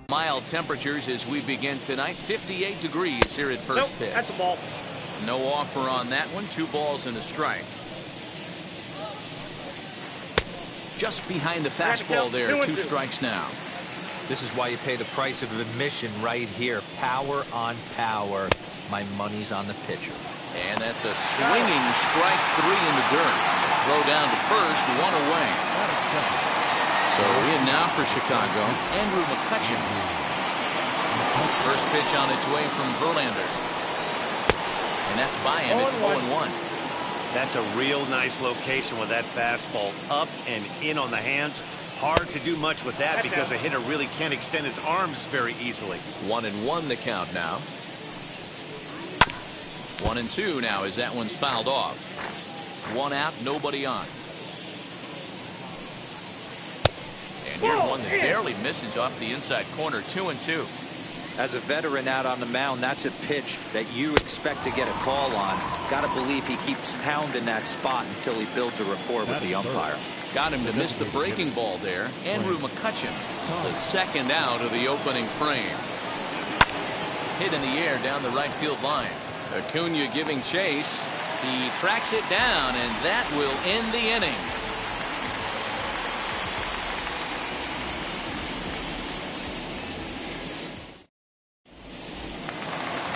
Mild temperatures as we begin tonight. 58 degrees here at first pitch. That's a ball. No offer on that one. 2 balls and a strike. Just behind the fastball there. 2 strikes now. This is why you pay the price of admission right here. Power on power. My money's on the pitcher. And that's a swinging strike 3 in the dirt. Throw down to first, 1 away. So in now for Chicago, Andrew McCutcheon. First pitch on its way from Verlander. And that's by him. It's 0-1. That's a real nice location with that fastball up and in on the hands. Hard to do much with that because a hitter really can't extend his arms very easily. 1-1 the count now. 1-2 now as that one's fouled off. 1 out, nobody on. And here's one that barely misses off the inside corner. 2-2. As a veteran out on the mound, that's a pitch that you expect to get a call on. Got to believe he keeps pounding that spot until he builds a rapport with the umpire. Got him to miss the breaking ball there. Andrew McCutcheon, the second out of the opening frame. Hit in the air down the right field line. Acuna giving chase. He tracks it down, and that will end the inning.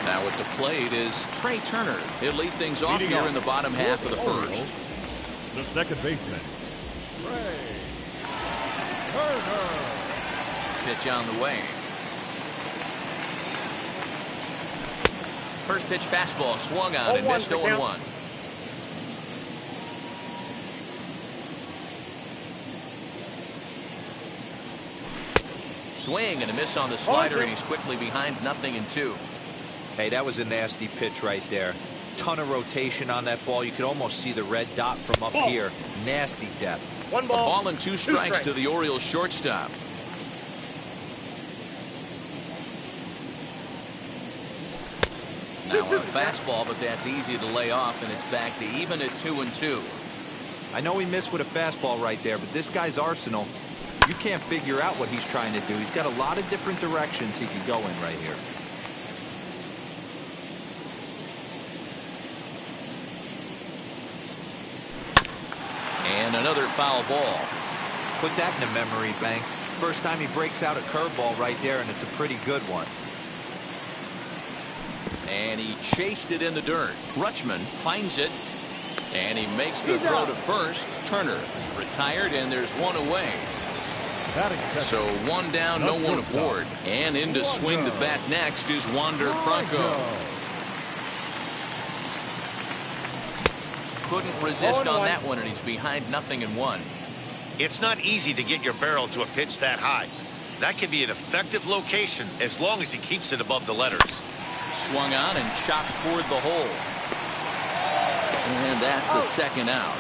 Now at the plate is Trey Turner. He'll lead things off here in the bottom half of the first. The second baseman, Trey Turner. Pitch on the way. First pitch fastball swung on and missed. 0-1. Swing and a miss on the slider, and he's quickly behind 0-2. Hey, that was a nasty pitch right there. Ton of rotation on that ball. You could almost see the red dot from up here. Nasty depth. 1 A ball. ball and 2 strikes to the Orioles shortstop. Now a fastball, but that's easy to lay off, and it's back to even at 2-2. I know he missed with a fastball right there, but this guy's arsenal, you can't figure out what he's trying to do. He's got a lot of different directions he could go in right here. And another foul ball. Put that in the memory bank. First time he breaks out a curveball right there, and it's a pretty good one. And he chased it in the dirt. Rutschman finds it, and he makes the throw to first. Turner is retired, and there's 1 away. So 1 down, no one aboard. And in to swing the bat next is Wander Franco. Couldn't resist on that one, and he's behind 0-1. It's not easy to get your barrel to a pitch that high. That can be an effective location as long as he keeps it above the letters. Swung on and chopped toward the hole. And that's the second out.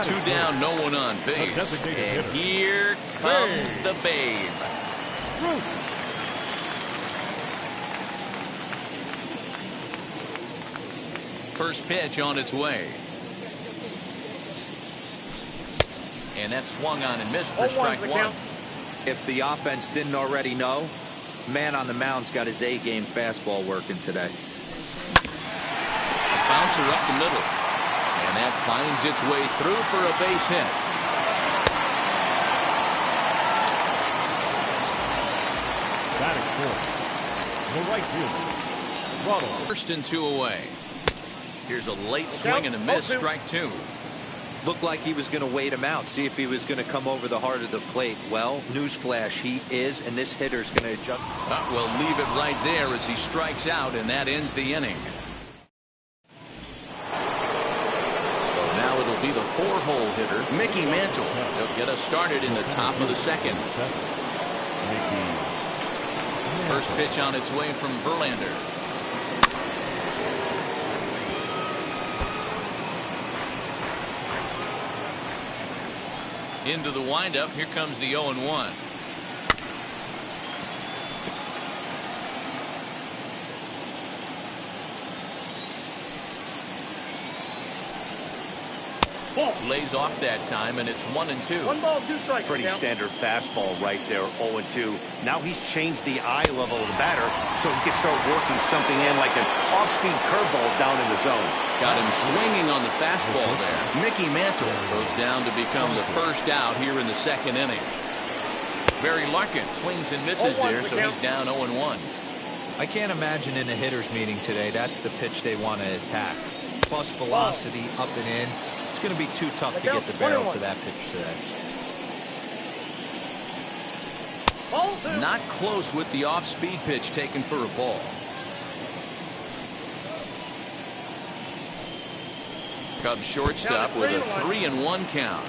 2 down, no one on base. And here comes the Babe. First pitch on its way. And that swung on and missed for strike 1. If the offense didn't already know, man on the mound's got his A-game fastball working today. A bouncer up the middle. And that finds its way through for a base hit. Batting 4. The right fielder, Ronald. First and 2 away. Here's a late swing and a miss. Strike 2. Looked like he was going to wait him out, see if he was going to come over the heart of the plate. Well, newsflash, he is, and this hitter's going to adjust. We'll leave it right there as he strikes out, and that ends the inning. So now it'll be the 4-hole hitter, Mickey Mantle. He'll get us started in the top of the second. First pitch on its way from Verlander. Into the windup. Here comes the 0-1. Lays off that time, and it's 1-2. 1 ball, 2 strikes. Pretty standard fastball right there, 0-2. Now he's changed the eye level of the batter so he can start working something in like an off-speed curveball down in the zone. Got him swinging on the fastball there. Mickey Mantle goes down to become the first out here in the second inning. Barry Larkin swings and misses there, so he's down 0-1. I can't imagine in a hitter's meeting today that's the pitch they want to attack. Plus velocity up and in. It's going to be too tough to get the barrel to that pitch today. Not close with the off-speed pitch taken for a ball. Cubs shortstop with a 3-1 count.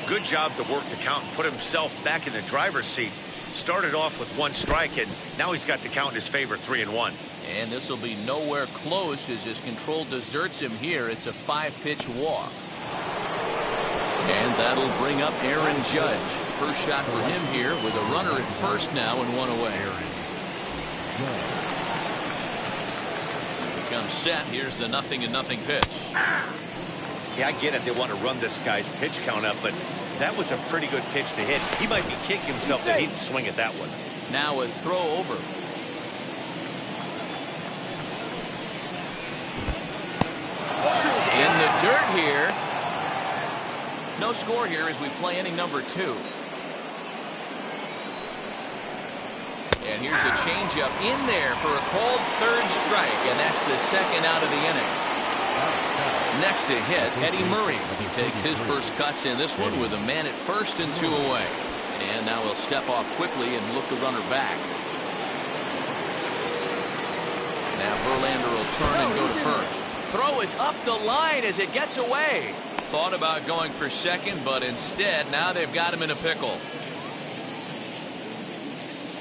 Good job to work the count and put himself back in the driver's seat. Started off with 1 strike, and now he's got the count in his favor, 3-1. And this will be nowhere close as his control deserts him here. It's a 5-pitch walk. And that'll bring up Aaron Judge. First shot for him here with a runner at first now and 1 away. Becomes set. Here's the 0-0 pitch. Yeah, I get it. They want to run this guy's pitch count up, but that was a pretty good pitch to hit. He might be kicking himself that he didn't swing at that one. Now a throw over. In the dirt here. No score here as we play inning number 2. And here's a changeup in there for a called 3rd strike, and that's the 2nd out of the inning. Next to hit, Eddie Murray. He takes his first cuts in this one with a man at first and 2 away. And now he'll step off quickly and look the runner back. Now Verlander will turn and go to first. Throw is up the line as it gets away. Thought about going for second, but instead now they've got him in a pickle.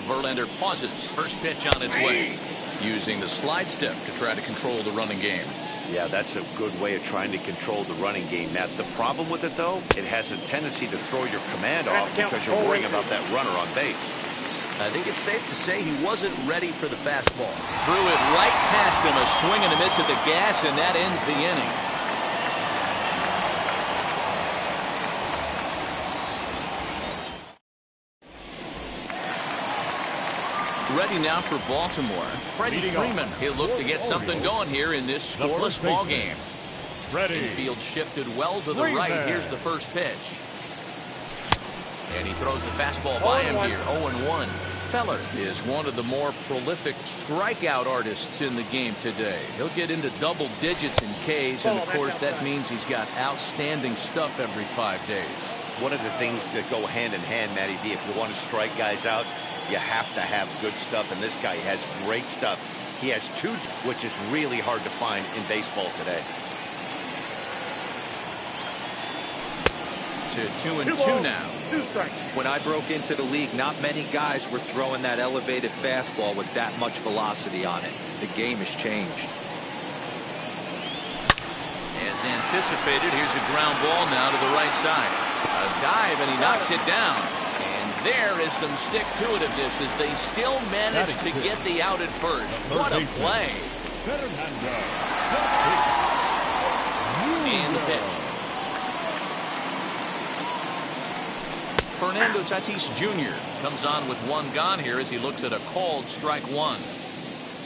Verlander pauses. First pitch on its way. Using the slide step to try to control the running game. Yeah, that's a good way of trying to control the running game, Matt. The problem with it, though, it has a tendency to throw your command off because you're worrying about that runner on base. I think it's safe to say he wasn't ready for the fastball. Threw it right past him, a swing and a miss at the gas, and that ends the inning. Ready now for Baltimore. Freddie Freeman. He'll look to get something going here in this scoreless ball game. Infield shifted well to the right. Here's the first pitch. And he throws the fastball by him here. 0-1. Feller is one of the more prolific strikeout artists in the game today. He'll get into double digits in Ks, and of course that means he's got outstanding stuff every 5 days. One of the things that go hand in hand, Matty V, if you want to strike guys out, you have to have good stuff, and this guy has great stuff. He has 2, which is really hard to find in baseball today. To 2-2 now. When I broke into the league, not many guys were throwing that elevated fastball with that much velocity on it. The game has changed. As anticipated, here's a ground ball now to the right side. A dive, and he knocks it down. And there is some stick-to-itiveness as they still manage to get the out at first. What a play. And the pitch. Fernando Tatis Jr. comes on with 1 gone here as he looks at a called strike 1.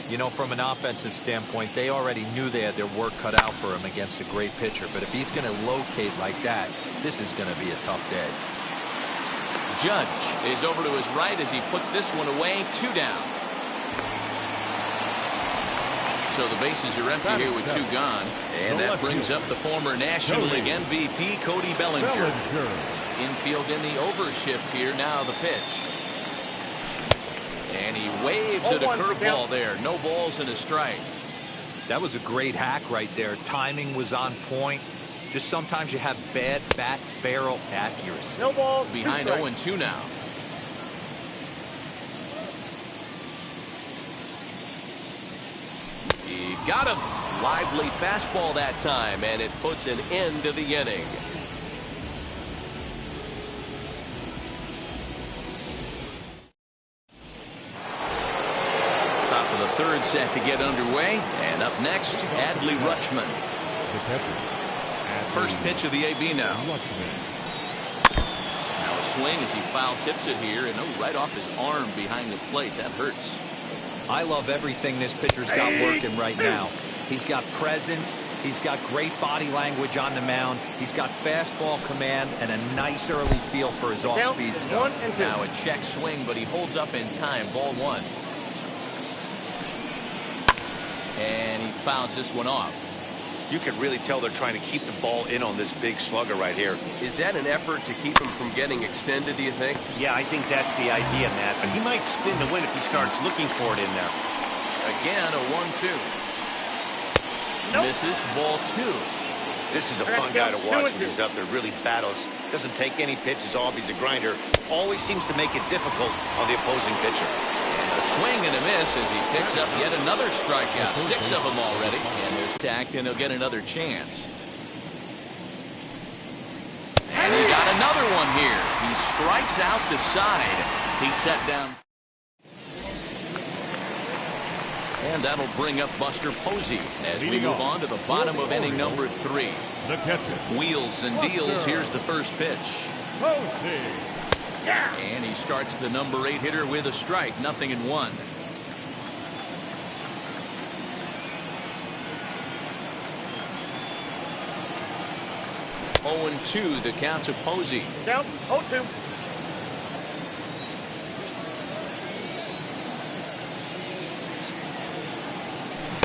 You know, from an offensive standpoint, they already knew they had their work cut out for him against a great pitcher. But if he's going to locate like that, this is going to be a tough day. Judge is over to his right as he puts this one away. 2 down. So the bases are empty here with 2 gone. And that brings up the former National League MVP, Cody Bellinger. Infield in the overshift here. Now the pitch. And he waves at a curveball there. No balls and a strike. That was a great hack right there. Timing was on point. Just sometimes you have bad bat barrel accuracy. No balls. Behind 0-2 now. He got him. Lively fastball that time, and it puts an end to the inning. Top of the 3rd set to get underway, and up next, Adley Rutschman. The catcher at First pitch of the AB now. Now a swing as he foul tips it here, and right off his arm behind the plate. That hurts. I love everything this pitcher's got working right now. He's got presence. He's got great body language on the mound. He's got fastball command and a nice early feel for his off-speed stuff. Now a check swing, but he holds up in time. Ball one. And he fouls this one off. You can really tell they're trying to keep the ball in on this big slugger right here. Is that an effort to keep him from getting extended, do you think? Yeah, I think that's the idea, Matt. But he might spin to win if he starts looking for it in there. Again, a 1-2. Nope. Misses. Ball two. This is a fun guy to watch when he's up there. Really battles. Doesn't take any pitches off. He's a grinder. Always seems to make it difficult on the opposing pitcher. A swing and a miss as he picks up yet another strikeout. 6 of them already. And there's tacked, and he'll get another chance. And he got another one here. He strikes out the side. He's set down. And that'll bring up Buster Posey as we move on to the bottom of inning number 3. The catcher. Wheels and deals. Here's the first pitch. Posey. And he starts the number 8 hitter with a strike. 0-1. Oh and 2 the counts of Posey. Down 0-2.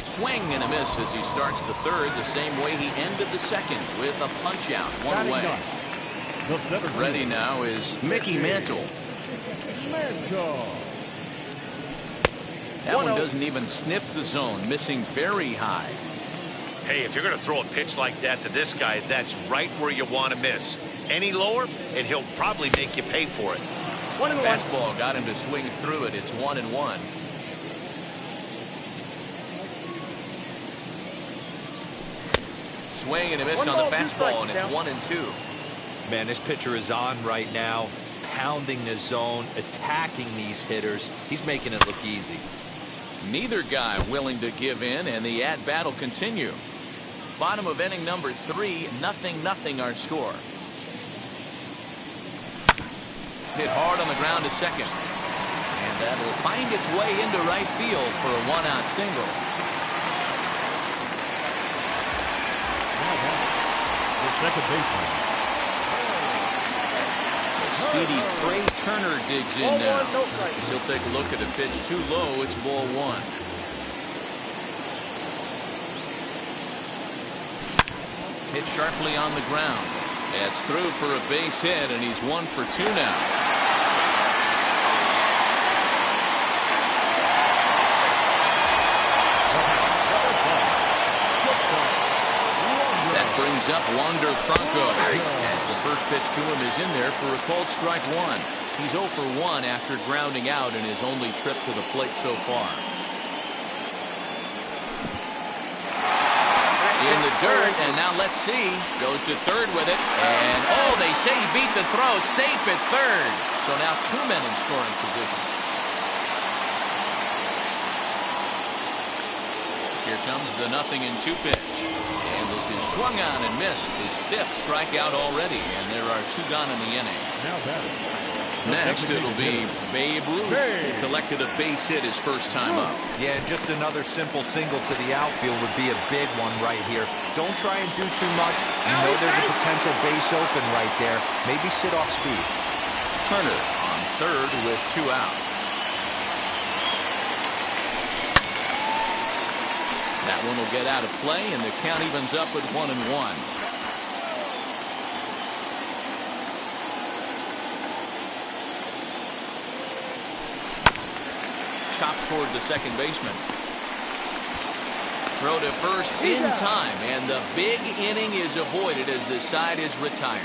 Swing and a miss as he starts the third the same way he ended the second with a punch out. One away. Ready now is Mickey Mantle. That one doesn't even sniff the zone, missing very high. Hey, if you're going to throw a pitch like that to this guy, that's right where you want to miss. Any lower, and he'll probably make you pay for it. Fastball got him to swing through it. It's 1-1. Swing and a miss on the fastball, and it's 1-2. Man, this pitcher is on right now, pounding the zone, attacking these hitters. He's making it look easy. Neither guy willing to give in, and the at-bat will continue. Bottom of inning number 3, 0-0 our score. Hit hard on the ground to second. And that'll find its way into right field for a 1-out single. The second baseman. Speedy Trey Turner digs in now. He'll take a look at the pitch too low. It's ball 1. Hit sharply on the ground. That's through for a base hit, and he's 1 for 2 now. That brings up Wander Franco as the first pitch to him is in there for a called strike 1. He's 0 for 1 after grounding out in his only trip to the plate so far. In the dirt, and now let's see. Goes to third with it, and oh, they say he beat the throw. Safe at third. So now 2 men in scoring position. Here comes the 0-2 pitch. And this is swung on and missed. His 5th strikeout already, and there are 2 gone in the inning. Now batting. Next, it'll be Babe Ruth. He collected a base hit his first time up. Yeah, just another simple single to the outfield would be a big one right here. Don't try and do too much. You know there's a potential base open right there. Maybe sit off speed. Turner on third with 2 out. That one will get out of play, and the count evens up at 1-1. Chopped toward the second baseman. Throw to first in time, and the big inning is avoided as the side is retired.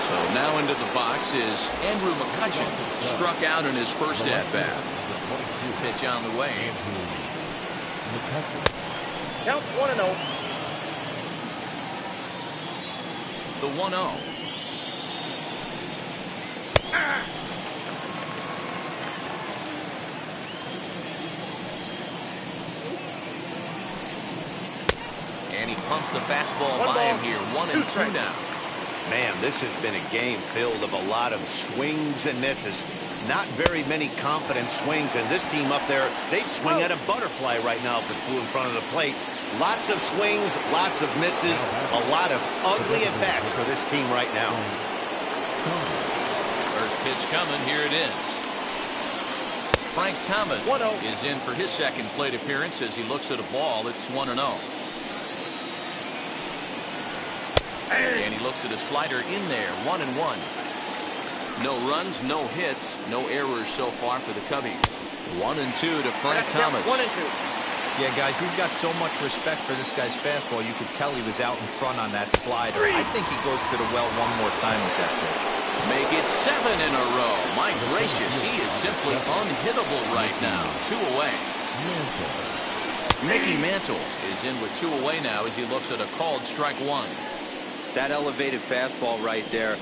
So now into the box is Andrew McCutchen, struck out in his first at-bat. Pitch on the way. Count 1-0. The 1-0. pumps the fastball by him here. 1-2 now. Man, this has been a game filled of a lot of swings and misses. Not very many confident swings, and this team up there, they'd swing at a butterfly right now if it flew in front of the plate. Lots of swings, lots of misses, a lot of ugly at-bats for this team right now. First pitch coming, here it is. Frank Thomas is in for his second plate appearance as he looks at a ball. It's 1-0. And he looks at a slider in there. 1-1. No runs, no hits, no errors so far for the Cubbies. 1-2 to Frank Thomas. 1-2. Yeah, guys, he's got so much respect for this guy's fastball. You could tell he was out in front on that slider. I think he goes to the well one more time with that pitch. Make it 7 in a row. My gracious, he is simply unhittable right now. 2 away. Mickey Mantle is in with 2 away now as he looks at a called strike 1. That elevated fastball right there,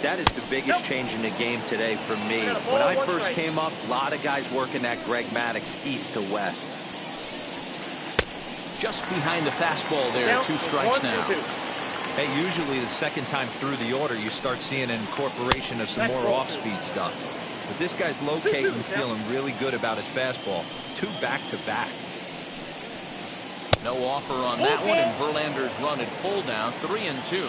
that is the biggest change in the game today for me. When I first came up, a lot of guys working that Greg Maddux east to west. Just behind the fastball there. 2 strikes now. Hey, usually the second time through the order, you start seeing an incorporation of some more off-speed stuff. But this guy's locating and feeling really good about his fastball. 2 back-to-back. No offer on that one, and Verlander's run at full down. 3-2.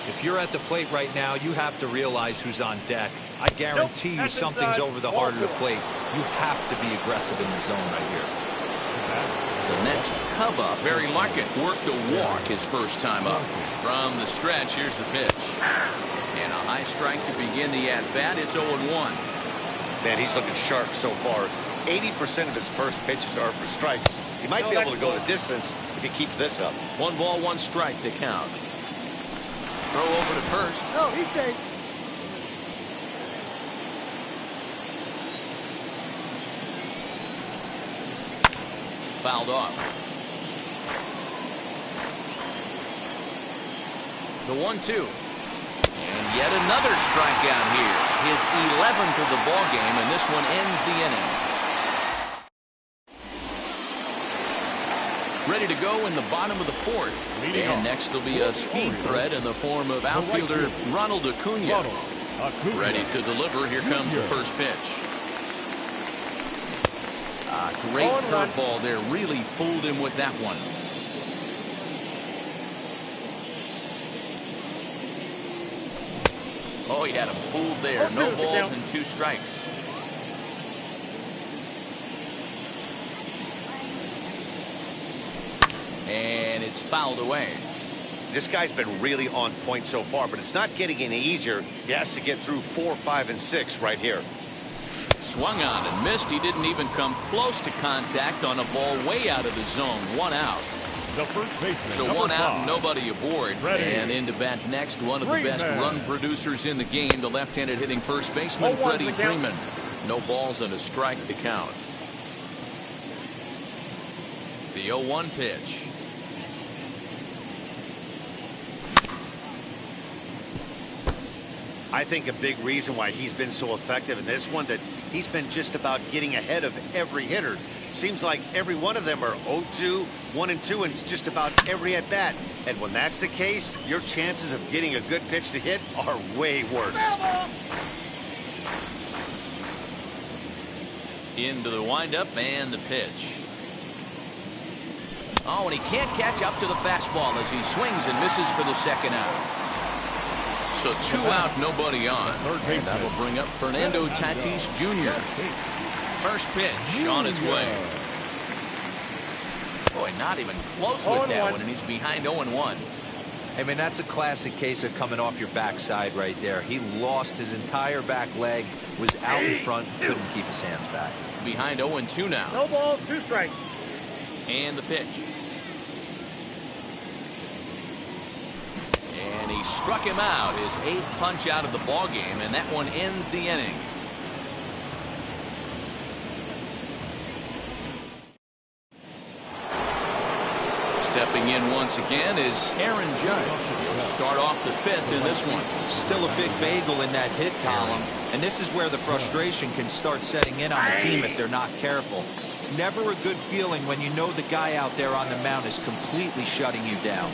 If you're at the plate right now, you have to realize who's on deck. I guarantee you something's over the heart of the plate. You have to be aggressive in the zone right here. The next Cub up, Barry Larkin, worked a walk his first time up. From the stretch, here's the pitch. And a high strike to begin the at-bat. It's 0-1. Man, he's looking sharp so far. 80% of his first pitches are for strikes. He might be able to go the distance if he keeps this up. 1 ball, 1 strike to count. Throw over to first. No, he's safe. Fouled off. The 1-2. And yet another strikeout here. His 11th of the ball game, and this one ends the inning. Ready to go in the bottom of the 4th. And next will be a speed threat in the form of outfielder Ronald Acuna. Ready to deliver. Here comes the first pitch. Great curveball there. Really fooled him with that one. Oh, he had him fooled there. No balls and 2 strikes. And it's fouled away. This guy's been really on point so far, but it's not getting any easier. He has to get through 4, 5, and 6 right here. Swung on and missed. He didn't even come close to contact on a ball way out of the zone. 1 out. The first baseman, so 1 out and nobody aboard. And in to bat next, one of the best run producers in the game, the left-handed hitting first baseman, Freddie Freeman. No balls and a strike to count. The 0-1 pitch. I think a big reason why he's been so effective in this one, that he's been just about getting ahead of every hitter. Seems like every one of them are 0-2, 1-2, and it's just about every at-bat. And when that's the case, your chances of getting a good pitch to hit are way worse. Into the windup and the pitch. Oh, and he can't catch up to the fastball as he swings and misses for the second out. So 2 out, nobody on. And that'll bring up Fernando Tatis Jr. First pitch on its way. Boy, not even close with that one, and he's behind 0-1. Hey, man, that's a classic case of coming off your backside right there. He lost his entire back leg, was out in front, couldn't keep his hands back. Behind 0-2 now. No balls, 2 strikes. And the pitch. And he struck him out, his 8th punch out of the ball game, and that one ends the inning. Stepping in once again is Aaron Judge. He'll start off the fifth in this one. Still a big bagel in that hit column, and this is where the frustration can start setting in on the team if they're not careful. It's never a good feeling when you know the guy out there on the mound is completely shutting you down.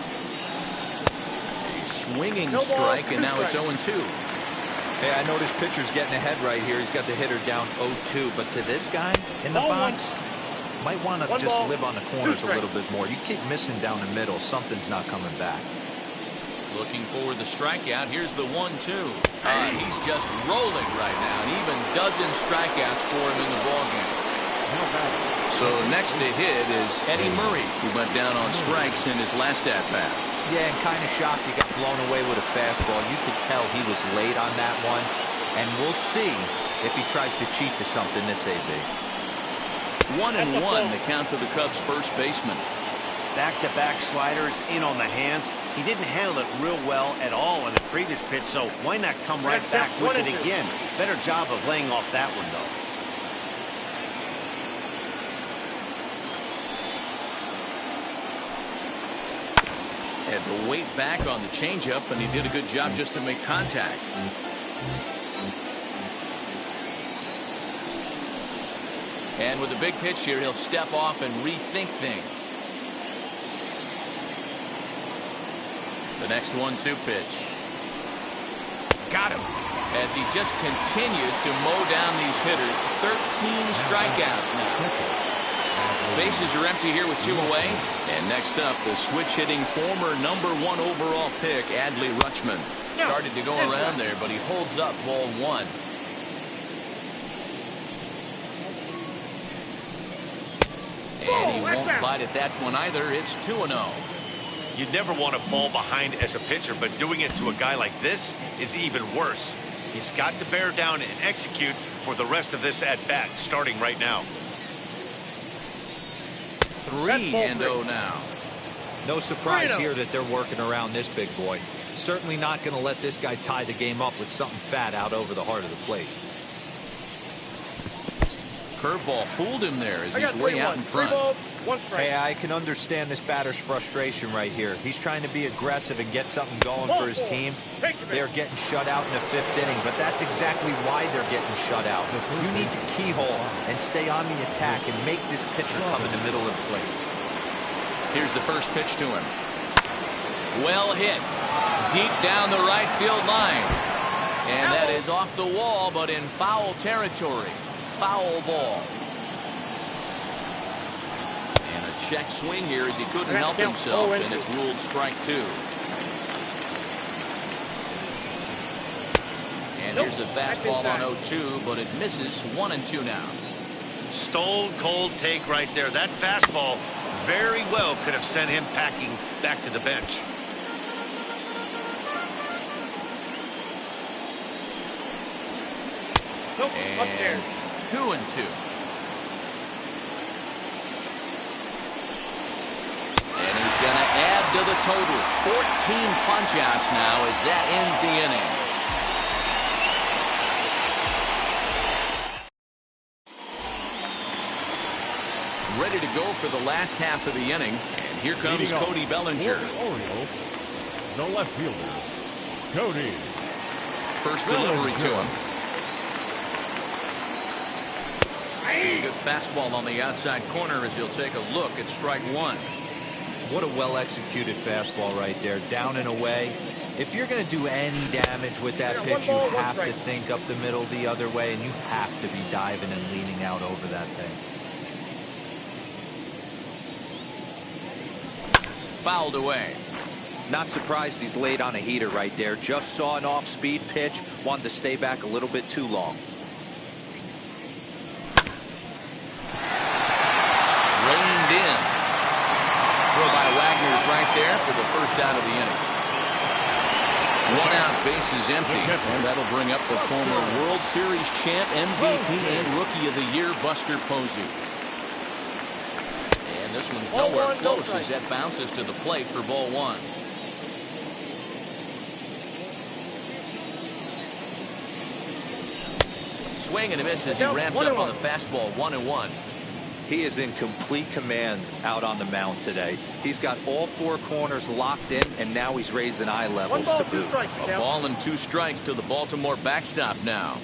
A swinging strike, and now it's 0-2. Hey, I notice pitcher's getting ahead right here. He's got the hitter down 0-2, but to this guy in the box, might want to just live on the corners a little bit more. You keep missing down the middle, something's not coming back. Looking for the strikeout. Here's the 1-2. He's just rolling right now, and even dozen strikeouts for him in the ballgame. So next to hit is Eddie Murray, who went down on strikes in his last at-bat. Yeah, and kind of shocked he got blown away with a fastball. You could tell he was late on that one, and we'll see if he tries to cheat to something this AB. 1-1, the count to the Cubs' first baseman. Back-to-back sliders in on the hands. He didn't handle it real well at all in the previous pitch, so why not come right back with it again? Better job of laying off that one, though. Had to wait back on the changeup, and he did a good job just to make contact. And with a big pitch here, he'll step off and rethink things. The next 1-2 pitch. Got him. As he just continues to mow down these hitters. 13 strikeouts now. Bases are empty here with 2 away. And next up, the switch-hitting former #1 overall pick, Adley Rutschman. Started to go around there, but he holds up ball 1. And he won't bite at that one either. It's 2-0. You never want to fall behind as a pitcher, but doing it to a guy like this is even worse. He's got to bear down and execute for the rest of this at-bat, starting right now. 3-0 now. No surprise here that they're working around this big boy. Certainly not going to let this guy tie the game up with something fat out over the heart of the plate. Curveball fooled him there as he's way out in front. Hey, I can understand this batter's frustration right here. He's trying to be aggressive and get something going for his team. They're getting shut out in the 5th inning, but that's exactly why they're getting shut out. You need to keyhole and stay on the attack and make this pitcher come in the middle of the plate. Here's the first pitch to him. Well hit. Deep down the right field line. And that is off the wall, but in foul territory. Foul ball. And a check swing here as he couldn't help himself, and it's ruled strike 2. And here's a fastball on 0-2, but it misses. 1-2 now. Stone cold take right there. That fastball very well could have sent him packing back to the bench. And 2-2. And he's going to add to the total. 14 punch-outs now as that ends the inning. Ready to go for the last half of the inning. And here comes Cody Bellinger. Orioles, the left fielder, Cody. First delivery to him. There's a good fastball on the outside corner as he'll take a look at strike 1. What a well-executed fastball right there, down and away. If you're going to do any damage with that pitch, you have to think up the middle the other way, and you have to be diving and leaning out over that thing. Fouled away. Not surprised he's laid on a heater right there. Just saw an off-speed pitch, wanted to stay back a little bit too long. Reined in. Throw by Wagner's right there for the first out of the inning. 1 out, bases empty. And that'll bring up the former World Series champ, MVP, and Rookie of the Year, Buster Posey. And this one's nowhere close as that bounces to the plate for ball 1. Swing and a miss as he ramps up on the fastball. 1-1. He is in complete command out on the mound today. He's got all 4 corners locked in, and now he's raising eye levels to boot. A ball and 2 strikes to the Baltimore backstop now.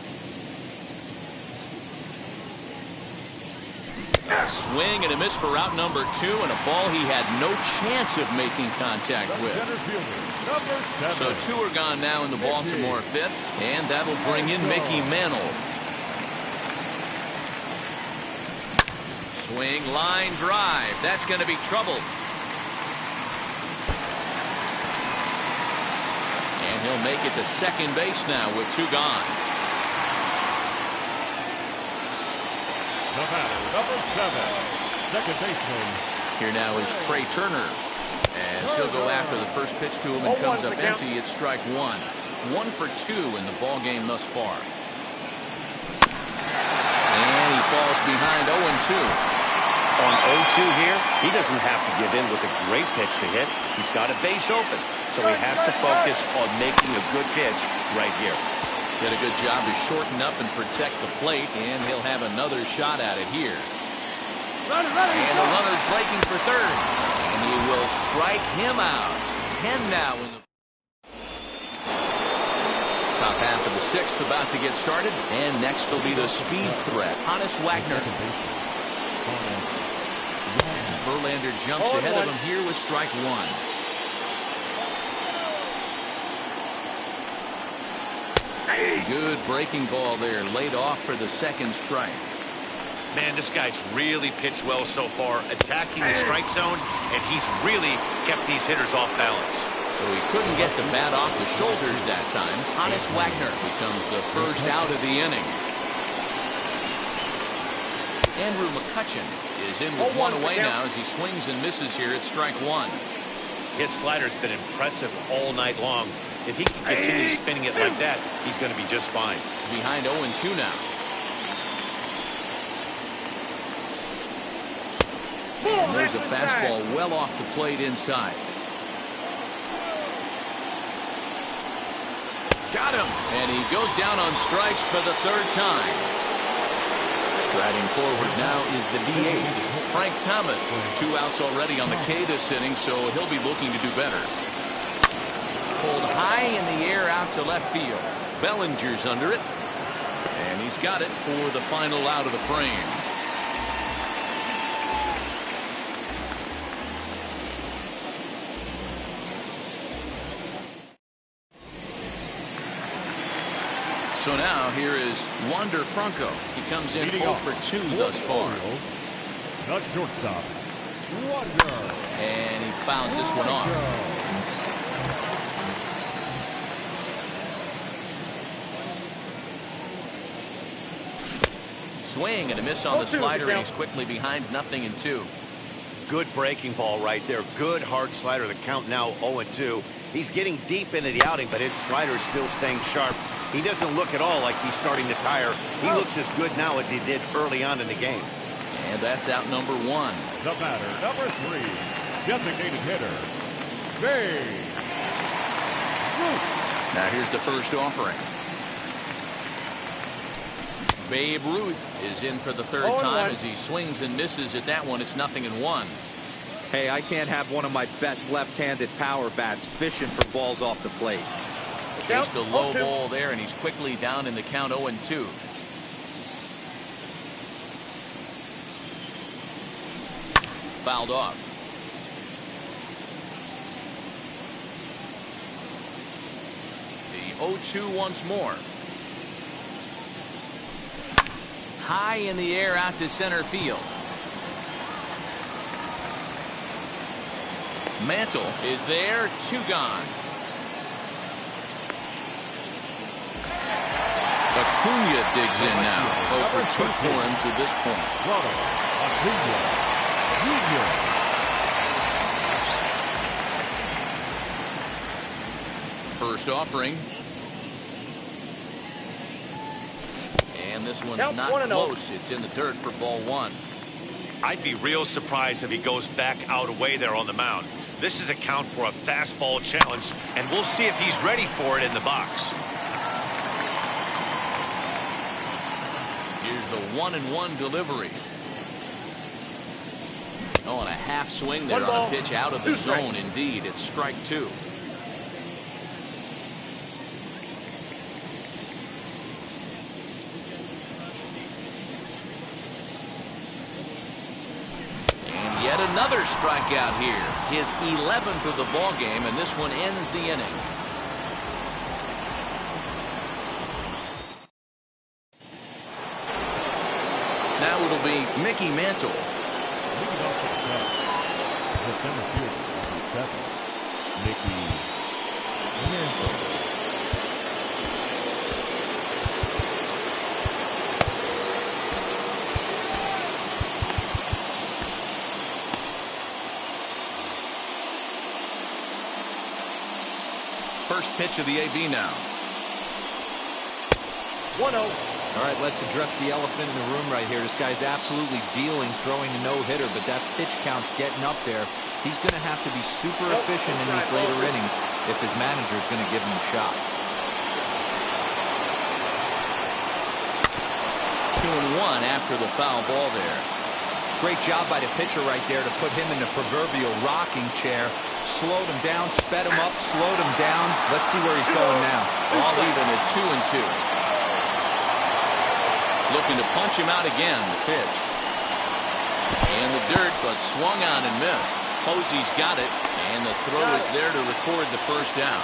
A swing and a miss for route number 2, and a ball he had no chance of making contact with. So 2 are gone now in the Baltimore 5th, and that'll bring in mcnowling. Swing, line drive. That's going to be trouble. And he'll make it to second base now with 2 gone. The batter, number 7, second baseman. Here now is Trey Turner. As he'll go after the first pitch to him and comes up empty. It's strike 1. 1 for 2 in the ball game thus far. And he falls behind 0-2. On 0-2 here, he doesn't have to give in with a great pitch to hit. He's got a base open, so he has to focus on making a good pitch right here. Did a good job to shorten up and protect the plate, and he'll have another shot at it here. And the runner's breaking for third, and he will strike him out. 10 now in the top half of the 6th about to get started, and next will be the speed threat, Honus Wagner. Verlander jumps ahead of him here with strike 1. Good breaking ball there, laid off for the second strike. Man, this guy's really pitched well so far, attacking the strike zone, and he's really kept these hitters off balance. So he couldn't get the bat off the shoulders that time. Honus Wagner becomes the first out of the inning. Andrew McCutchen is in with 1 away now as he swings and misses here at strike 1. His slider's been impressive all night long. If he can continue spinning it like that, he's going to be just fine. Behind 0-2 now. And there's a fastball well off the plate inside. Got him! And he goes down on strikes for the 3rd time. Striding forward now is the DH, Frank Thomas. 2 outs already on the K this inning, so he'll be looking to do better. Pulled high in the air out to left field. Bellinger's under it, and he's got it for the final out of the frame. So now here is Wander Franco. He comes in 0 for 2 thus far. Not shortstop. Wander. And he fouls this one off. Swing and a miss on the slider, and he's quickly behind 0-2. Good breaking ball right there. Good hard slider. The count now 0-2. He's getting deep into the outing, but his slider is still staying sharp. He doesn't look at all like he's starting to tire. He looks as good now as he did early on in the game. And that's out number 1. The batter, number 3, designated hitter, Babe Ruth. Now here's the first offering. Babe Ruth is in for the 3rd time as he swings and misses at that one. It's 0-1. Hey, I can't have one of my best left-handed power bats fishing for balls off the plate. Chased a low ball there, and he's quickly down in the count 0-2. Fouled off. The 0-2 once more. High in the air out to center field. Mantle is there, 2 gone. Acuna digs in now. 0 for 2 for him to this point. Acuna Jr. First offering. And this one's not close. It's in the dirt for ball 1. I'd be real surprised if he goes back out away there on the mound. This is a count for a fastball challenge, and we'll see if he's ready for it in the box. Here's the 1-1 delivery. Oh, and a half swing there on a pitch out of the zone. Indeed, it's strike 2. And yet another strikeout here. His 11th of the ball game, and this one ends the inning. Now it'll be Mickey Mantle. Leading off the top, the center fielder, number 7, Mickey Mantle. First pitch of the AB now. 1-0. All right, let's address the elephant in the room right here. This guy's absolutely dealing, throwing a no-hitter, but that pitch count's getting up there. He's going to have to be super efficient in these later innings if his manager's going to give him a shot. 2-1 after the foul ball there. Great job by the pitcher right there to put him in the proverbial rocking chair. Slowed him down, sped him up, slowed him down. Let's see where he's going now. All even at 2-2. Looking to punch him out again. The pitch. And the dirt, but swung on and missed. Posey's got it, and the throw is there to record the first out.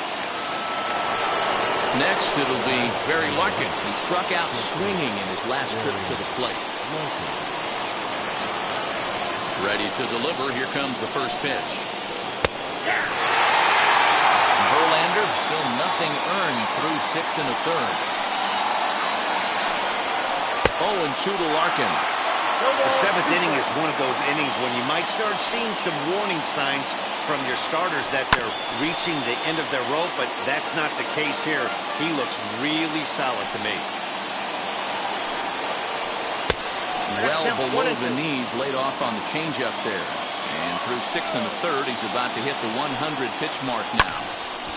Next, it'll be Barry Larkin. He struck out swinging in his last trip to the plate. Ready to deliver. Here comes the first pitch. Verlander, still nothing earned through 6 1/3. 0-2 to Larkin. The 7th inning is one of those innings when you might start seeing some warning signs from your starters that they're reaching the end of their rope, but that's not the case here. He looks really solid to me. Well below the knees, laid off on the changeup there. And through 6 1/3, he's about to hit the 100 pitch mark now.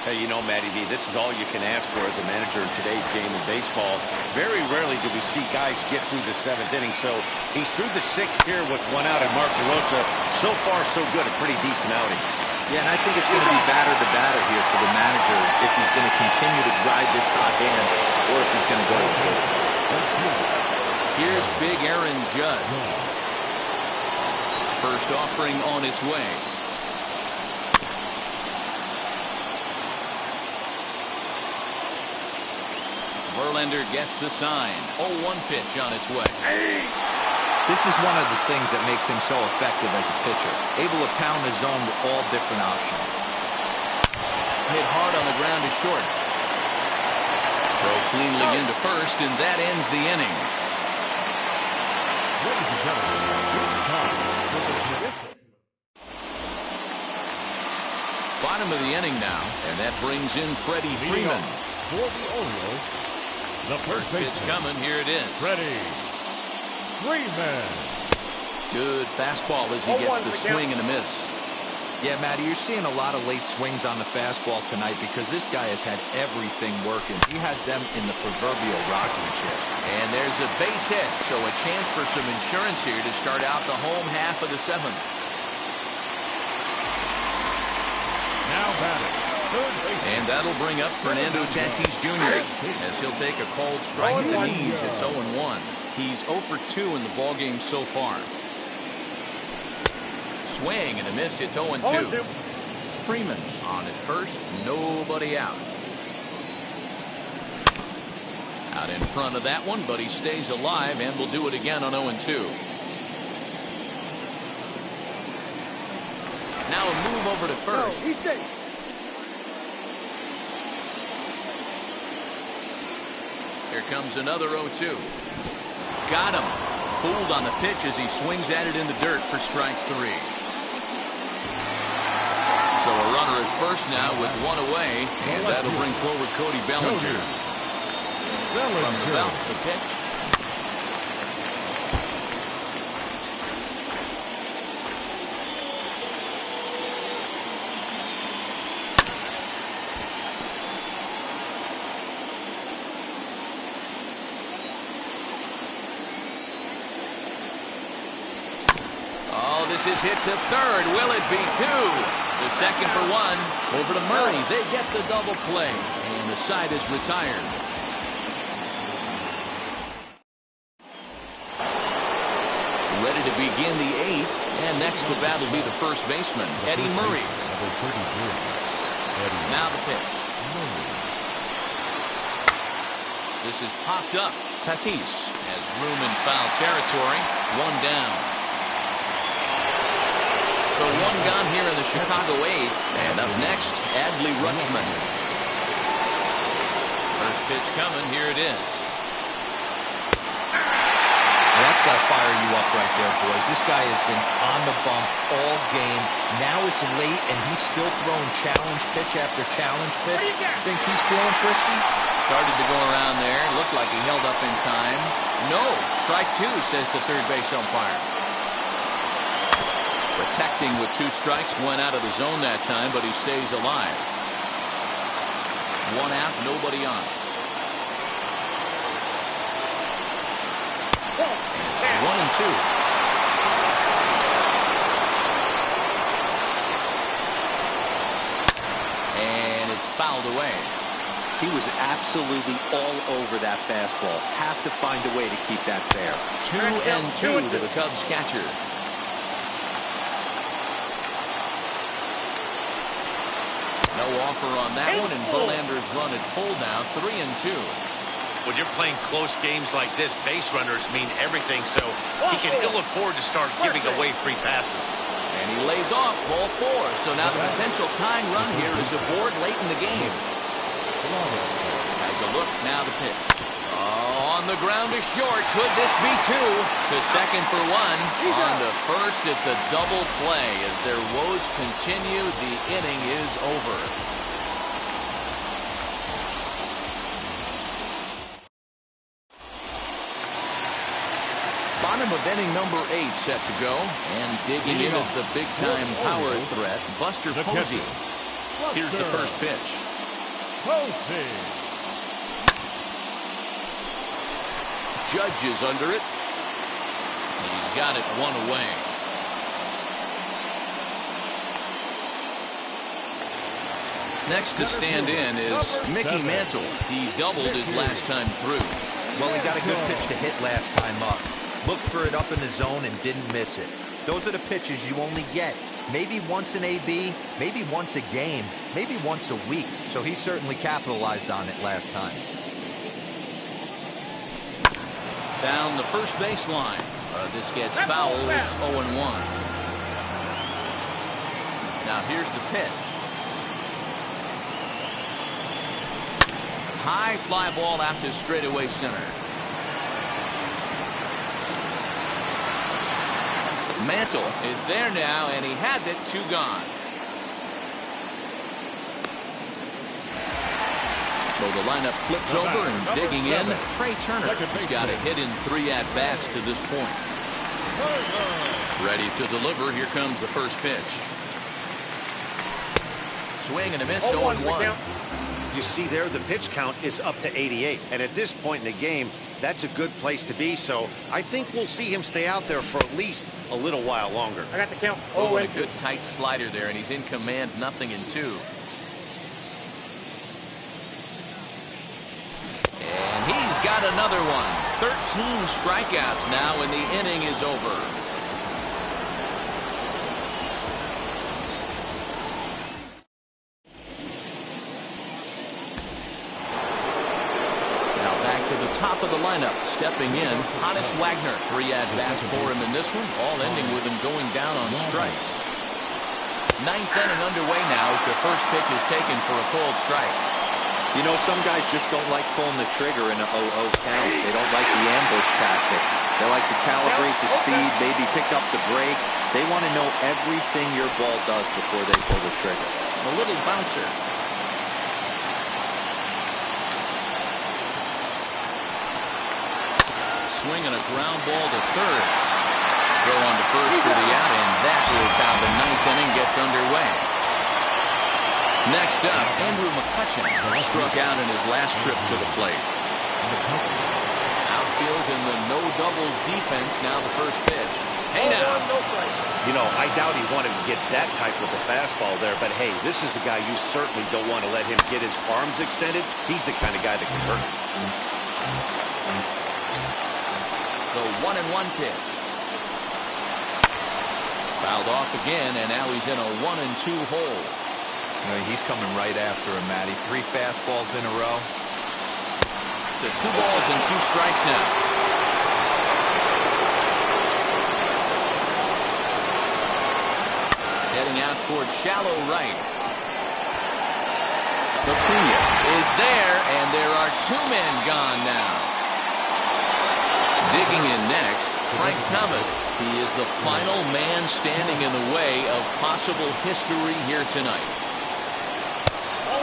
Hey, you know, Matty V, this is all you can ask for as a manager in today's game of baseball. Very rarely do we see guys get through the 7th inning. So he's through the 6th here with 1 out, and Mark DeRosa, so far so good, a pretty decent outing. Yeah, and I think it's going to be batter to batter here for the manager if he's going to continue to ride this hot hand or if he's going to go with it. Here's big Aaron Judge. First offering on its way. Verlander gets the sign. 0-1 pitch on its way. This is one of the things that makes him so effective as a pitcher. Able to pound the zone with all different options. Hit hard on the ground to short. Throw cleanly into first, and that ends the inning. Ladies and gentlemen, it's time for the prediction. Bottom of the inning now, and that brings in Freddie Freeman. For the Orioles, the First pitch coming, here it is. Freddie Freeman. Good fastball as he gets the swing and a miss. Yeah, Matty, you're seeing a lot of late swings on the fastball tonight because this guy has had everything working. He has them in the proverbial rocking chair. And there's a base hit, so a chance for some insurance here to start out the home half of the 7th. Now batting. And that'll bring up Fernando Tatis Jr. as he'll take a cold strike at the knees. It's 0-1. He's 0 for 2 in the ballgame so far. Swing and a miss. It's 0-2. Freeman on at first. Nobody out. Out in front of that one, but he stays alive and will do it again on 0-2. Now a move over to first. Here comes another 0-2. Got him. Fooled on the pitch as he swings at it in the dirt for strike 3. So a runner at first now with 1 away, and that'll bring forward Cody Bellinger. From the belt, the pitch. Oh, this is hit to third. Will it be two? The second for one. Over to Murray. They get the double play. And the side is retired. Ready to begin the eighth. And next to bat will be the first baseman, Eddie Murray. Now the pitch. This is popped up. Tatis has room in foul territory. One down. So one gone here in the Chicago eighth. And up next, Adley Rutschman. First pitch coming. Here it is. Well, that's got to fire you up right there, boys. This guy has been on the bump all game. Now it's late, and he's still throwing challenge pitch after challenge pitch. Think he's feeling frisky? Started to go around there. Looked like he held up in time. No. Strike two, says the third base umpire. Protecting with two strikes. Went out of the zone that time, but he stays alive. One out, nobody on. It's 1-2. And it's fouled away. He was absolutely all over that fastball. Have to find a way to keep that fair. 2-2 to the Cubs catcher. No offer on that one, and Verlander's run at full now. 3-2. When you're playing close games like this, base runners mean everything, so he can ill afford to start giving away free passes. And he lays off ball four. So now the potential tying run here is aboard late in the game. Has a look, now the pitch. Oh, on the ground is short. Could this be two? To second for one. On the first, it's a double play. As their woes continue, the inning is over. Bottom of inning number 8 set to go. And digging in is the big-time power threat, Buster Posey. Here's the first pitch. Judge is under it. He's got it one away. Next to stand in is Mickey Mantle. He doubled his last time through. Well, he got a good pitch to hit last time up. Looked for it up in the zone and didn't miss it. Those are the pitches you only get. Maybe once an AB, maybe once a game, maybe once a week. So he certainly capitalized on it last time. Down the first baseline. This gets foul. It's 0-1. Now here's the pitch. High fly ball out to straightaway center. Mantle is there now, and he has it. 2 gone. So the lineup flips over, and digging in, Trey Turner. He's got a hit in 3 at-bats to this point. Ready to deliver. Here comes the first pitch. Swing and a miss. 0-1. You see there, the pitch count is up to 88. And at this point in the game, that's a good place to be. So I think we'll see him stay out there for at least a little while longer. I got the count. Oh, and a good tight slider there, and he's in command. 0-2. And he's got another one. 13 strikeouts now, and the inning is over. Top of the lineup, stepping in, Honus Wagner. 3 at-bats for him in this one, all ending with him going down on strikes. 9th inning underway now as the first pitch is taken for a called strike. You know, some guys just don't like pulling the trigger in an 0-0 count. They don't like the ambush tactic. They like to calibrate the speed, maybe pick up the brake. They want to know everything your ball does before they pull the trigger. A little bouncer. Swing and a ground ball to third. Throw on to first for the out, and that is how the 9th inning gets underway. Next up, Andrew McCutchen struck out in his last trip to the plate. Outfield in the no doubles defense. Now the first pitch. Hey now. You know, I doubt he wanted to get that type with the fastball there, but hey, this is a guy you certainly don't want to let him get his arms extended. He's the kind of guy that can hurt. The 1-1 pitch. Fouled off again, and now he's in a 1-2 hole. You know, he's coming right after him, Matty. 3 fastballs in a row. To 2 balls and 2 strikes now. Heading out towards shallow right. Acuna is there, and there are 2 men gone now. Digging in next, Frank Thomas. He is the final man standing in the way of possible history here tonight.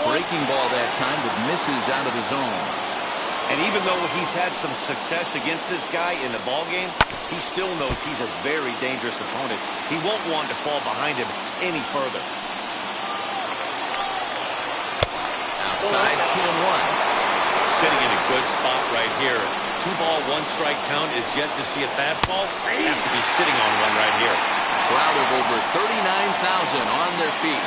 Breaking ball that time, but misses out of the zone. And even though he's had some success against this guy in the ballgame, he still knows he's a very dangerous opponent. He won't want to fall behind him any further. Outside, 2-1. Sitting in a good spot right here. 2-ball, 1-strike count is yet to see a fastball. Have to be sitting on one right here. Crowd of over 39,000 on their feet.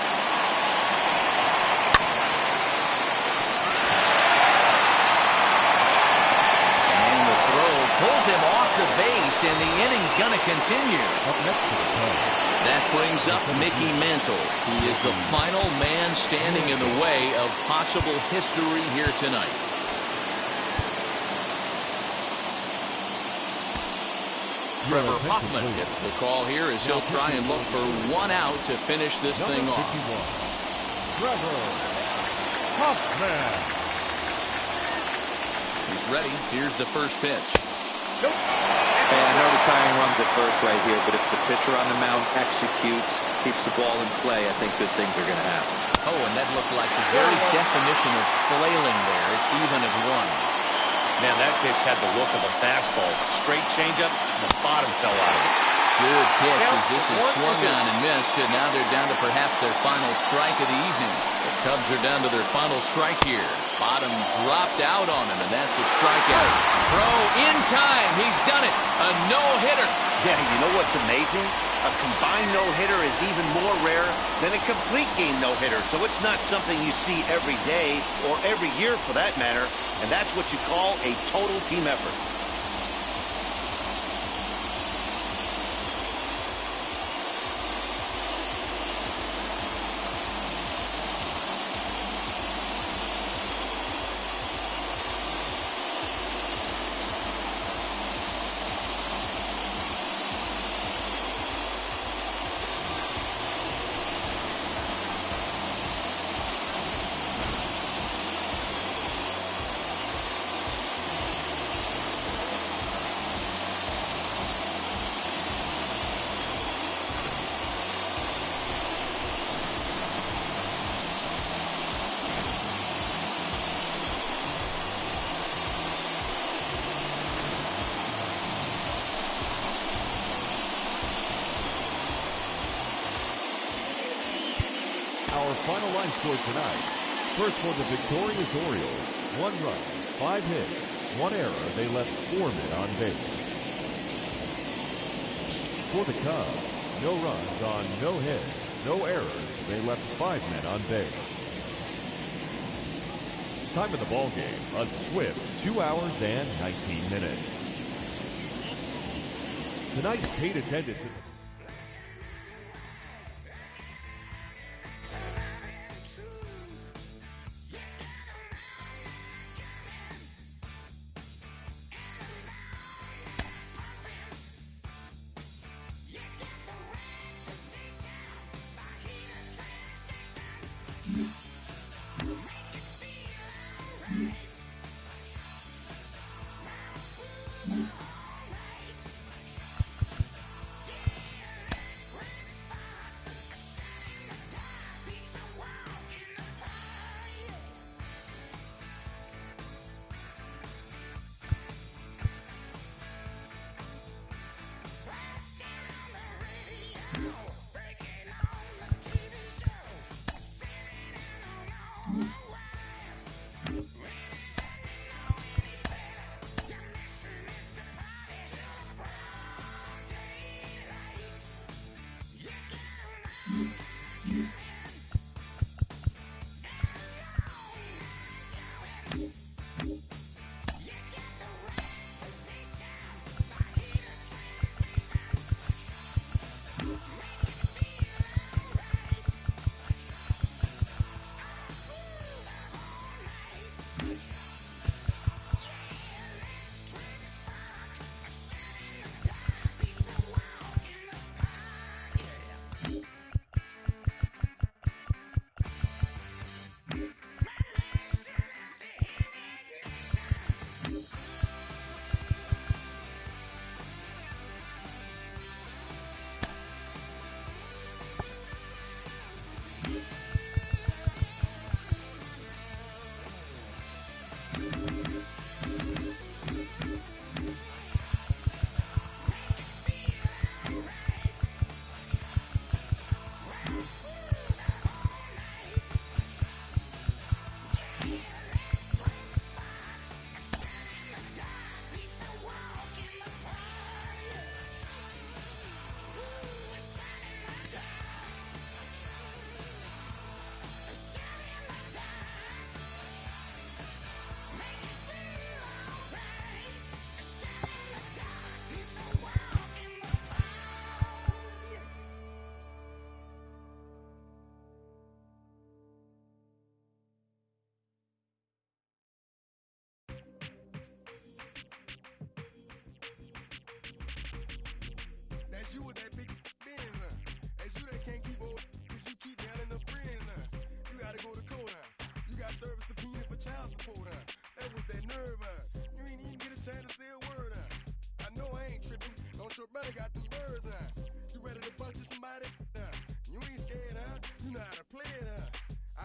Pulls him off the base, and the inning's going to continue. Up next to the Cubs. That brings up Mickey Mantle. He is the final man standing in the way of possible history here tonight. Trevor Hoffman gets the call here as he'll try and look for 1 out to finish this thing off. Trevor Hoffman. He's ready. Here's the first pitch. Hey, I know the tying runs at first right here, but if the pitcher on the mound executes, keeps the ball in play, I think good things are going to happen. Oh, and that looked like the very definition of flailing there. It's even at 1. Man, that pitch had the look of a fastball. Straight changeup, and the bottom fell out of it. Good pitch as this is swung on and missed, and now they're down to perhaps their final strike of the evening. The Cubs are down to their final strike here. Bottom dropped out on him, and that's a strikeout. Throw in time. He's done it. A no-hitter. Yeah, you know what's amazing? A combined no-hitter is even more rare than a complete game no-hitter. So it's not something you see every day or every year for that matter. And that's what you call a total team effort. Our final line score tonight. First for the victorious Orioles, 1 run, 5 hits, 1 error. They left 4 men on base. For the Cubs, no runs on no hits, no errors. They left 5 men on base. Time of the ball game, a swift 2 hours and 19 minutes. Tonight's paid attendance.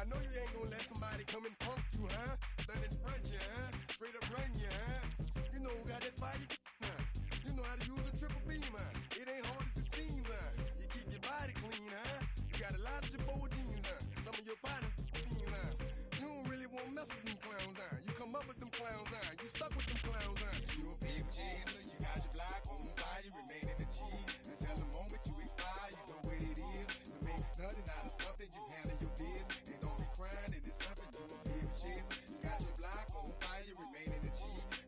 know you ain't gonna let somebody come and punk you, huh? Stand in front you, huh? Straight up run you, huh? You know who got that fire, huh? You know how to use a triple beam, huh? It ain't hard as it seems, huh? You keep your body clean, huh? You got a lot of your bold jeans, huh? Some of your partners, huh? You don't really want to mess with them clowns, huh? You come up with them clowns, huh? You stuck with them clowns, huh? You a people chaser, you got your block on fire, you remain in the G. Until the moment you expire, you know what it is. To make nothing out of something, you handle your biz. And don't be crying, it is something you a people chaser. You got your block on fire, you remain in the G.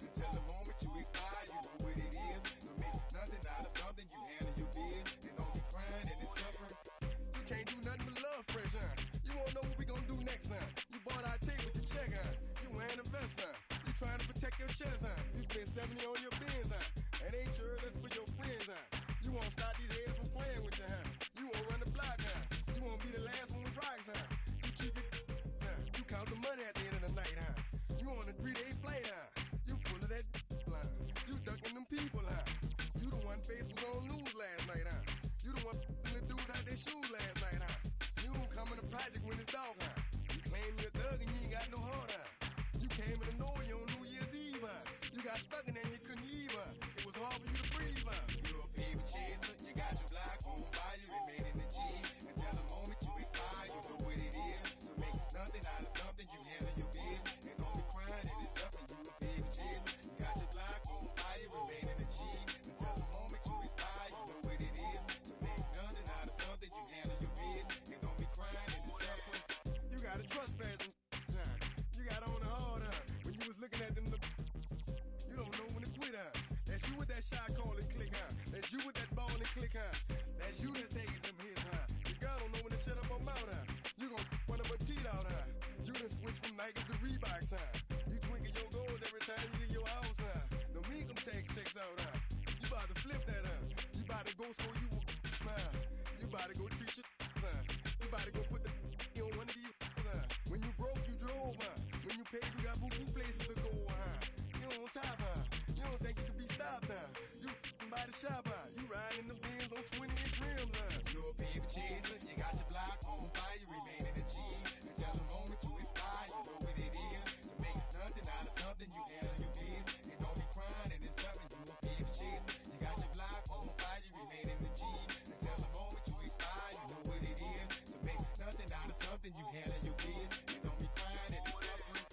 Until the moment you expire, you know what it is. To make nothing out of something, you handle your biz. And don't be crying, it is suffering. You can't do nothing but love fresh, huh? You won't know what we gonna do next, huh? You bought our tape with your check, huh? You wearing a vest, huh? You trying to protect your chest, huh? You spent 70 on your bins, huh? That ain't sure that's for your friends, huh? You won't stop these heads from playing with you, huh? You won't run the block, huh? You won't be the last one with rocks, huh? You keep it, huh? You count the money at the end of the night, huh? You on a 3-day flight, huh? You full of that line. You ducking them people, huh? You the one face was on news last night, huh? You the one the dudes out their shoes last night, huh? You don't come in the project when it's dark, huh? You claim you're a thug and you ain't got no heart, huh? You came in the Norway on New Year's Eve, huh? You got stuck in there and you couldn't leave, huh? It was hard for you to breathe, huh? You're a people chaser, you got your block on fire, you remain in the G. Until the moment you expire, you know what it is. To make nothing out of something, you handle your biz. And don't be crying, it is something, you a people chaser. You got your block on fire, you remain in the G. Until the moment you expire, you know what it is. To make nothing out of something, you handle your biz. And don't be crying, it is suffering. You got a trespass and you got on the hard, huh? When you was looking at them, you don't know when to quit, huh? That's you with that shot call and click, huh? That's you with that ball and click, huh? That's you that's taking them hits, huh? Your girl don't know when to shut up her mouth, huh? You gon' run up her teeth out, huh? You done switch from Nikes to Reeboks, huh? You twinkle your goals every time you leave your house, huh? Don't make them tax checks out, huh? You about to flip that, huh? You about to go so you will, huh? You about to go treat your, huh? You about to go put the on one of these, huh? When you broke, you drove, huh? When you paid, you got boo-boo places to go, huh? You on top, huh? You don't think you can be stopped, huh? You by the shop, huh? You riding in the Benz on 20-inch rims, huh? You're a paper chaser, you got your block on fire, you remain in the G. Until the moment you expire, you know what it is. To make nothing out of something, you handle your biz. And don't be crying, and it's something, you a paper chaser. You got your block on fire, you remain in the G. Until the moment you expire, you know what it is. To make nothing out of something, you handle your biz. And don't be crying, and it's suffering.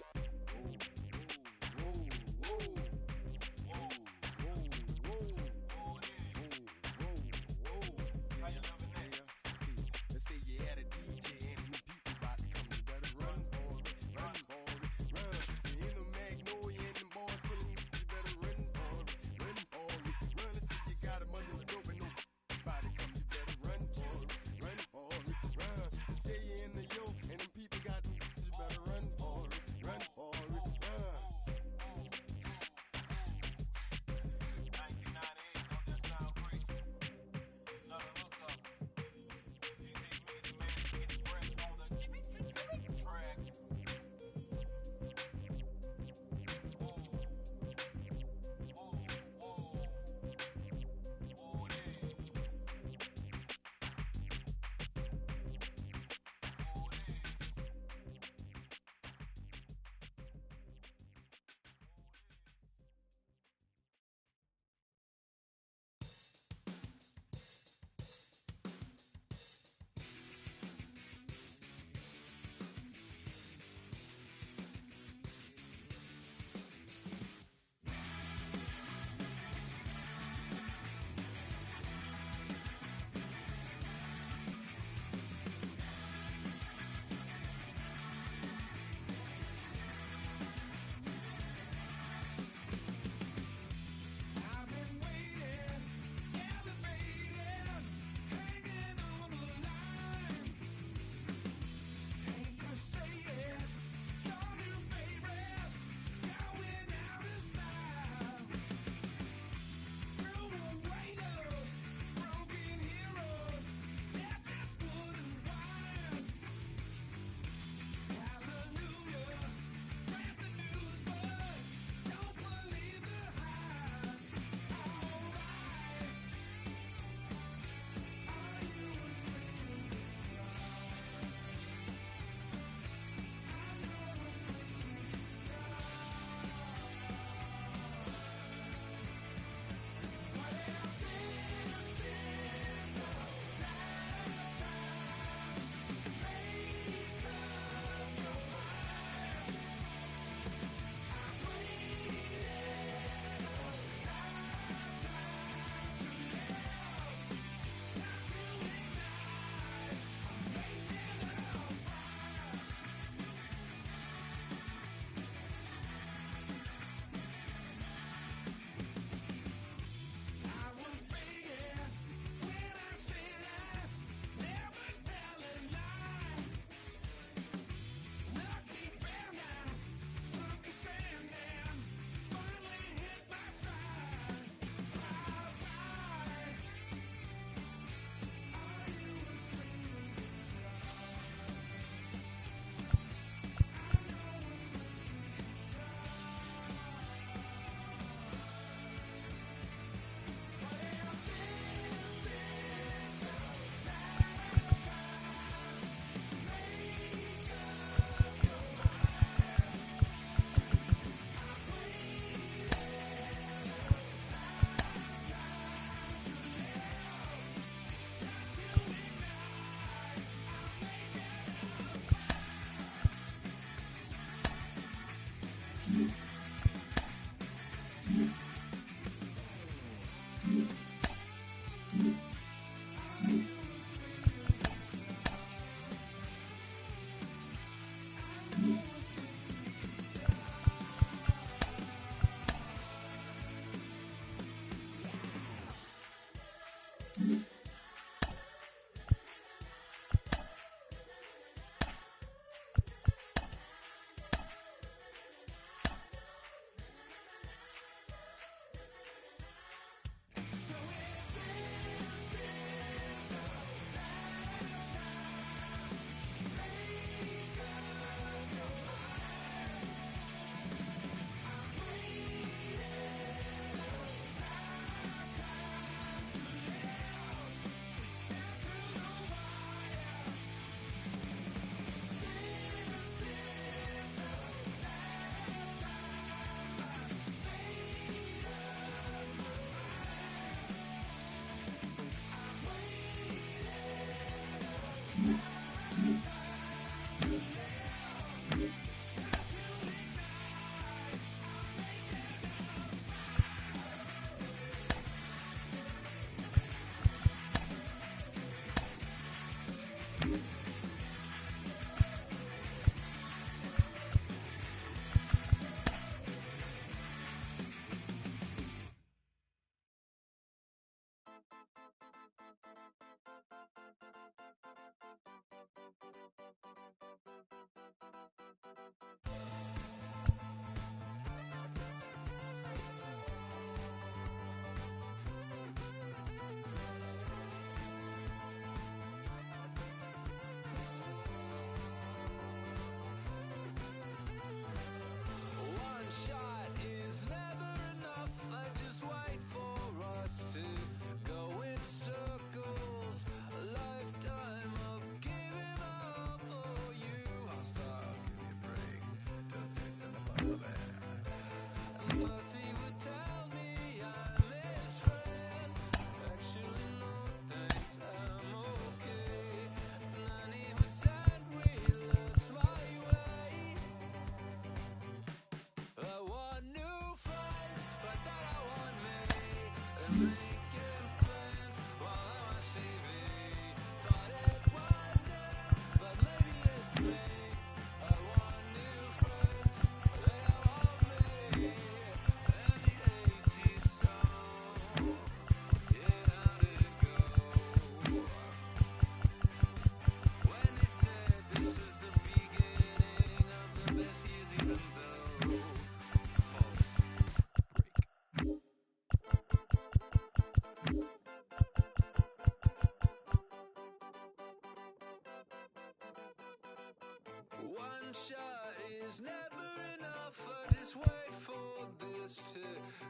one shot is never enough. I just wait for this to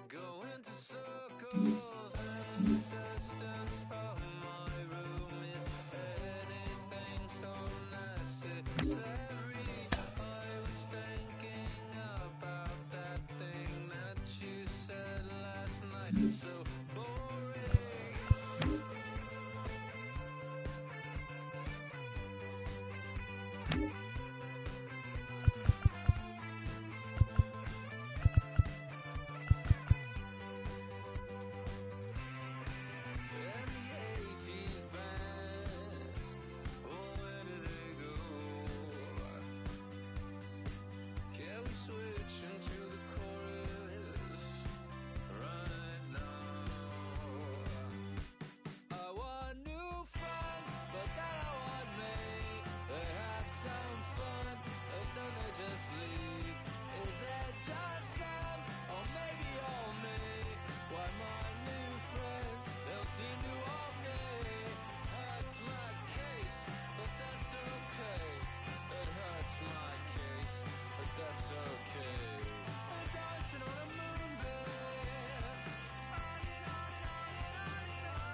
go into circles. And the distance from my room is anything so necessary. I was thinking about that thing that you said last night. So boring. And the 80s bands, oh, where did they go? Can we switch into the chorus right now? I want new friends, but then I want me. They have some fun, but then they just leave. Is it just them, or maybe all me? Why my new friends don't seem to want me? Hurts my case, but that's okay. It hurts my case, but that's okay. I'm dancing on a moonbeam. On and on and on and on and on.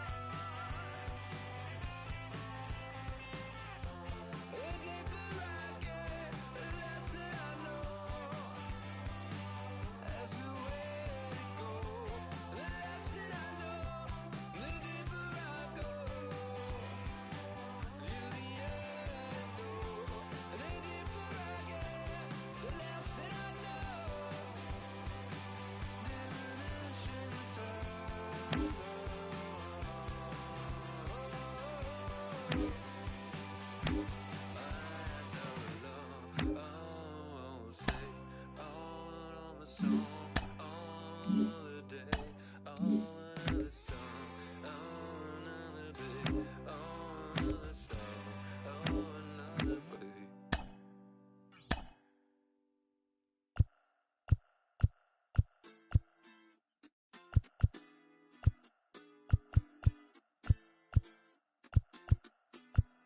The deeper I get, the less that I know. That's the way it goes. The less that I know, the deeper I go. To the end, though. The deeper I get, the less that I know. Diminishing return.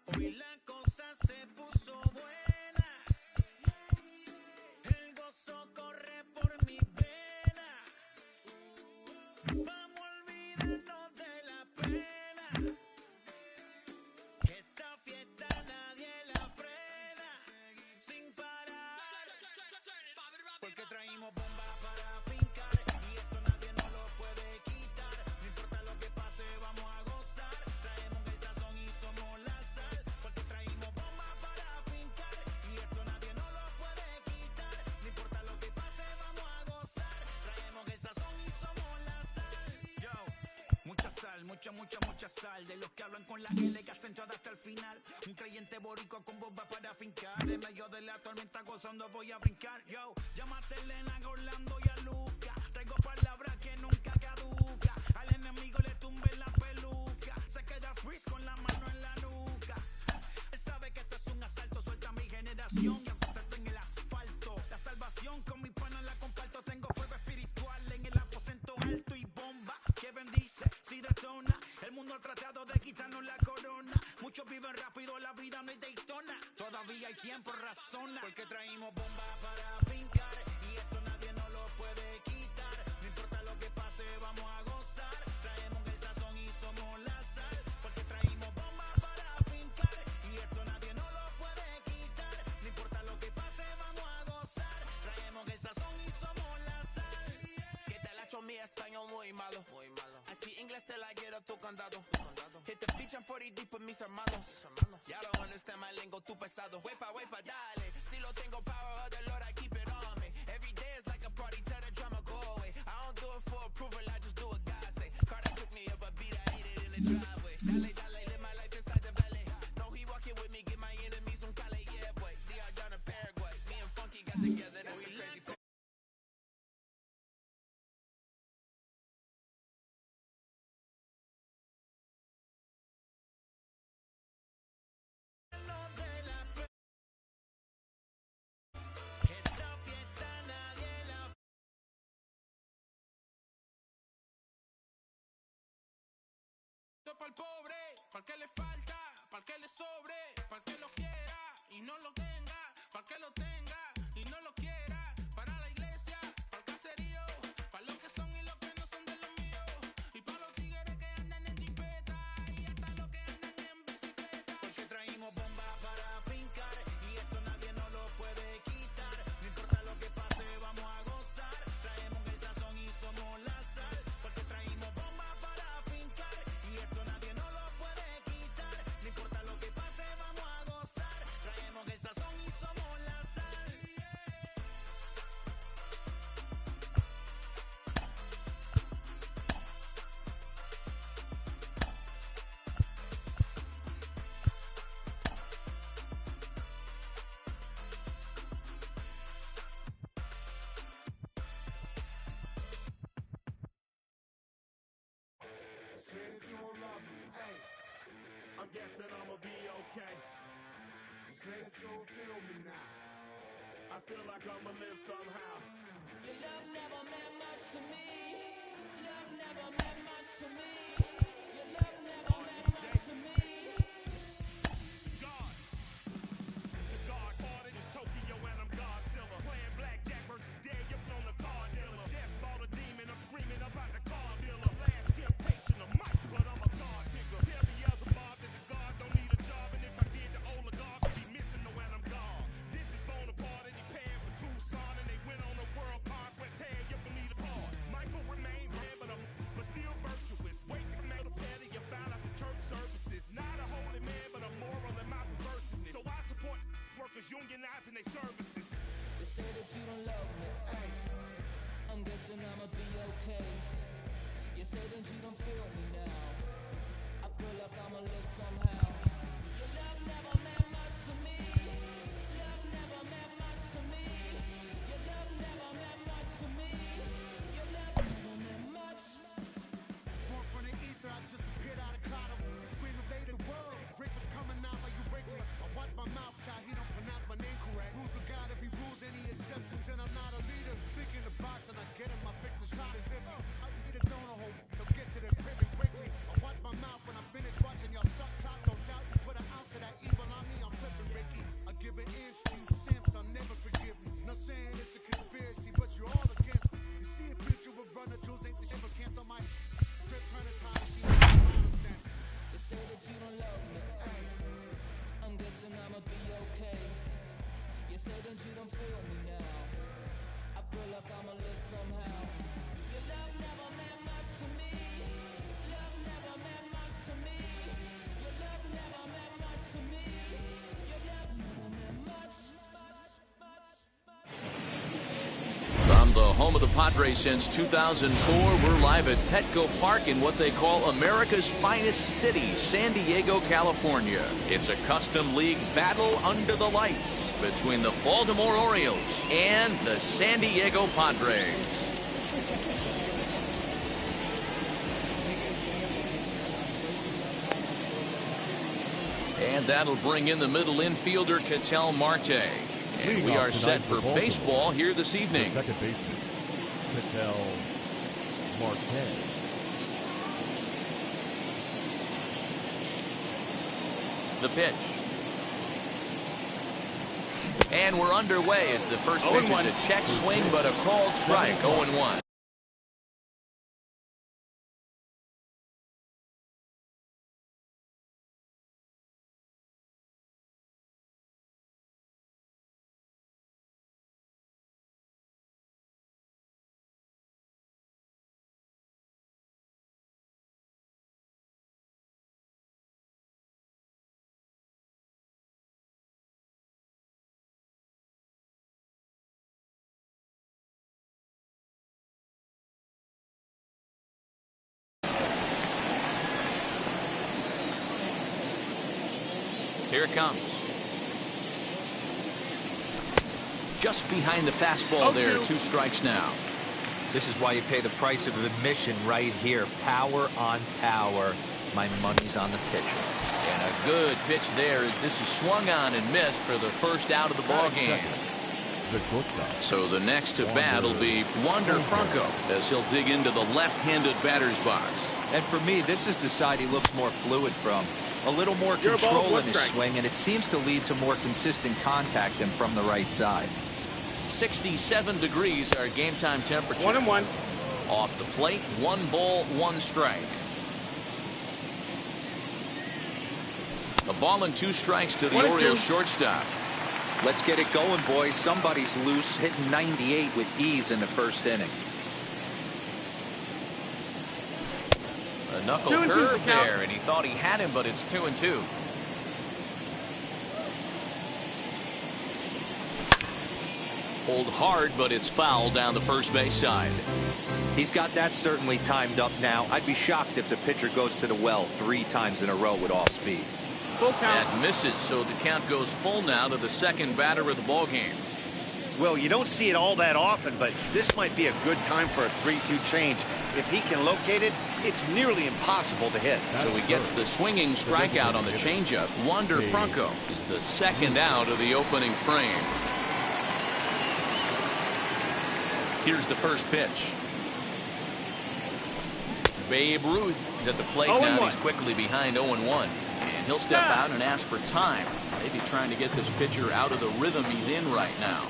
Hoy la cosa se puso buena. El gozo corre por mi vena. Vamos a olvidarnos de la pena. Esta fiesta nadie la frena. Sin parar. Porque traímos bombas para fincar. Y esto nadie nos lo puede quitar. No importa lo que pase, vamos a gozar. Traemos el sazón y somos la sal. Porque traímos bombas para fincar. Y esto nadie nos lo puede quitar. No importa lo que pase, vamos a gozar. Traemos el sazón y somos la sal. Yo, mucha sal, mucha sal. De los que hablan con la L que hacen todo hasta el final. Un creyente boricua con bombas para fincar. En medio de la tormenta gozando voy a brincar. Yo, llámate a Elena, a Orlando y a Luca. Traigo palabras que nunca caduca. Al enemigo le tumbe la peluca. Se queda freeze con la mano en la nuca. Él sabe que esto es un asalto. Suelta mi generación y apuesto en el asfalto. La salvación con mi pana la comparto. Tengo fuego espiritual en el aposento alto y bomba que bendice si detona. El mundo ha tratado de quitarnos la corona. Muchos viven rápido, la vida no es Daytona. Todavía hay tiempo, razona. Porque traímos bombas para fincar. Y esto nadie nos lo puede quitar. No importa lo que pase, vamos a gozar. Traemos el sazón y somos la sal. Porque traímos bombas para fincar. Y esto nadie nos lo puede quitar. No importa lo que pase, vamos a gozar. Traemos el sazón y somos la sal. Que te la echo mi español muy malo. I speak English till I get up to condado. Hit the beach, I'm 40 deep with mis hermanos. Y'all don't understand my lingo, too pesado. Wepa, dale. Si lo tengo power of the Lord, I keep it on me. Every day is like a party, tell the drama go away. I don't do it for approval, I just do what God say. Carter took me up a beat, I ate it in the driveway. Dale, live my life inside the belly. No, he walking with me, get my enemies on Cali, yeah, boy. DR down to Paraguay. Me and Funky got together, that's a crazy pair. Esta fiesta nadie la Para el pobre, para que le falta, para que le sobre, para que lo quiera y no lo tenga, para que lo tenga. guessing I'ma be okay. Say that you don't feel me now. I feel like I'ma live somehow. Your love never meant much to me. Love never meant much to me. Your love never meant much to me. God. The God parted is Tokyo and I'm Godzilla. Playing blackjack versus dead, you're on the card dealer. Just bought a demon, I'm screaming about the car dealer. Last temptation of Mike, but I'm a God figure. Tell me as a Bob that the God don't need a job. And if I did, the oligarch would be missing the when I'm gone. This is Bonaparte and he paying for Tucson. And they went on a world conquest, tear you from me apart. Michael remained dead, but still virtuous. Wait to come out of petty, you found out the church services. Not a holy man, but a moral in my perverseness. So I support workers unionizing their services. You say that you don't love me. Hey, I'm guessing I'ma be okay. You say that you don't feel me now. I feel like I'ma live somehow. Your love never meant much to me. Love never meant much to me. Your love never meant much to me. Your love never meant much. Born from the ether, I just appeared out of cloud. Scream invade the world. Rick was coming out while you Wrigley. I watch my mouth shot, he don't pronounce my name correct. Rules are gotta be rules, any exceptions, and I'm not a leader. Thinking the box and I get him, I fix the shot as if I eat a donut hole. They'll get to the crib and quickly. I watch my mouth when I'm finished watching y'all suck clock. Don't doubt you put an ounce of that evil on me, I'm flipping Ricky. I give an inch to you simps, I'll never forgive me. Not saying it's a conspiracy, but you're all against me. You see a picture with Runner Jules, ain't the shit but camps on my trip, turn the time to see my sense. You say that you don't love me. Hey, I'm guessing I'ma be okay. You say that you don't feel me now. I feel like I'ma live somehow. Your love never meant much to me. Love never meant much to me. Your love never meant much to me. Your love never meant much. From the home of the Padres since 2004, we're live at Petco Park in what they call America's finest city, San Diego, California. It's a custom league battle under the lights between the Baltimore Orioles and the San Diego Padres. And that'll bring in the middle infielder, Ketel Marte. And we are set for baseball here this evening. Second baseman, Ketel Marte. The pitch. And we're underway as the first pitch is a check swing, but a called strike, 0-1. Here it comes. Just behind the fastball there, 2 strikes now. This is why you pay the price of admission right here. Power on power. My money's on the pitcher. And a good pitch there as this is swung on and missed for the first out of the ball game. So the next to bat will be Wander Franco as he'll dig into the left-handed batter's box. And for me, this is the side he looks more fluid from. A little more control in his swing, and it seems to lead to more consistent contact than from the right side. 67 degrees our game time temperature. 1-1. Off the plate, 1 ball, 1 strike. A ball and 2 strikes to the Orioles shortstop. Let's get it going, boys. Somebody's loose, hitting 98 with ease in the first inning. A knuckle curve there, and he thought he had him, but it's 2-2. Hold hard, but it's foul down the first base side. He's got that certainly timed up now. I'd be shocked if the pitcher goes to the well 3 times in a row with off speed. That misses, so the count goes full now to the second batter of the ball game. Well, you don't see it all that often, but this might be a good time for a 3-2 change. If he can locate it, it's nearly impossible to hit. So he gets the swinging strikeout on the changeup. Wander Franco is the second out of the opening frame. Here's the first pitch. Babe Ruth is at the plate now. He's quickly behind 0-1. And he'll step out and ask for time. Maybe trying to get this pitcher out of the rhythm he's in right now.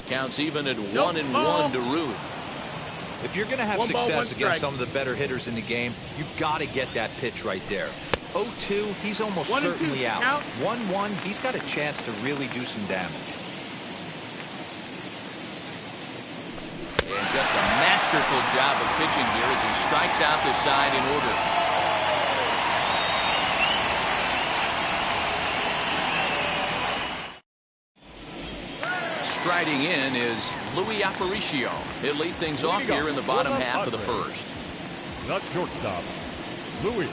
Counts even at 1-1 to Ruth. If you're going to have success against some of the better hitters in the game, you've got to get that pitch right there. 0-2, he's almost certainly out. 1-1, he's got a chance to really do some damage. And just a masterful job of pitching here as he strikes out the side in order. Striding in is Louis Aparicio. He'll lead things off here in the bottom half of the first. Not shortstop, Louis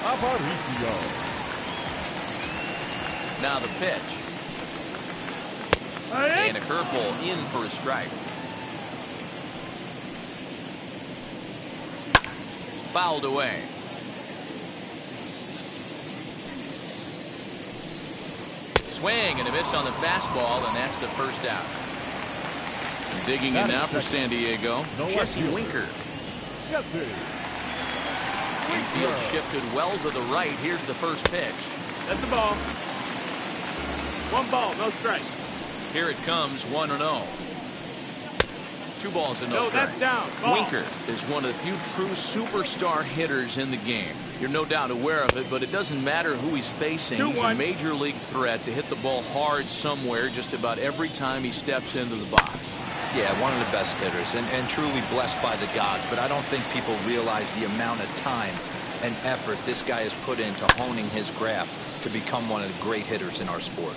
Aparicio. Now the pitch. And a curveball in for a strike. Fouled away. Swing and a miss on the fastball, and that's the first out. Digging in now for San Diego, Jesse Winker. Infield shifted well to the right. Here's the first pitch. That's the ball. One ball, no strike. Here it comes, 1-0. 2 balls and no strikes. That's down. Ball. Winker is one of the few true superstar hitters in the game. You're no doubt aware of it, but it doesn't matter who he's facing. He's a major league threat to hit the ball hard somewhere just about every time he steps into the box. Yeah, one of the best hitters and truly blessed by the gods, but I don't think people realize the amount of time and effort this guy has put into honing his craft to become one of the great hitters in our sport.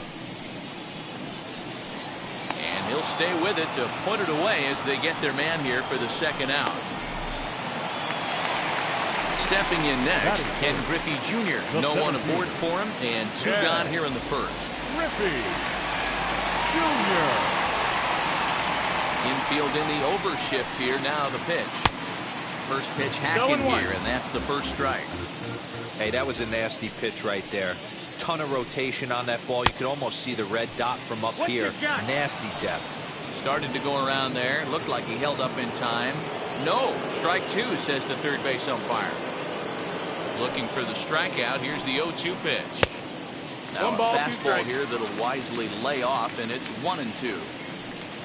And he'll stay with it to put it away as they get their man here for the second out. Stepping in next, Ken Griffey Jr. No one aboard for him, and 2 gone here in the first. Griffey Jr. Infield in the overshift here. Now the pitch. First pitch hacking here, and that's the first strike. Hey, that was a nasty pitch right there. Ton of rotation on that ball. You could almost see the red dot from up here. Nasty depth. Started to go around there. Looked like he held up in time. No, strike 2, says the third base umpire. Looking for the strikeout. Here's the 0-2 pitch. Now a fastball here that'll wisely lay off, and it's 1-2.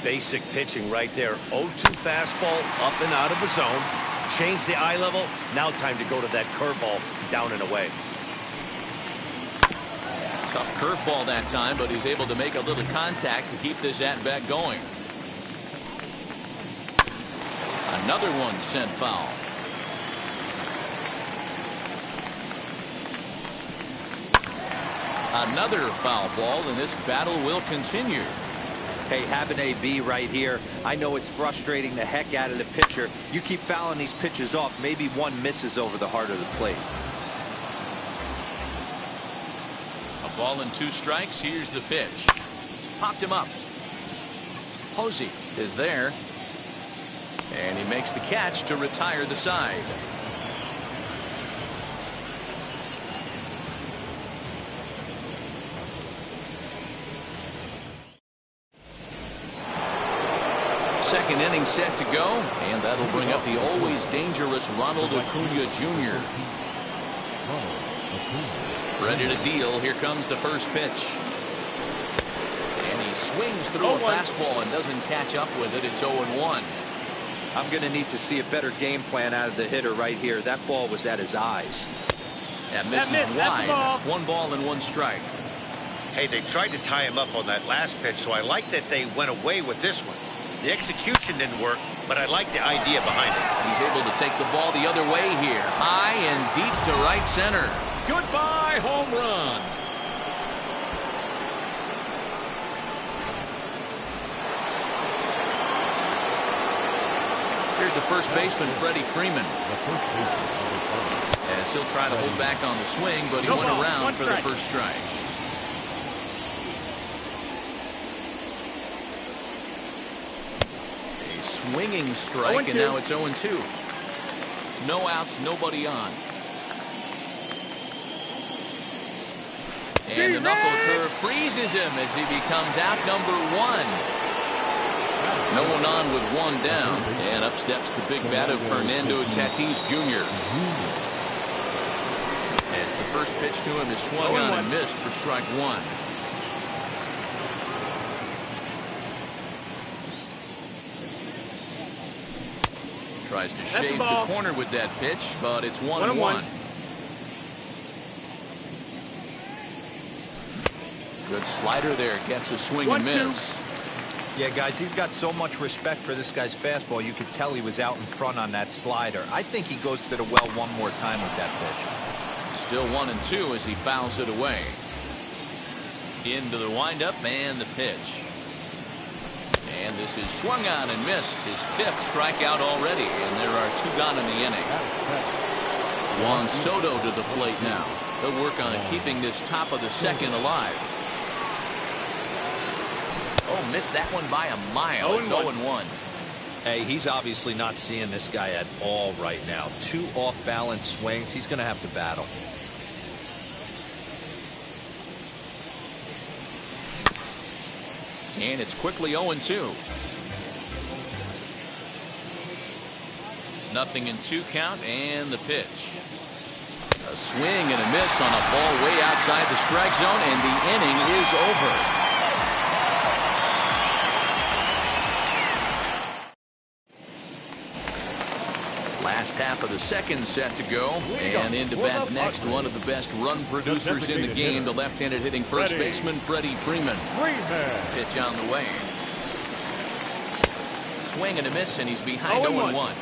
Basic pitching right there. 0-2 fastball up and out of the zone. Change the eye level. Now time to go to that curveball down and away. Tough curveball that time, but he's able to make a little contact to keep this at-bat going. Another one sent foul. Another foul ball, and this battle will continue. Hey, have an AB right here. I know it's frustrating the heck out of the pitcher. You keep fouling these pitches off, maybe one misses over the heart of the plate. A ball and 2 strikes. Here's the pitch. Popped him up. Posey is there. And he makes the catch to retire the side. Second inning set to go, and that'll bring up the always dangerous Ronald Acuna Jr. Ready to deal. Here comes the first pitch. And he swings through a fastball and doesn't catch up with it. It's 0-1. I'm going to need to see a better game plan out of the hitter right here. That ball was at his eyes. That misses wide. 1 ball and 1 strike. Hey, they tried to tie him up on that last pitch, so I like that they went away with this one. The execution didn't work, but I like the idea behind it. He's able to take the ball the other way here. High and deep to right center. Goodbye, home run. Here's the first baseman, Freddie Freeman. As he'll try to hold back on the swing, but he went around for the first strike. swinging strike, and now it's 0-2. No outs, nobody on. And the knuckle curve freezes him as he becomes out number 1. No one on with one down. And up steps the big bat of Fernando Tatis Jr. As the first pitch to him is swung on and missed for strike 1. Tries to shave the corner with that pitch, but it's 1-1. Good slider there. Gets a swing and miss. Yeah, guys, he's got so much respect for this guy's fastball. You could tell he was out in front on that slider. I think he goes to the well one more time with that pitch. Still 1-2 as he fouls it away. Into the windup and the pitch. And this is swung on and missed. His 5th strikeout already, and there are 2 gone in the inning. Juan Soto to the plate now. He'll work on keeping this top of the 2nd alive. Oh, missed that one by a mile. It's 0-1. Hey, he's obviously not seeing this guy at all right now. 2 off-balance swings. He's going to have to battle. And it's quickly 0-2. Nothing in 2 count, and the pitch. A swing and a miss on a ball way outside the strike zone, and the inning is over. Last half of the 2nd set to go, and in to bat next, one of the best run producers in the game, the left-handed hitting first baseman Freddie Freeman. Pitch on the way. Swing and a miss, and he's behind 0-1.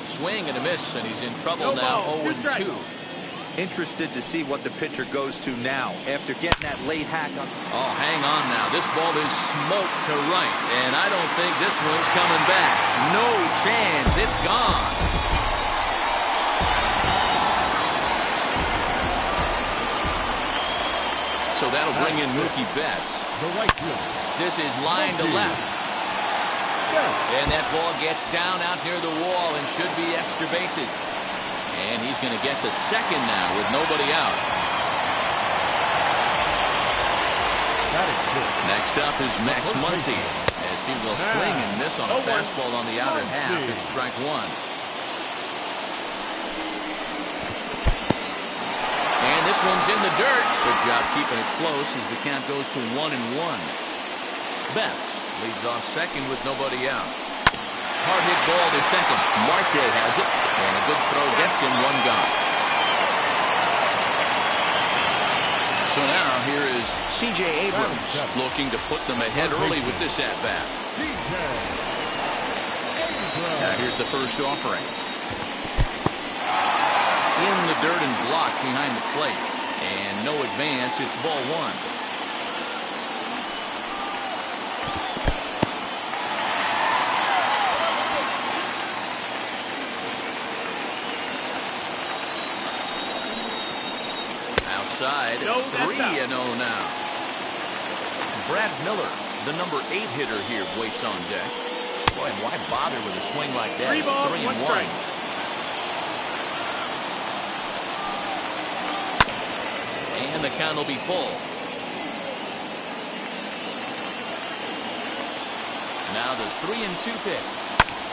Swing and a miss, and he's in trouble now. 0-2. Interested to see what the pitcher goes to now after getting that late hack on. Oh, hang on now. This ball is smoked to right, and I don't think this one's coming back. No chance. It's gone. So that'll bring in Mookie Betts. This is line to left. And that ball gets down out near the wall and should be extra bases. And he's going to get to 2nd now with nobody out. Next up is Max Muncy, as he will swing and miss on a fastball on the outer half. It's strike 1. And this one's in the dirt. Good job keeping it close as the count goes to 1-1. Betts leads off 2nd with nobody out. Hard hit ball to 2nd. Marte has it, and a good throw gets him 1 gone. So now here is C.J. Abrams looking to put them ahead early with this at-bat. Now here's the first offering. In the dirt and blocked behind the plate. And no advance. It's ball 1. Outside, 3-0 now. Brad Miller, the number 8 hitter here, waits on deck. Boy, why bother with a swing like that? 3 balls, 1 strike. And the count will be full. Now the 3-2 pitch.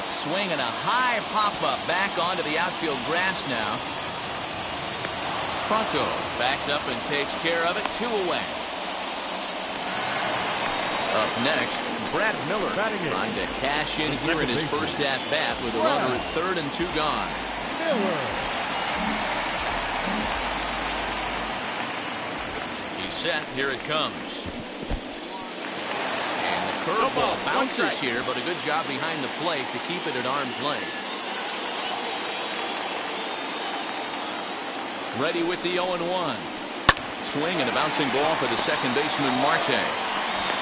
Swing and a high pop-up back onto the outfield grass now. Franco backs up and takes care of it. 2 away. Up next, Brad Miller trying to cash in here in his first at-bat with a runner at 3rd and 2 gone. He's set. Here it comes. And the curveball bounces here, but a good job behind the plate to keep it at arm's length. Ready with the 0-1. Swing and a bouncing ball for the 2nd baseman Marte.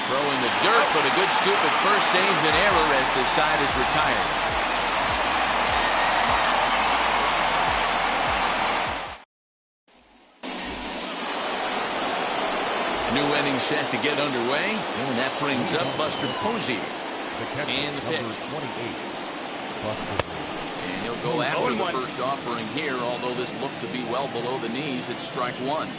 Throw in the dirt, but a good scoop at first saves an error as this side is retired. set to get underway, and that brings up Buster Posey. And the pitch. Number 28, Buster. And he'll go after the first offering here, although this looked to be well below the knees. It's strike one.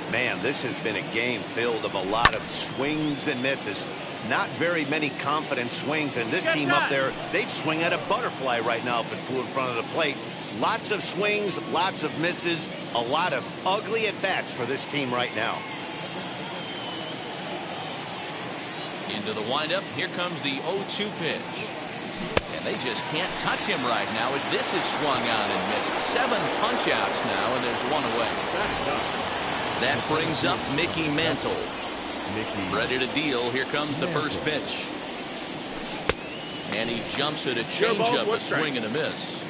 Man, this has been a game filled of a lot of swings and misses. Not very many confident swings, and this team up there, they'd swing at a butterfly right now if it flew in front of the plate. Lots of swings, lots of misses, a lot of ugly at-bats for this team right now. Into the windup, here comes the 0-2 pitch. And they just can't touch him right now as this is swung on and missed. 7 punch-outs now, and there's one away. That brings up Mickey Mantle. Ready to deal. Here comes the first pitch. And he jumps at a changeup, a swing and a miss.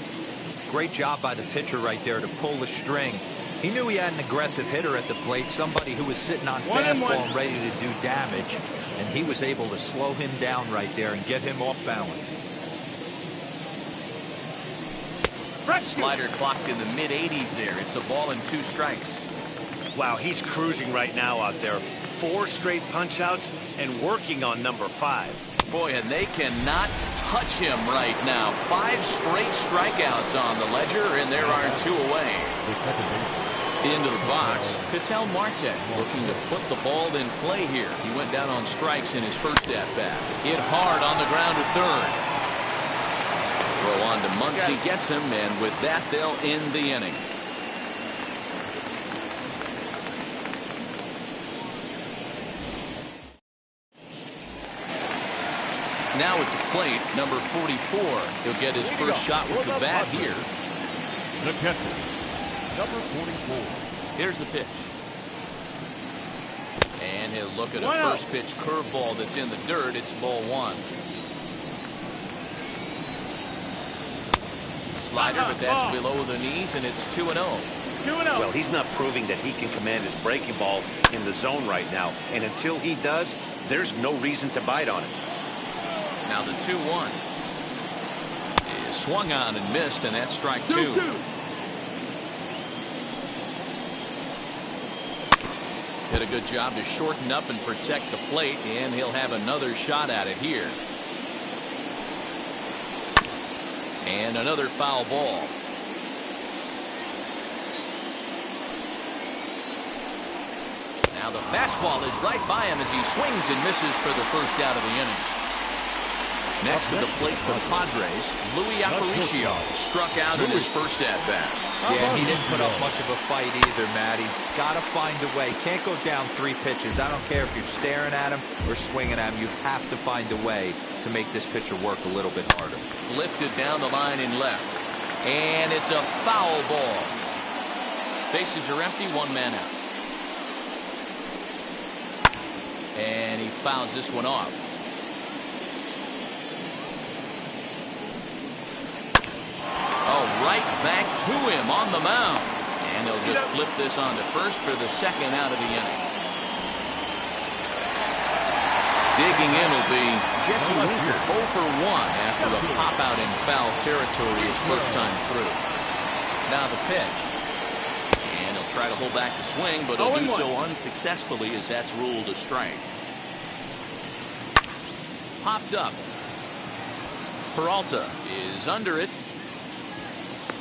Great job by the pitcher right there to pull the string. He knew he had an aggressive hitter at the plate, somebody who was sitting on fastball and ready to do damage. And he was able to slow him down right there and get him off balance. Slider clocked in the mid-80s there. It's a ball and 2 strikes. Wow, he's cruising right now out there. 4 straight punch-outs and working on number 5. Boy, and they cannot touch him right now. 5 straight strikeouts on the ledger, and there are 2 away. Into the box, Ketel Marte looking to put the ball in play here. He went down on strikes in his first at-bat. Hit hard on the ground to third. Throw on to Muncy, gets him, and with that, they'll end the inning. Now at the plate, number 44. He'll get his first shot with the bat here. The catcher, number 44. Here's the pitch. And he'll look at a first pitch curveball that's in the dirt. It's ball 1. Slider, but that's below the knees, and it's 2-0. Well, he's not proving that he can command his breaking ball in the zone right now. And until he does, there's no reason to bite on it. Now the 2-1 is swung on and missed, and that's strike 2. Did a good job to shorten up and protect the plate, and he'll have another shot at it here. And another foul ball. Now the fastball is right by him as he swings and misses for the first out of the inning. Next to the plate for the Padres, Luis Aparicio struck out in his first at-bat. Yeah, he didn't put up much of a fight either, Matty. Got to find a way. Can't go down 3 pitches. I don't care if you're staring at him or swinging at him. You have to find a way to make this pitcher work a little bit harder. Lifted down the line in left. And it's a foul ball. Bases are empty, 1 man out. And he fouls this one off. Oh, right back to him on the mound. And he'll just flip this on to first for the second out of the inning. Digging in will be Jesse Winker, 0 for 1 after a pop out in foul territory his first time through. Now the pitch. And he'll try to hold back the swing, but he'll do so unsuccessfully as that's ruled a strike. Popped up. Peralta is under it.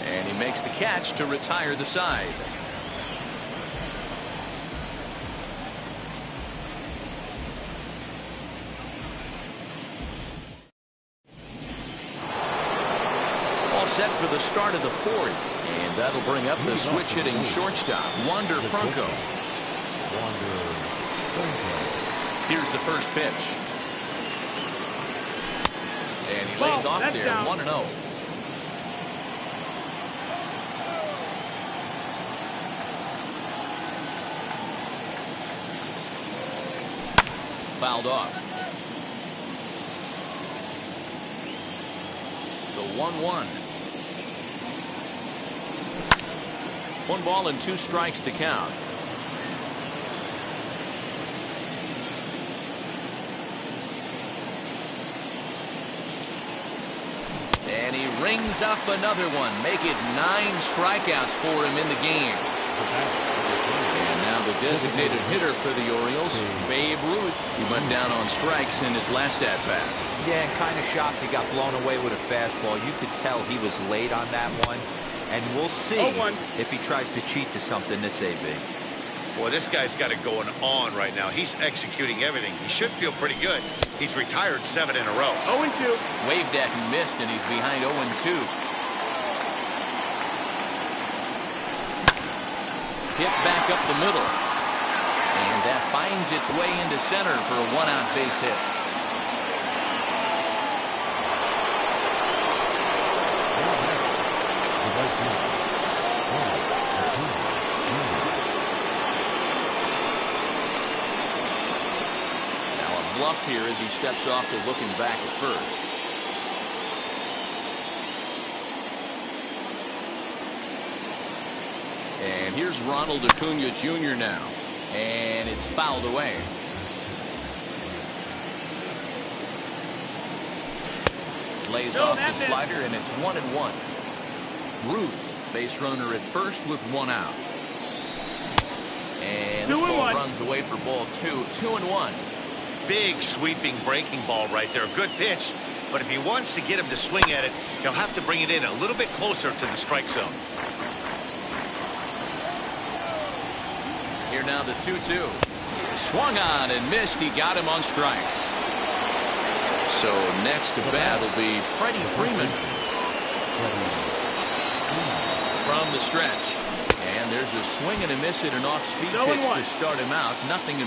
And he makes the catch to retire the side. All set for the start of the 4th. And that'll bring up the switch hitting shortstop, Wander Franco. Here's the first pitch. And he lays off there, 1-0. Fouled off. The 1-1. 1 ball and 2 strikes to count. And he rings up another one. Make it 9 strikeouts for him in the game. And now the Designated hitter for the Orioles, Babe Ruth. He went down on strikes in his last at-bat. Yeah, and kind of shocked he got blown away with a fastball. You could tell he was late on that one. And we'll see if he tries to cheat to something this AB. Boy, this guy's got it going on right now. He's executing everything. He should feel pretty good. He's retired 7 in a row. 0-2. Waved at and missed, and he's behind 0-2. Hit back up the middle. And that finds its way into center for a one-out base hit. Now a bluff here as he steps off to looking back at first. And here's Ronald Acuna Jr. now. And it's fouled away. Lays off the slider, and it's 1-1. Ruth, base runner at first with 1 out. And this ball runs away for ball 2. 2-1. Big sweeping breaking ball right there. Good pitch. But if he wants to get him to swing at it, he'll have to bring it in a little bit closer to the strike zone. Here now the 2-2. Swung on and missed. He got him on strikes. So next to bat will be Freddie Freeman from the stretch. And there's a swing and a miss at an off-speed pitch to start him out. 0-1.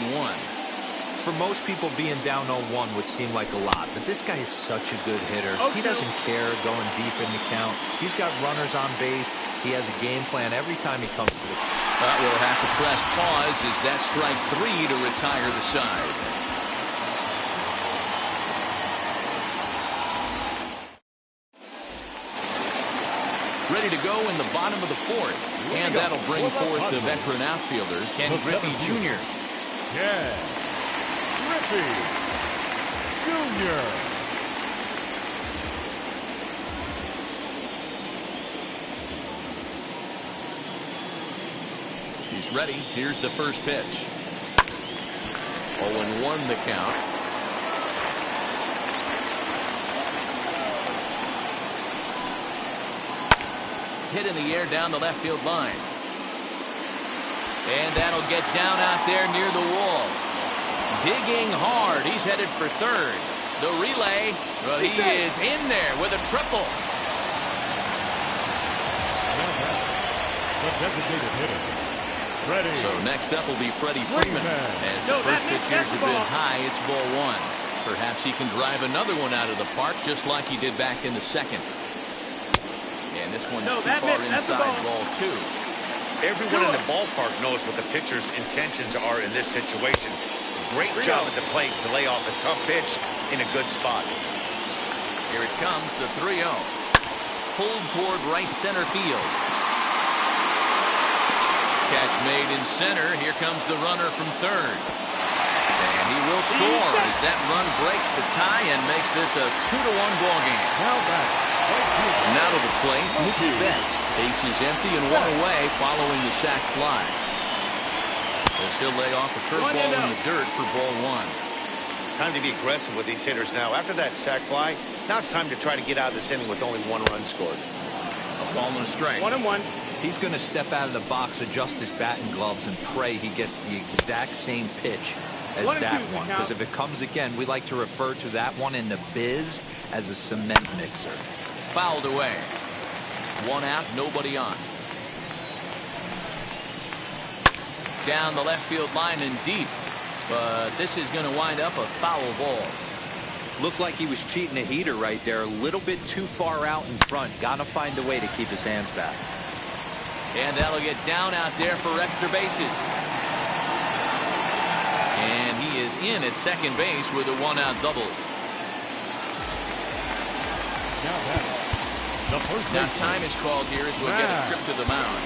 For most people, being down 0-1 would seem like a lot, but this guy is such a good hitter. He doesn't care going deep in the count. He's got runners on base. He has a game plan every time he comes to the... But we'll have to press pause as that strike 3 to retire the side. Ready to go in the bottom of the 4th. And that'll bring forth the veteran outfielder, Ken Griffey Jr. Yeah. Griffey Jr. He's ready. Here's the first pitch. 0-1 the count. Hit in the air down the left field line. And that'll get down out there near the wall. Digging hard. He's headed for third. The relay. Well, he is in there with a triple. The designated hitter. Ready. So next up will be Freddie Freeman. As the first pitch here's a bit high, it's ball 1. Perhaps he can drive another one out of the park just like he did back in the second. And this one's too far inside ball 2. Everyone in the ballpark knows what the pitcher's intentions are in this situation. Great job at the plate to lay off a tough pitch in a good spot. Here it comes, the 3-0. Pulled toward right center field. Catch made in center. Here comes the runner from third. And he will score as that run breaks the tie and makes this a 2-1 ball game. Now to the plate, Mookie Betts. Base is empty and 1 away following the sac fly. As he'll lay off a curveball in the dirt for ball 1. Time to be aggressive with these hitters now. After that sac fly, now it's time to try to get out of this inning with only 1 run scored. A ball and a strike. 1-1. He's going to step out of the box, adjust his bat and gloves, and pray he gets the exact same pitch as that one. Because if it comes again, we like to refer to that one in the biz as a cement mixer. Fouled away. 1 out, nobody on. Down the left field line and deep. But this is going to wind up a foul ball. Looked like he was cheating a heater right there. A little bit too far out in front. Got to find a way to keep his hands back. And that'll get down out there for extra bases. And he is in at second base with a 1-out double. Now time is called here as we'll get a trip to the mound.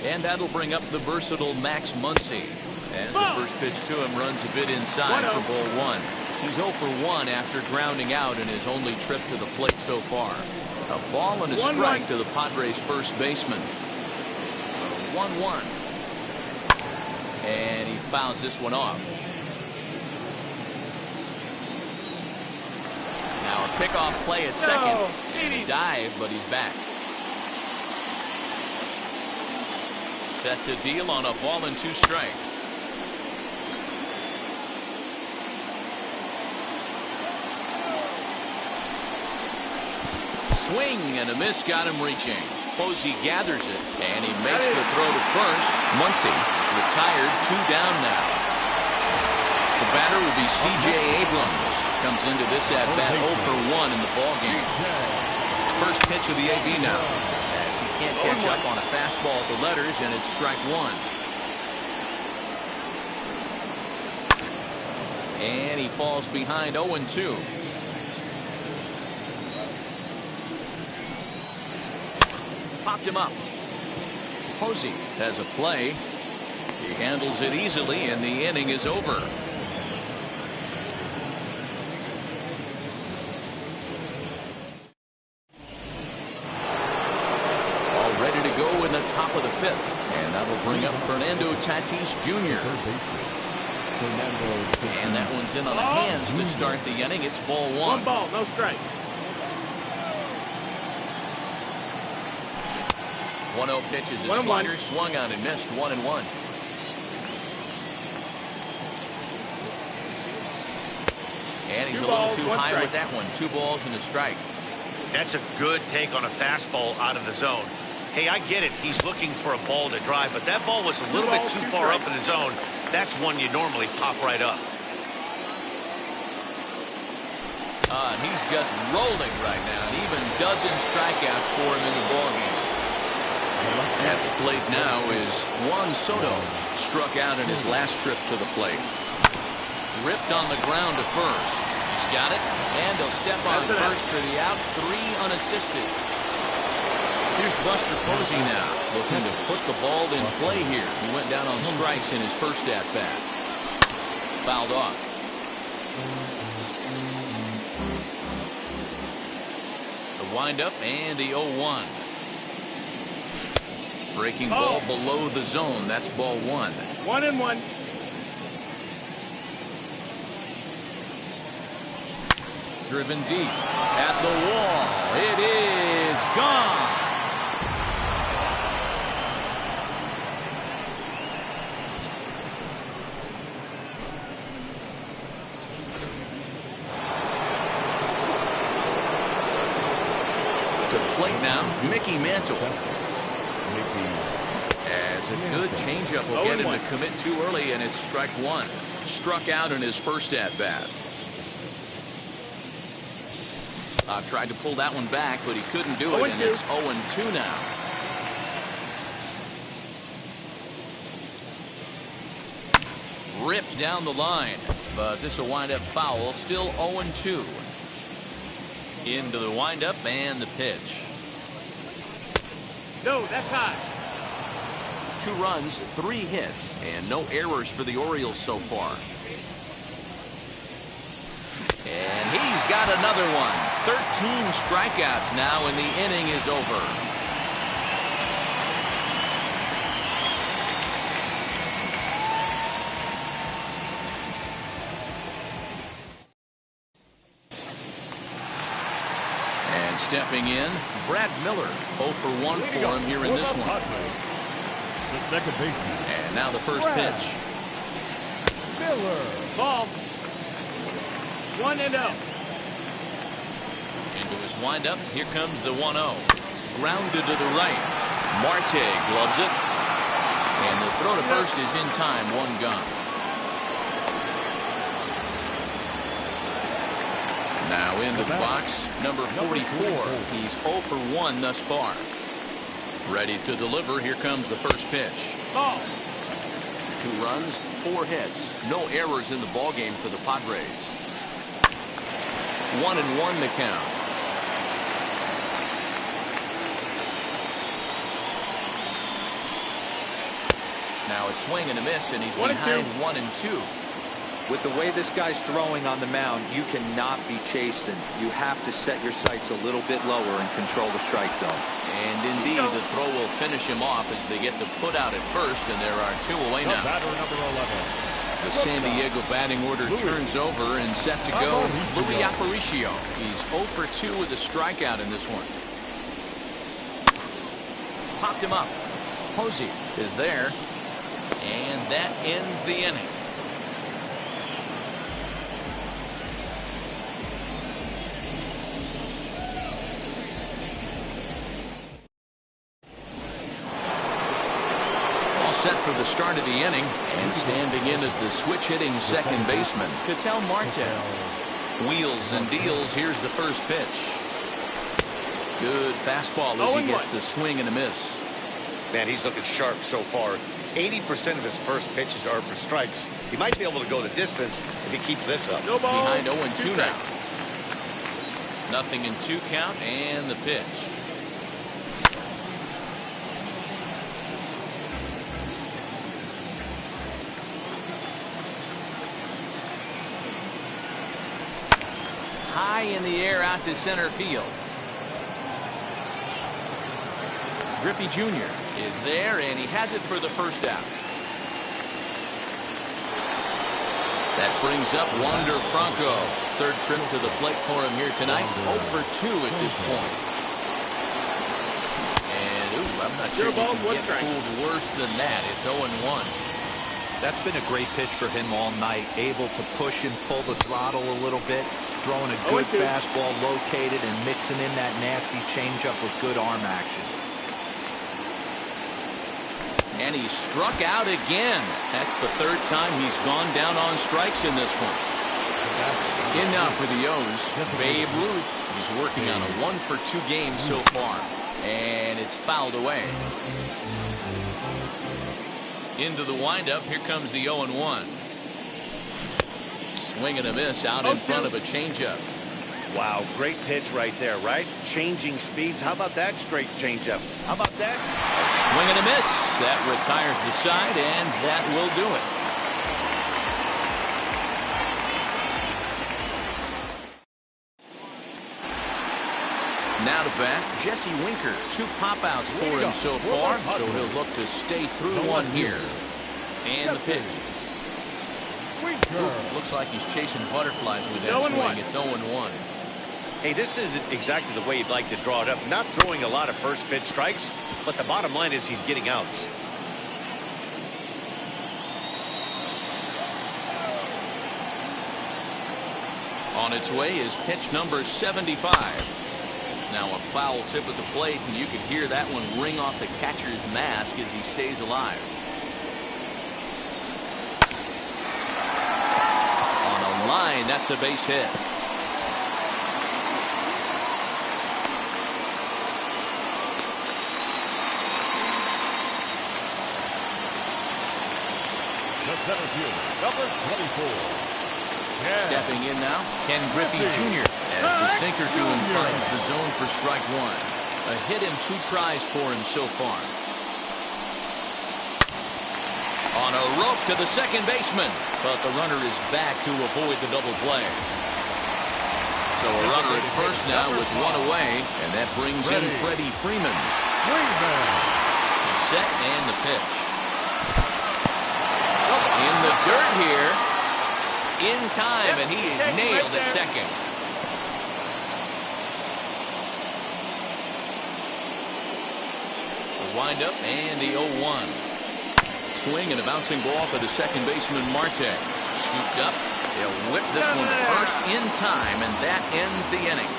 And that'll bring up the versatile Max Muncy. As the first pitch to him runs a bit inside for ball one. He's 0 for 1 after grounding out in his only trip to the plate so far. A ball and a strike to the Padres' first baseman. 1-1. And he fouls this one off. Now a pickoff play at second. And he dived, but he's back. Set to deal on a ball and 2 strikes. Swing and a miss got him reaching. Posey gathers it, and he makes the throw to first. Muncy is retired, 2 down now. The batter will be C.J. Abrams. Comes into this at-bat 0 for 1 in the ballgame. First pitch of the AB now, as he can't catch up on a fastball at the letters, and it's strike 1. And he falls behind 0-2. Popped him up. Posey has a play. He handles it easily, and the inning is over. All ready to go in the top of the 5th, and that will bring up Fernando Tatis Jr. And that one's in on the hands to start the inning. It's ball 1. 1 ball, no strike. 1-0 pitch is a slider, swung on and missed. 1-1. And he's a little too high with that one. 2 balls and a strike. That's a good take on a fastball out of the zone. Hey, I get it. He's looking for a ball to drive, but that ball was a little bit too far up in the zone. That's one you normally pop right up. And he's just rolling right now, and even dozen strikeouts for him in the ballgame. At the plate now is Juan Soto. Struck out in his last trip to the plate. Ripped on the ground to first. He's got it, and he'll step on first for the out. 3 unassisted. Here's Buster Posey now, looking to put the ball in play here. He went down on strikes in his first at-bat. Fouled off. The windup and the 0-1. Breaking ball below the zone. That's ball 1. 1-1. Driven deep at the wall. It is gone. To the plate now, Mickey Mantle. As a good changeup will get him to commit too early, and it's strike 1. Struck out in his first at-bat. Tried to pull that one back, but he couldn't do it, and it's 0-2 now. Ripped down the line, but this will wind up foul. Still 0-2. Into the windup and the pitch. No, that's high. 2 runs, 3 hits, and no errors for the Orioles so far. And he's got another one. 13 strikeouts now, and the inning is over. And stepping in, Brad Miller. 0 for 1 for him here in this one. The second baseman. And now the first pitch. Miller. Ball. 1-0. Into his windup. Here comes the 1-0. Grounded to the right. Marte gloves it. And the throw to first is in time. 1 gone. Now into the box, number 44. He's 0 for 1 thus far. Ready to deliver. Here comes the first pitch. Ball. 2 runs, 4 hits. No errors in the ballgame for the Padres. 1-1 the count. Now a swing and a miss, and he's behind 1-2. With the way this guy's throwing on the mound, you cannot be chasing. You have to set your sights a little bit lower and control the strike zone. And indeed, the throw will finish him off as they get the put out at first, and there are 2 away now. Batter number 11. The San Diego batting order turns over and set to go. Louis Aparicio. He's 0 for 2 with a strikeout in this one. Popped him up. Posey is there, and that ends the inning. Set for the start of the inning, and standing in as the switch-hitting second baseman, Ketel Marte. Wheels and deals. Here's the first pitch. Good fastball as he gets the swing and a miss. Man, he's looking sharp so far. 80% of his first pitches are for strikes. He might be able to go the distance if he keeps this up. Behind 0-2 now. Nothing in 2 count, and the pitch. High in the air out to center field. Griffey Jr. is there, and he has it for the first out. That brings up Wander Franco. Third trip to the plate for him here tonight. 0 for 2 at this point. And, I'm not sure you can get fooled worse than that. It's 0-1. That's been a great pitch for him all night. Able to push and pull the throttle a little bit. Throwing a good fastball located and mixing in that nasty changeup with good arm action. And he struck out again. That's the 3rd time he's gone down on strikes in this one. In now for the O's, Babe Ruth. He's working on a 1 for 2 game so far. And it's fouled away. Into the windup. Here comes the 0-1. Swing and a miss out in front of a changeup. Wow, great pitch right there, right? Changing speeds. How about that straight changeup? How about that? Swing and a miss. That retires the side, and that will do it. Now to bat, Jesse Winker. 2 pop-outs for him so far, so he'll look to stay through one here. And the pitch. Oof, looks like he's chasing butterflies with that swing. It's 0-1. Hey, this isn't exactly the way you'd like to draw it up. Not throwing a lot of first pitch strikes, but the bottom line is he's getting outs. On its way is pitch number 75. Now a foul tip at the plate, and you can hear that one ring off the catcher's mask as he stays alive. On a line, that's a base hit. The center fielder, number 24. Stepping in now, Ken Griffey Jr. as the sinker to him finds the zone for strike 1. A hit in 2 tries for him so far. On a rope to the second baseman, but the runner is back to avoid the double play. So a runner at first now with 1 away, and that brings in Freddie Freeman. Set and the pitch. In the dirt here. In time, and he is nailed at second. The windup and the 0-1. Swing and a bouncing ball for the second baseman, Marte. Scooped up. They'll whip this one to first in time, and that ends the inning.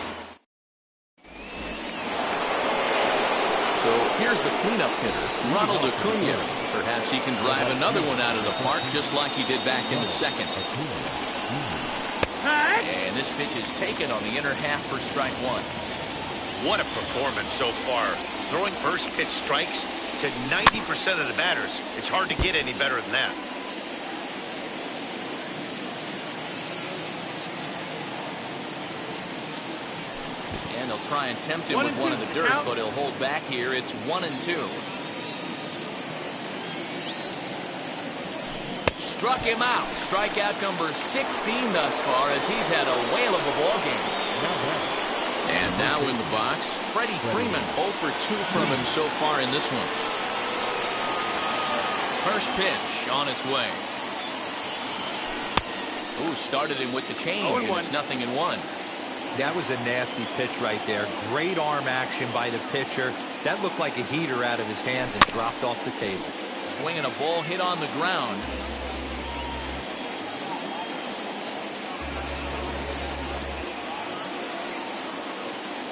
So here's the cleanup hitter, Ronald Acuna. Perhaps he can drive another one out of the park just like he did back in the second. And this pitch is taken on the inner half for strike 1. What a performance so far. Throwing first pitch strikes to 90% of the batters. It's hard to get any better than that. And they'll try and tempt him with one in the dirt, but he'll hold back here. It's 1-2. struck him out. Strikeout number 16 thus far as he's had a whale of a ball game. And now in the box, Freddie Freeman 0 for 2 from him so far in this one. First pitch on its way. Ooh, started him with the change, and it's 0-1. That was a nasty pitch right there. Great arm action by the pitcher. That looked like a heater out of his hands and dropped off the table. Swinging a ball hit on the ground.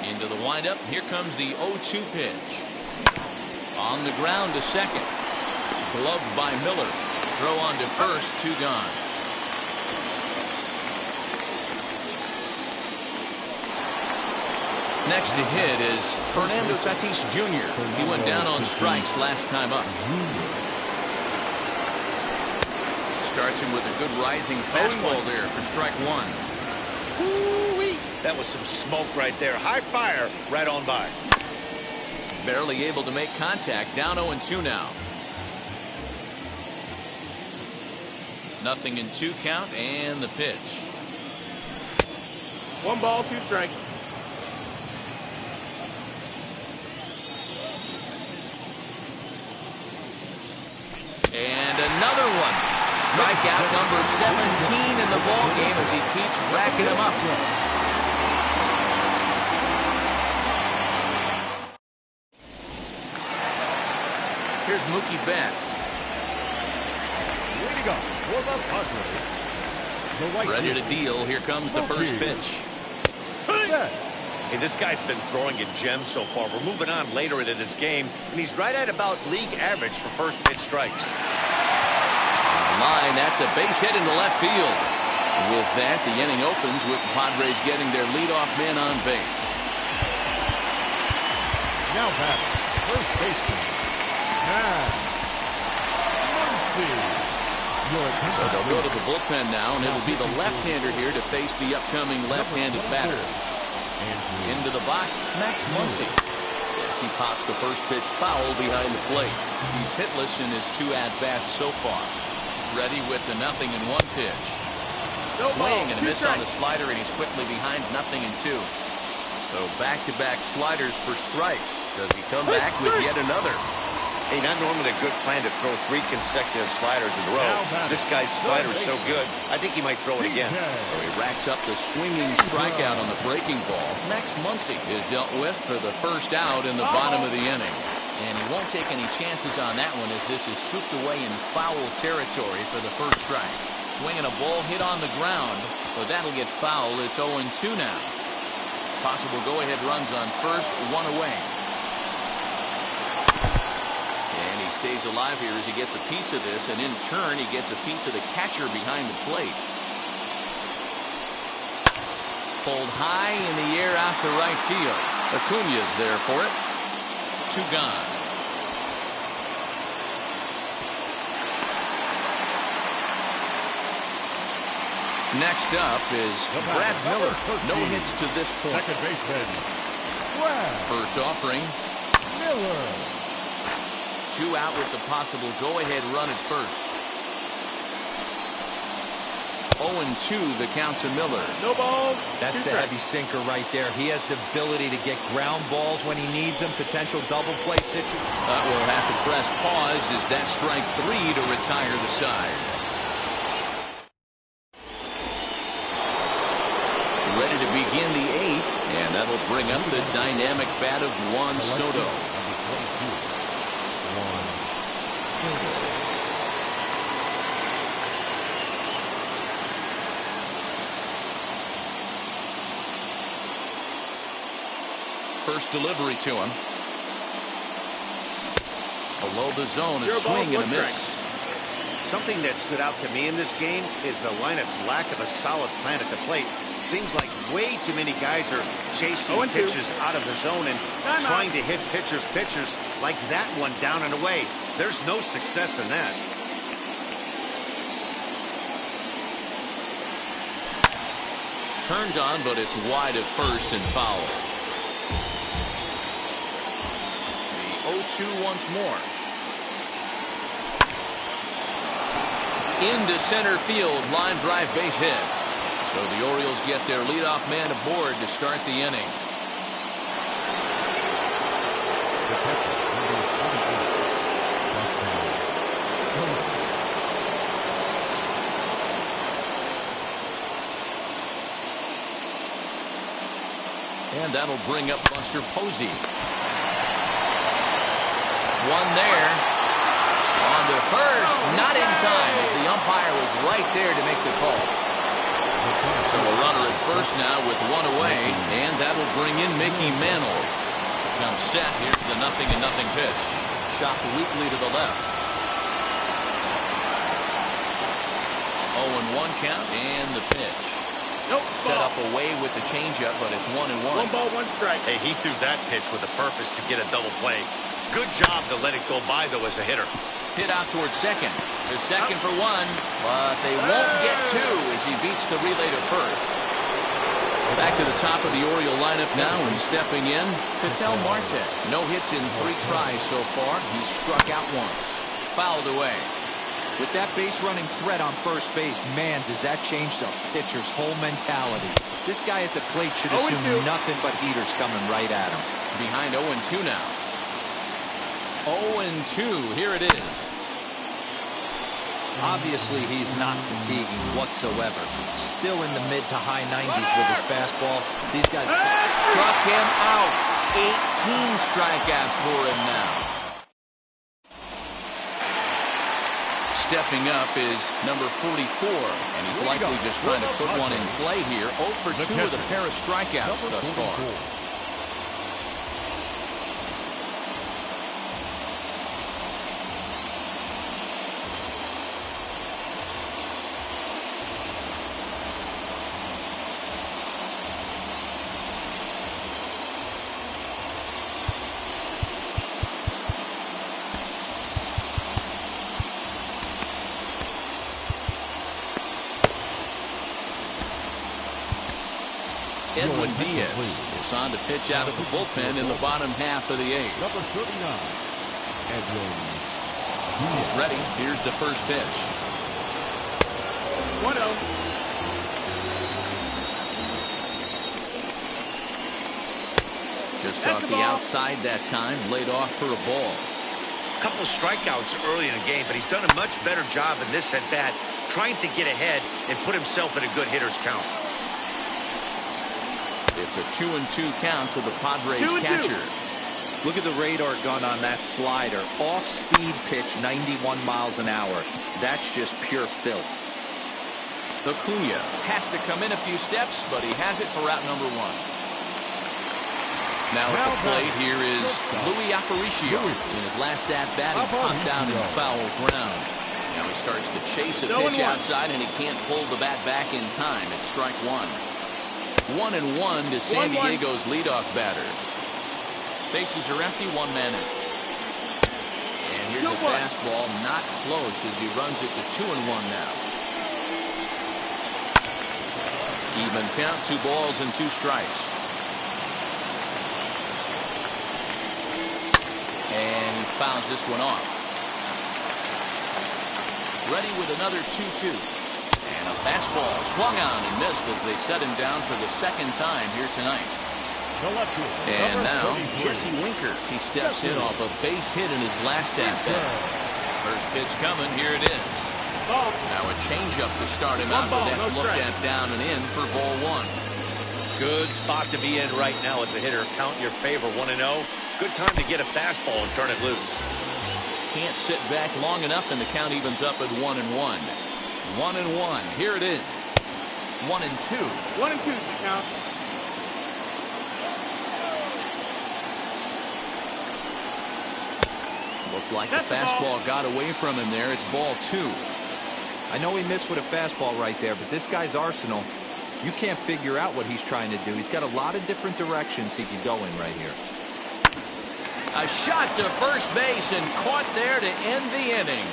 Into the windup. Here comes the 0-2 pitch. On the ground to second. Gloved by Miller. Throw on to first. 2 gone. Next to hit is Fernando Tatis Jr. He went down on strikes last time up. Starts him with a good rising fastball there for strike 1. Ooh-wee. That was some smoke right there. High fire right on by. Barely able to make contact. Down 0-2 now. 0-2 count and the pitch. 1 ball, 2 strikes. And another one. Strikeout number 17 in the ball game as he keeps racking them up. Here's Mookie Betts. Way to go for the Padres. Ready to deal. Here comes the first pitch. Hey, this guy's been throwing a gem so far. We're moving on later into this game, and he's right at about league average for first pitch strikes. Line, that's a base hit into left field. With that, the inning opens with the Padres getting their leadoff man on base. Now back, first baseman. So they'll go to the bullpen now, and it'll be the left-hander here to face the upcoming left-handed batter. Into the box, Max Muncy. As he pops the first pitch foul behind the plate. He's hitless in his 2 at-bats so far. Ready with the 0-1 pitch. Swing and a miss on the slider, and he's quickly behind 0-2. So back-to-back sliders for strikes. Does he come back with yet another? Hey, not normally a good plan to throw 3 consecutive sliders in a row. This guy's slider is so good, I think he might throw it again. So he racks up the swinging strikeout on the breaking ball. Max Muncy is dealt with for the first out in the bottom of the inning. And he won't take any chances on that one as this is scooped away in foul territory for the first strike. Swinging a ball hit on the ground, but that'll get foul. It's 0-2 now. Possible go-ahead runs on first, 1 away. Stays alive here as he gets a piece of this, and in turn he gets a piece of the catcher behind the plate. Pulled high in the air out to right field. Acuña's there for it. 2 gone. Next up is Brad Miller. No hits to this point. Second baseman. First offering. Miller. 2 out with the possible go-ahead run at first. 0-2 the count to Miller. No balls. That's the heavy sinker right there. He has the ability to get ground balls when he needs them. Potential double play situation. We'll have to press pause as that strike 3 to retire the side. Ready to begin the 8th, and that'll bring up the dynamic bat of Juan Soto. First delivery to him. Below the zone, a swing and a miss. Something that stood out to me in this game is the lineup's lack of a solid plan at the plate. Seems like way too many guys are chasing pitches out of the zone and trying to hit pitchers like that one down and away. There's no success in that. Turned on, but it's wide at first and foul. The 0-2 once more. Into center field, line drive base hit. So the Orioles get their leadoff man aboard to start the inning. And that'll bring up Buster Posey. One there. On to first, not in time, as the umpire was right there to make the call. So a runner at first now with one away, and that'll bring in Mickey Mantle. Comes set, here's the 0-0 pitch. Chopped weakly to the left. 0-1 count, and the pitch. Nope. Set up away with the changeup, but it's 1-1. 1 ball, 1 strike. Hey, he threw that pitch with a purpose to get a double play. Good job to let it go by, though, as a hitter. Hit out towards second. The second for one, but they won't get two as he beats the relay to first. Back to the top of the Oriole lineup now, and stepping in, Ketel Marte. No hits in 3 tries so far. He's struck out once. Fouled away. With that base-running threat on first base, man, does that change the pitcher's whole mentality. This guy at the plate should assume nothing but heaters coming right at him. Behind 0-2 now. 0-2, here it is. Obviously, he's not fatiguing whatsoever. Still in the mid to high 90s with his fastball. These guys struck him out. 18 strikeouts for him now. Stepping up is number 44, and he's likely just trying to put one in play here. 0 for 2 with a pair of strikeouts thus far. Edwin Diaz is on to pitch out of the bullpen in the bottom half of the 8th. Number 39, Edwin. He's ready. Here's the first pitch. 1-0. Just off the outside that time, laid off for a ball. A couple of strikeouts early in the game, but he's done a much better job in this at bat, trying to get ahead and put himself in a good hitter's count. It's a 2-2 count to the Padres catcher. Look at the radar gun on that slider. Off-speed pitch, 91 miles an hour. That's just pure filth. Acuna has to come in a few steps, but he has it for route number 1. Now at the plate, here is Louis Aparicio. In his last at-bat, he popped down in foul ground. Now he starts to chase a pitch outside, and he can't pull the bat back in time. It's strike 1. 1-1 to San Diego's leadoff batter. Bases are empty, 1 man in. And here's a fastball, not close as he runs it to 2-1 now. Even count, 2 balls and 2 strikes. And he fouls this one off. Ready with another 2-2. And a fastball swung on and missed as they set him down for the 2nd time here tonight. And now Jesse Winker. He steps in off a base hit in his last at-bat. First pitch coming. Here it is. Now a changeup to start him out, but that's looked at down and in for ball 1. Good spot to be in right now as a hitter. Count your favor, 1-0. Good time to get a fastball and turn it loose. Can't sit back long enough, and the count evens up at 1-1. 1-1. Here it is. 1-2. 1-2 the count. Looked like the fastball got away from him there. It's ball 2. I know he missed with a fastball right there, but this guy's arsenal, you can't figure out what he's trying to do. He's got a lot of different directions he could go in right here. A shot to first base and caught there to end the inning.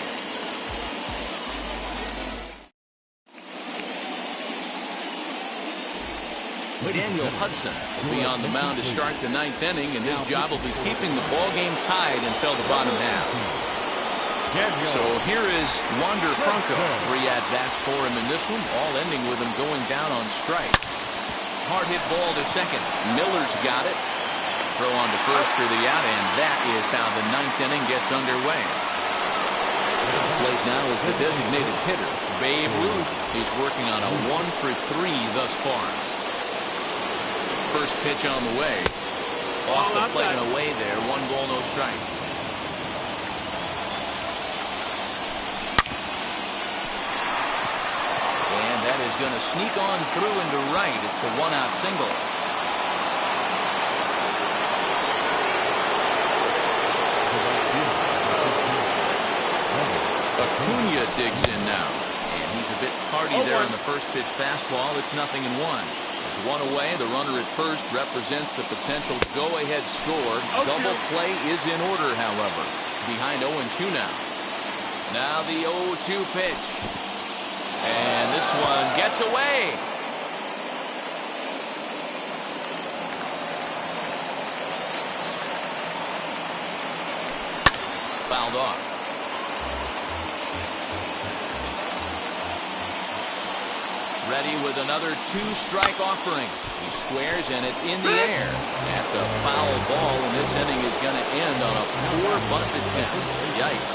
Daniel Hudson will be on the mound to start the 9th inning, and his job will be keeping the ball game tied until the bottom half. So here is Wander Franco. 3 at-bats for him in this one, all ending with him going down on strikes. Hard hit ball to second. Miller's got it. Throw on to first for the out, and that is how the 9th inning gets underway. At the plate now is the designated hitter, Babe Ruth. He's working on a 1-for-3 thus far. First pitch on the way. Off the plate and away there. 1 ball, no strikes. And that is going to sneak on through into right. It's a 1-out single. Acuna digs in now. And he's a bit tardy there on the first pitch fastball. It's 0-1. There's 1 away. The runner at first represents the potential go-ahead score. Double play is in order, however. Behind 0-2 now. Now the 0-2 pitch. And this one gets away. Fouled off. Ready with another 2-strike offering. He squares and it's in the air. That's a foul ball, and this inning is going to end on a poor bunt attempt. Yikes.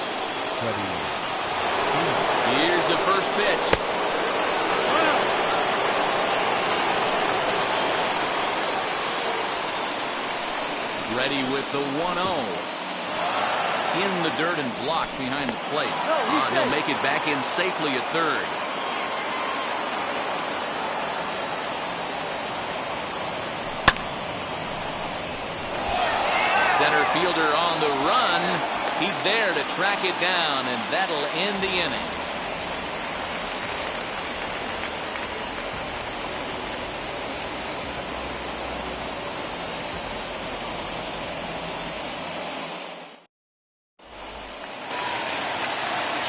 Here's the first pitch. Ready with the 1-0. In the dirt and blocked behind the plate. He'll make it back in safely at third. Center fielder on the run. He's there to track it down, and that'll end the inning.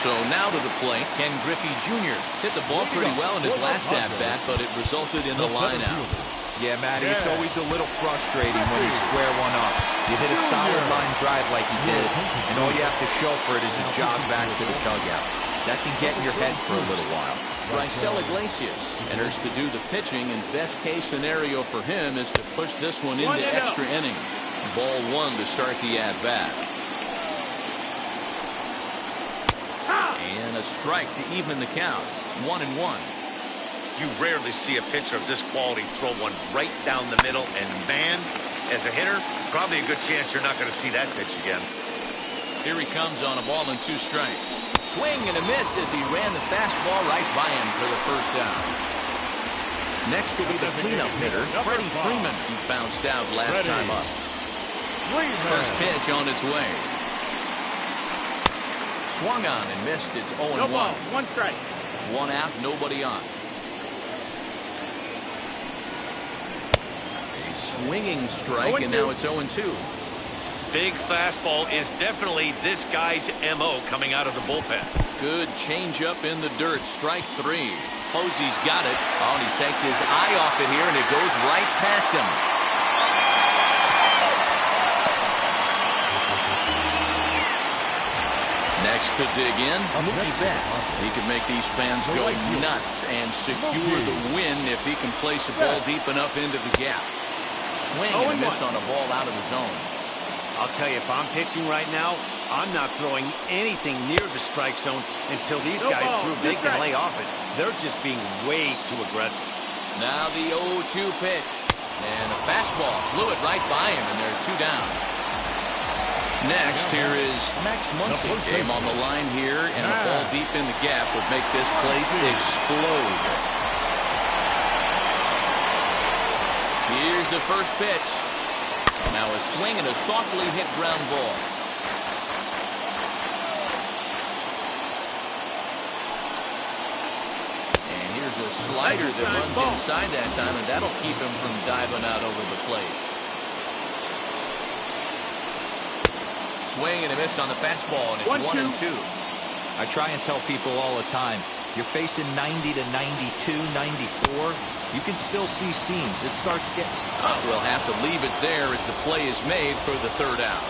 So now to the plate, Ken Griffey Jr. hit the ball pretty well in his last at-bat, but it resulted in the line-out. Yeah, Matty, it's always a little frustrating when you square one up. You hit a solid line drive like he did, and all you have to show for it is a jog back to the dugout. That can get in your head for a little while. Raisel Iglesias enters to do the pitching, and best case scenario for him is to push this one into extra innings. Ball 1 to start the at-bat. And a strike to even the count. 1-1. You rarely see a pitcher of this quality throw one right down the middle, and man, as a hitter, probably a good chance you're not going to see that pitch again. Here he comes on a ball and 2 strikes. Swing and a miss as he ran the fastball right by him for the first down. Next will be the cleanup hitter, Freddie Freeman, who bounced out last time up. First pitch on its way. Swung on and missed. It's 0-1. No ball, 1 strike. 1 out, nobody on. A swinging strike, and now it's 0-2. Big fastball is definitely this guy's MO coming out of the bullpen. Good changeup in the dirt. Strike 3. Posey's got it. Oh, and he takes his eye off it here, and it goes right past him. Next to dig in, Mookie Betts. He can make these fans go nuts and secure the win if he can place a ball deep enough into the gap. Swing and a miss on a ball out of the zone. I'll tell you, if I'm pitching right now, I'm not throwing anything near the strike zone until these guys prove they can lay off it. They're just being way too aggressive. Now the 0-2 pitch. And a fastball. Blew it right by him, and they're 2 down. Next, here is Max Muncy. Game on the line here, and a ball deep in the gap would make this place explode. Here's the first pitch. Now a swing and a softly hit ground ball. And here's a slider that runs inside that time, and that'll keep him from diving out over the plate. Swing and a miss on the fastball, and it's 1-2. I try and tell people all the time, you're facing 90 to 92, 94. You can still see seams. It starts getting... We'll have to leave it there as the play is made for the 3rd out.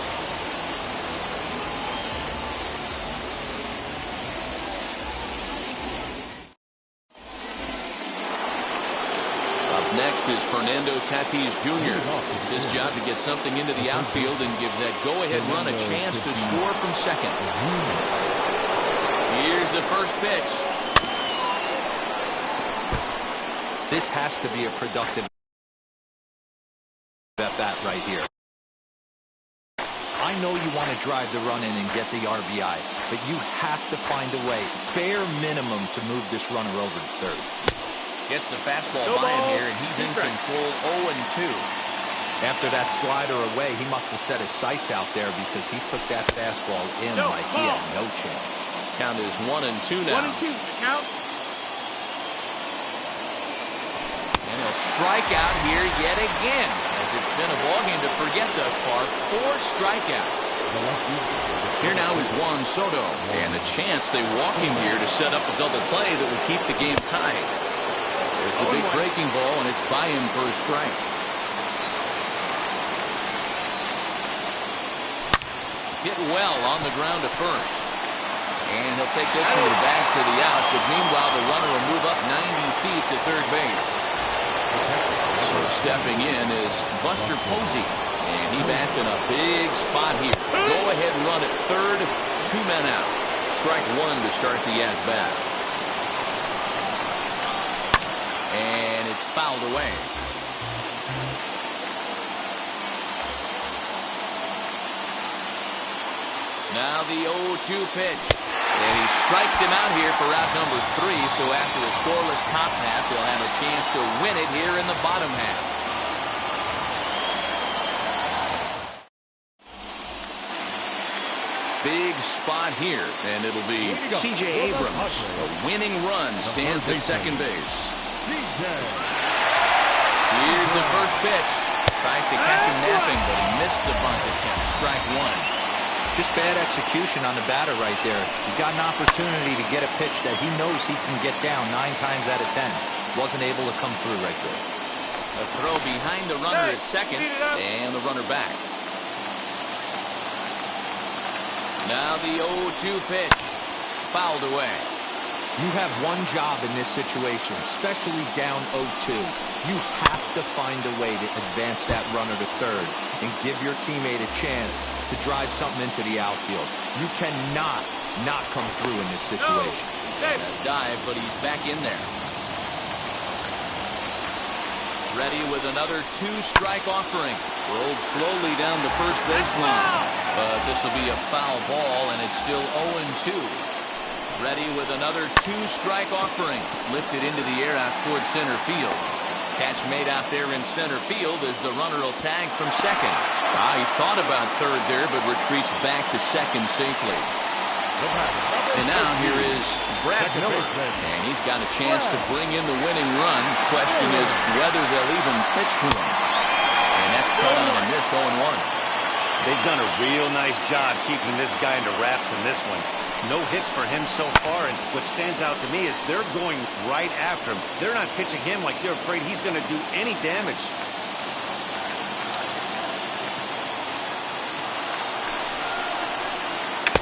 Next is Fernando Tatis Jr. It's his job to get something into the outfield and give that go-ahead run a chance to score from second. Here's the first pitch. This has to be a productive at-bat right here. I know you want to drive the run in and get the RBI, but you have to find a way, bare minimum, to move this runner over to third. Gets the fastball by him here, and he's in control 0-2. After that slider away, he must have set his sights out there because he took that fastball in like he had no chance. Count is 1-2 now. 1-2, count. And he'll strike out here yet again, as it's been a ballgame to forget thus far. 4 strikeouts. Here now is Juan Soto, and a chance they walk him here to set up a double play that would keep the game tied. There's the big breaking ball, and it's by him for a strike. Hit well on the ground to first. And he'll take this one back for the out, but meanwhile the runner will move up 90 feet to third base. So stepping in is Buster Posey, and he bats in a big spot here. Go-ahead run at third, 2 men out. Strike 1 to start the at-bat. And it's fouled away. Now the 0-2 pitch. And he strikes him out here for out number 3. So after a scoreless top half, they'll have a chance to win it here in the bottom half. Big spot here, and it'll be C.J. Abrams. A winning run stands at second base. Here's the first pitch. Tries to catch him napping, but he missed the bunt attempt. Strike 1. Just bad execution on the batter right there. He got an opportunity to get a pitch that he knows he can get down 9 times out of 10. Wasn't able to come through right there. A throw behind the runner at second, and the runner back. Now the 0-2 pitch. Fouled away. You have one job in this situation, especially down 0-2. You have to find a way to advance that runner to third and give your teammate a chance to drive something into the outfield. You cannot not come through in this situation. A dive, but he's back in there. Ready with another 2-strike offering. Rolled slowly down the first baseline. But this will be a foul ball, and it's still 0-2. Ready with another 2-strike offering. Lifted into the air out towards center field. Catch made out there in center field as the runner will tag from second. He thought about third there, but retreats back to second safely. And now here is Brad Miller, and he's got a chance to bring in the winning run. Question is whether they'll even pitch to him. And that's cut on and missed 0-1. They've done a real nice job keeping this guy under wraps in this one. No hits for him so far, and what stands out to me is they're going right after him. They're not pitching him like they're afraid he's going to do any damage.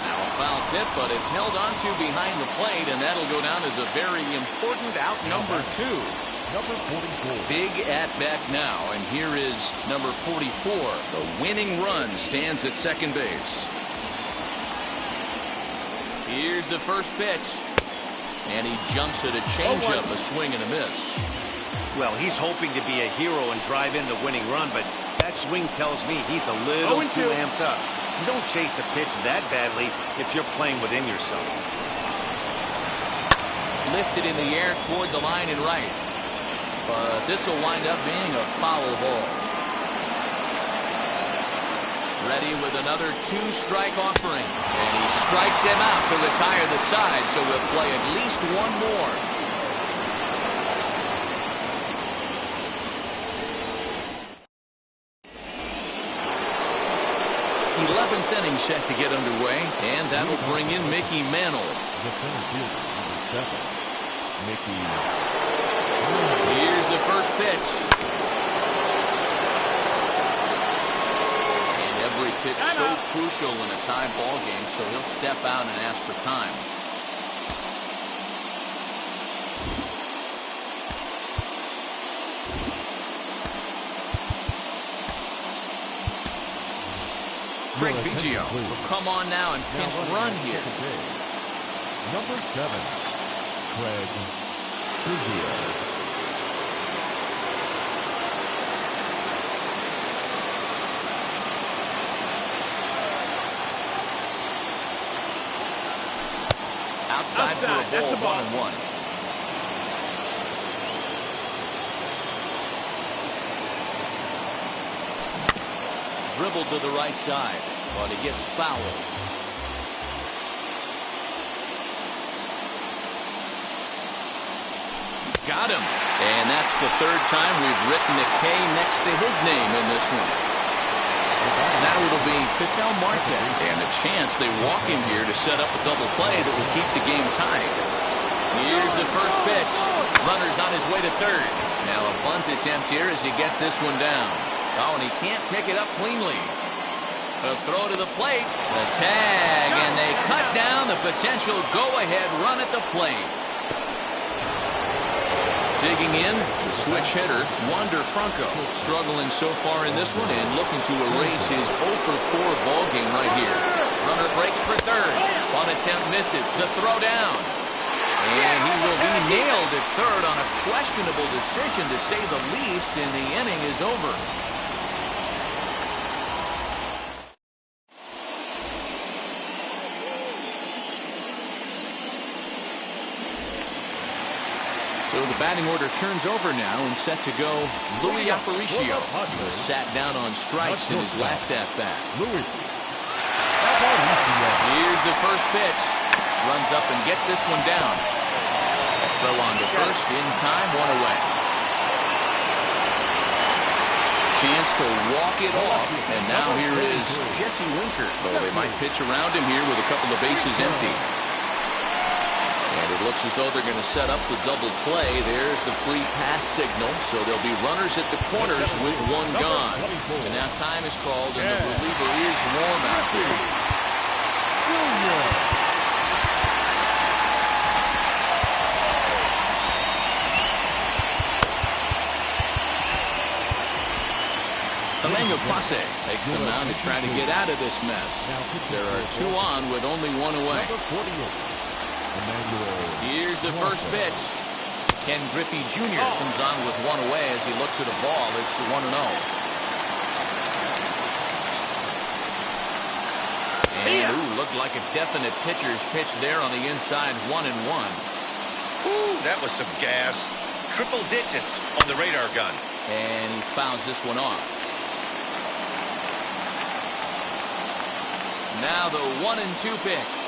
Now a foul tip, but it's held onto behind the plate, and that'll go down as a very important out number 2. Number 44. Big at-bat now, and here is number 44. The winning run stands at second base. Here's the first pitch. And he jumps at a changeup, a swing and a miss. Well, he's hoping to be a hero and drive in the winning run, but that swing tells me he's a little too amped up. You don't chase a pitch that badly if you're playing within yourself. Lifted in the air toward the line and right. But this will wind up being a foul ball. Ready with another 2-strike offering. And he strikes him out to retire the side, so we'll play at least one more. 11th inning set to get underway, and that'll bring in Mickey Mantle. The center fielder, number 7, Mickey. Here's the first pitch. Every pitch so crucial in a tie ball game, so he'll step out and ask for time. Craig Biggio will come on now and pinch run here. Number 7, Craig Biggio. Outside for a ball, 1-1. Dribbled to the right side, but he gets fouled. Got him. And that's the third time we've written a K next to his name in this one. Now it'll be Ketel Marte, and a chance they walk him here to set up a double play that will keep the game tied. Here's the first pitch. Runner's on his way to third. Now a bunt attempt here as he gets this one down. Oh, and he can't pick it up cleanly. A throw to the plate. The tag, and they cut down the potential go-ahead run at the plate. Digging in, the switch hitter, Wander Franco, struggling so far in this one and looking to erase his 0-for-4 ball game right here. Runner breaks for third. Bunt attempt misses. The throw down. And he will be nailed at third on a questionable decision, to say the least, and the inning is over. So the batting order turns over now, and set to go Louis Aparicio, who sat down on strikes in his last at-bat. Here's the first pitch. Runs up and gets this one down. Throw on to first in time, 1 away. Chance to walk it off, and now here is Jesse Winker, though they might pitch around him here with a couple of bases empty. And it looks as though they're going to set up the double play. There's the free pass signal. So there'll be runners at the corners with one gone. And now time is called, and the reliever is warm out there. Emmanuel Clase takes the mound to try to get out of this mess. There are 2 on with only 1 away. Here's the first pitch. Ken Griffey Jr. comes on with 1 away as he looks at a ball. It's 1-0. And looked like a definite pitcher's pitch there on the inside, 1-1. Ooh, that was some gas. Triple digits on the radar gun. And he fouls this one off. Now the 1-2 pitch.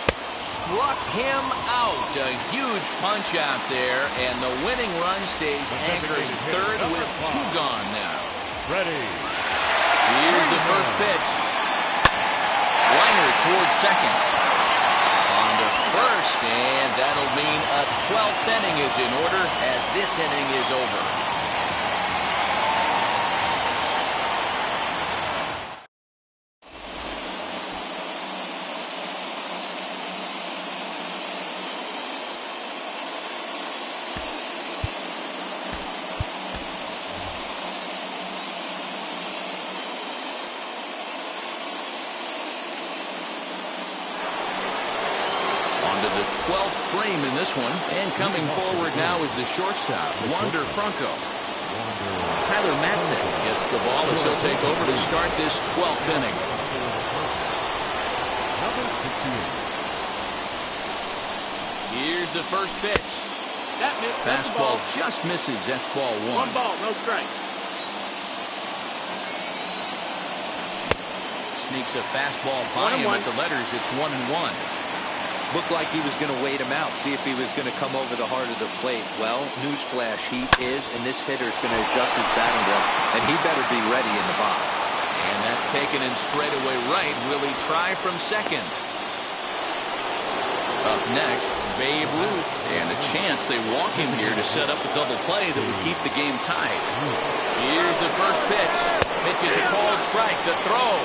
Struck him out. A huge punch out there, and the winning run stays anchored in third with 2 gone now. Ready. Here's the first pitch. Liner towards second. On to first, and that'll mean a 12th inning is in order as this inning is over. The 12th frame in this one, and coming forward now is the shortstop, Wander Franco. Tyler Matzik gets the ball as he'll take over to start this 12th inning. Here's the first pitch. Fastball just misses. That's ball 1. 1 ball, no strike. Sneaks a fastball by him at the letters. It's 1-1. Looked like he was going to wait him out, see if he was going to come over the heart of the plate. Well, newsflash, he is, and this hitter's going to adjust his batting gloves, and he better be ready in the box. And that's taken in straightaway right. Will he try from second? Up next, Babe Ruth, and a chance they walk him here to set up a double play that would keep the game tied. Here's the first pitch. Pitch is a called strike. The throw.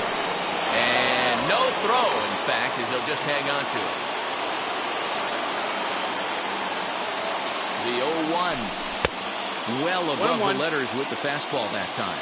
And no throw, in fact, as he'll just hang on to it. The 0-1. Well above the letters with the fastball that time.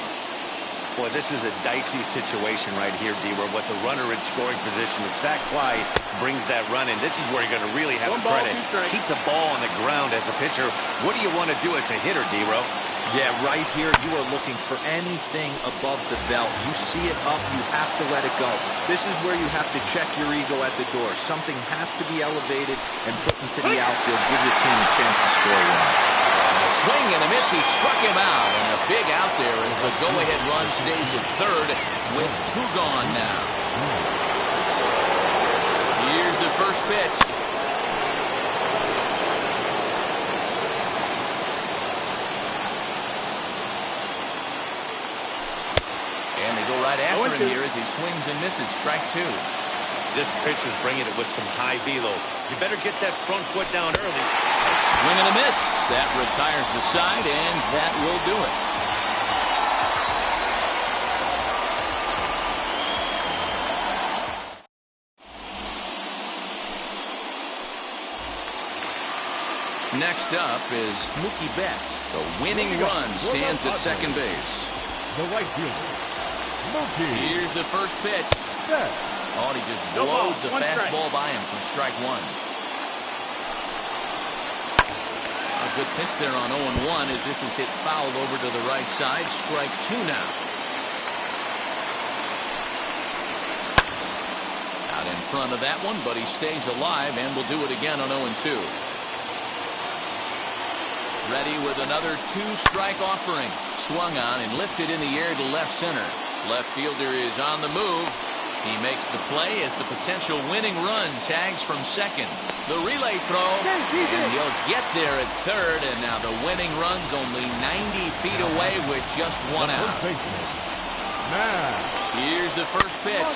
Boy, this is a dicey situation right here, D-Row. With the runner in scoring position, the sac fly brings that run in. This is where you're going to really have to try to keep the ball on the ground as a pitcher. What do you want to do as a hitter, D-Row? Yeah, right here, you are looking for anything above the belt. You see it up, you have to let it go. This is where you have to check your ego at the door. Something has to be elevated and put into the outfield. Give your team a chance to score a run. A swing and a miss. He struck him out. And a big out there as the go-ahead run stays at third with 2 gone now. Here's the first pitch. And they go right after him here as he swings and misses. Strike 2. This pitch is bringing it with some high velo. You better get that front foot down early. A swing and a miss. That retires the side, and that will do it. Next up is Mookie Betts. The winning run stands at second base. The right fielder, Mookie. Here's the first pitch. Betts. Oh, he just blows the fastball by him for strike 1. A good pitch there on 0-1 as this is hit foul over to the right side. Strike 2 now. Out in front of that one, but he stays alive and will do it again on 0-2. Ready with another 2-strike offering. Swung on and lifted in the air to left center. Left fielder is on the move. He makes the play as the potential winning run tags from second. The relay throw, and he'll get there at third, and now the winning run's only 90 feet away with just 1 out. Here's the first pitch.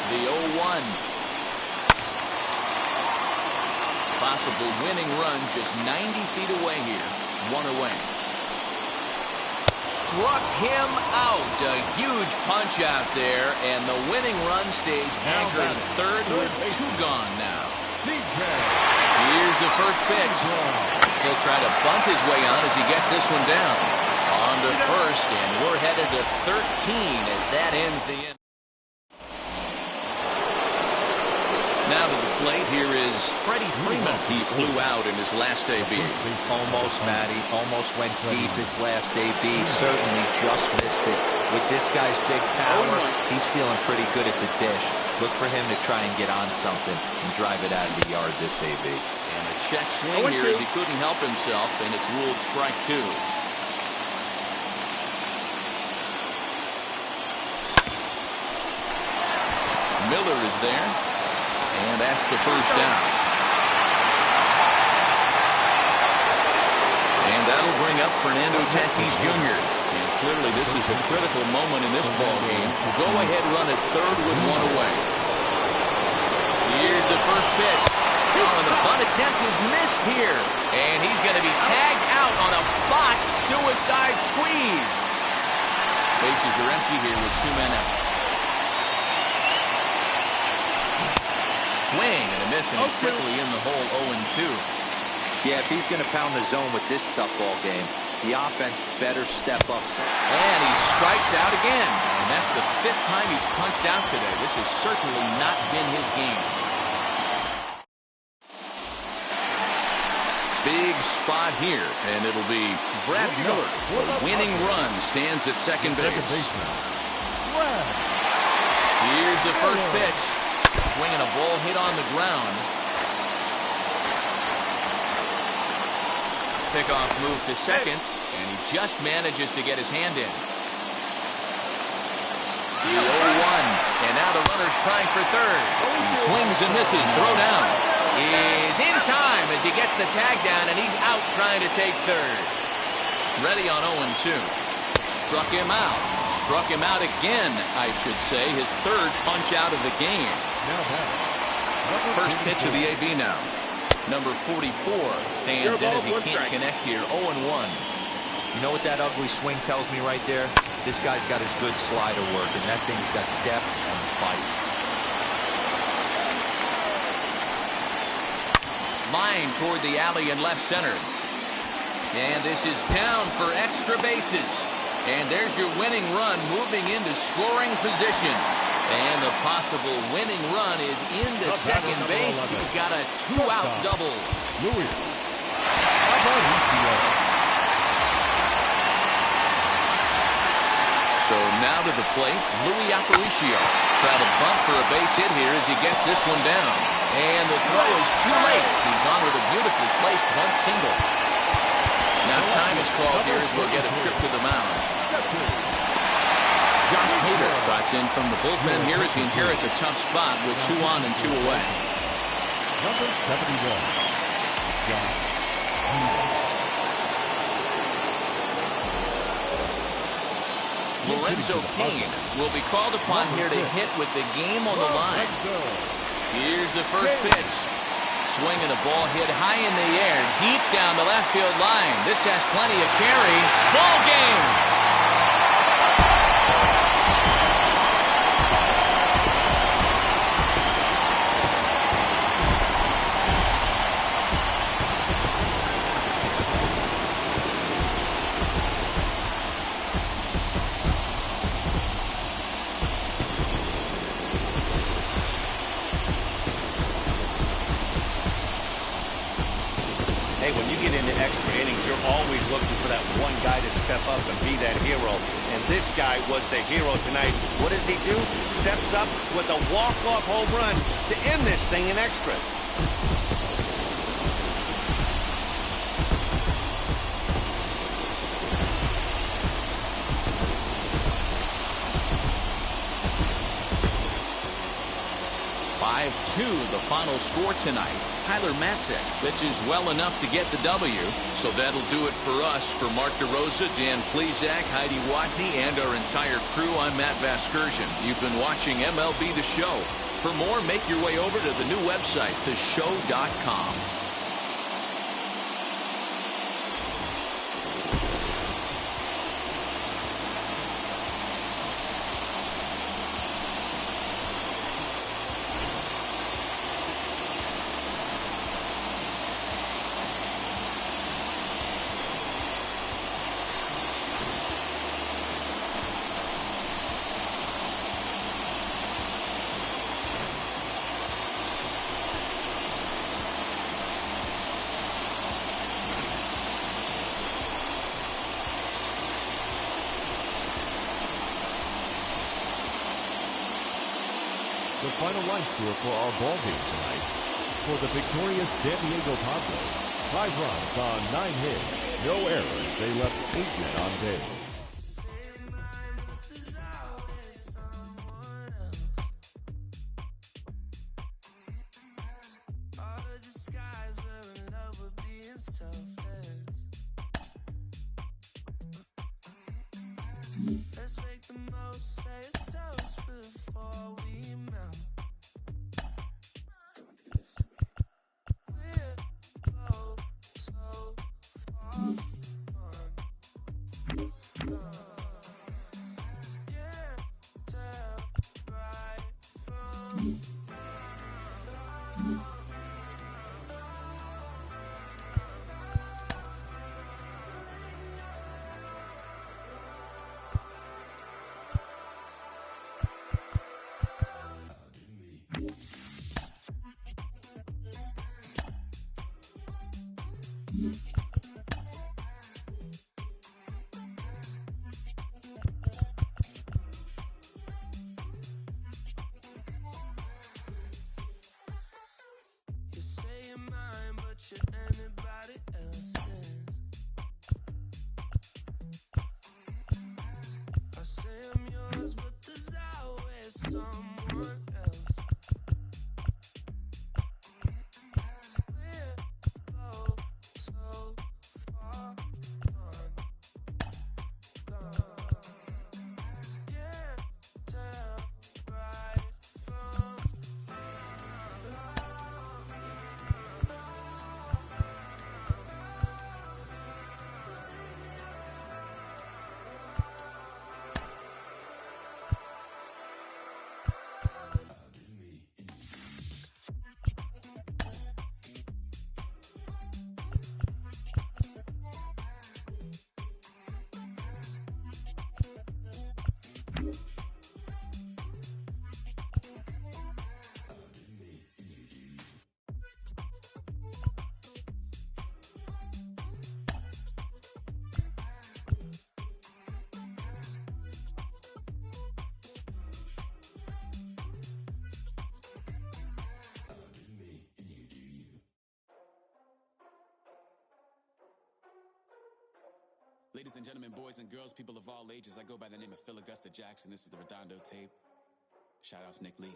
The 0-1. Possible winning run just 90 feet away here. 1 away. Struck him out. A huge punch out there, and the winning run stays anchored at third with 2 gone now. Here's the first pitch. He'll try to bunt his way on as he gets this one down. On to first, and we're headed to 13 as that ends the inning. Now to the plate, here is Freddie Freeman. He flew out in his last AB. Almost, Matty. Almost went deep his last AB. Certainly just missed it. With this guy's big power, he's feeling pretty good at the dish. Look for him to try and get on something and drive it out of the yard this AB. And a check swing here as he couldn't help himself, and it's ruled strike 2. Miller is there. And that's the first down. And that'll bring up Fernando Tatis Jr. And clearly this is a critical moment in this ball game. Go-ahead run at third with 1 away. Here's the first pitch. Oh, and the bunt attempt is missed here. And he's going to be tagged out on a botched suicide squeeze. Bases are empty here with 2 men out. Swing and a miss, and he's quickly in the hole 0-2. Yeah, if he's going to pound the zone with this stuff all game, the offense better step up. And he strikes out again. And that's the 5th time he's punched out today. This has certainly not been his game. Big spot here, and it'll be Brad Miller. The winning run stands at second base. Here's the first pitch. Swinging a ball hit on the ground. Pickoff move to second, and he just manages to get his hand in. The 0-1, and now the runner's trying for third. He swings and misses. Throw down is in time as he gets the tag down, and he's out trying to take third. Ready on 0-2. Struck him out. Struck him out again, I should say. His 3rd punch out of the game. First pitch of the AB now. Number 44 stands in as he can't connect here. 0-1. You know what that ugly swing tells me right there? This guy's got his good slider work, and that thing's got depth and bite. Line toward the alley in left center. And this is down for extra bases. And there's your winning run moving into scoring position. And the possible winning run is into second base. He's got a 2-out double. Louis. So now to the plate, Louis Aparicio. Try to bunt for a base hit here as he gets this one down. And the throw is too late. He's on with a beautifully placed bunt single. Now time is called here as we'll get a trip to the mound. Josh Hader trots in from the bullpen here as he inherits a tough spot with 2 on and 2 away. Number 71, Josh Hader. Lorenzo Cain will be called upon here to hit with the game on the line. Here's the first pitch. Swinging a ball hit high in the air, deep down the left field line. This has plenty of carry. Ball game! Hey, when you get into extra innings, you're always looking for that one guy to step up and be that hero. And this guy was the hero tonight. What does he do? Steps up with a walk-off home run to end this thing in extras. The final score tonight. Tyler Matzek pitches well enough to get the W. So that'll do it for us. For Mark DeRosa, Dan Plezak, Heidi Watney, and our entire crew, I'm Matt Vasgersian. You've been watching MLB The Show. For more, make your way over to the new website, theshow.com. The final line score for our ball game tonight. For the victorious San Diego Padres, 5 runs on 9 hits, no errors. They left 8 men on base. Let's make the most, say a toast before we melt. We're so far gone. Ladies and gentlemen, boys and girls, people of all ages, I go by the name of Phil Augusta Jackson. This is the Redondo tape. Shout out to Nick Lee.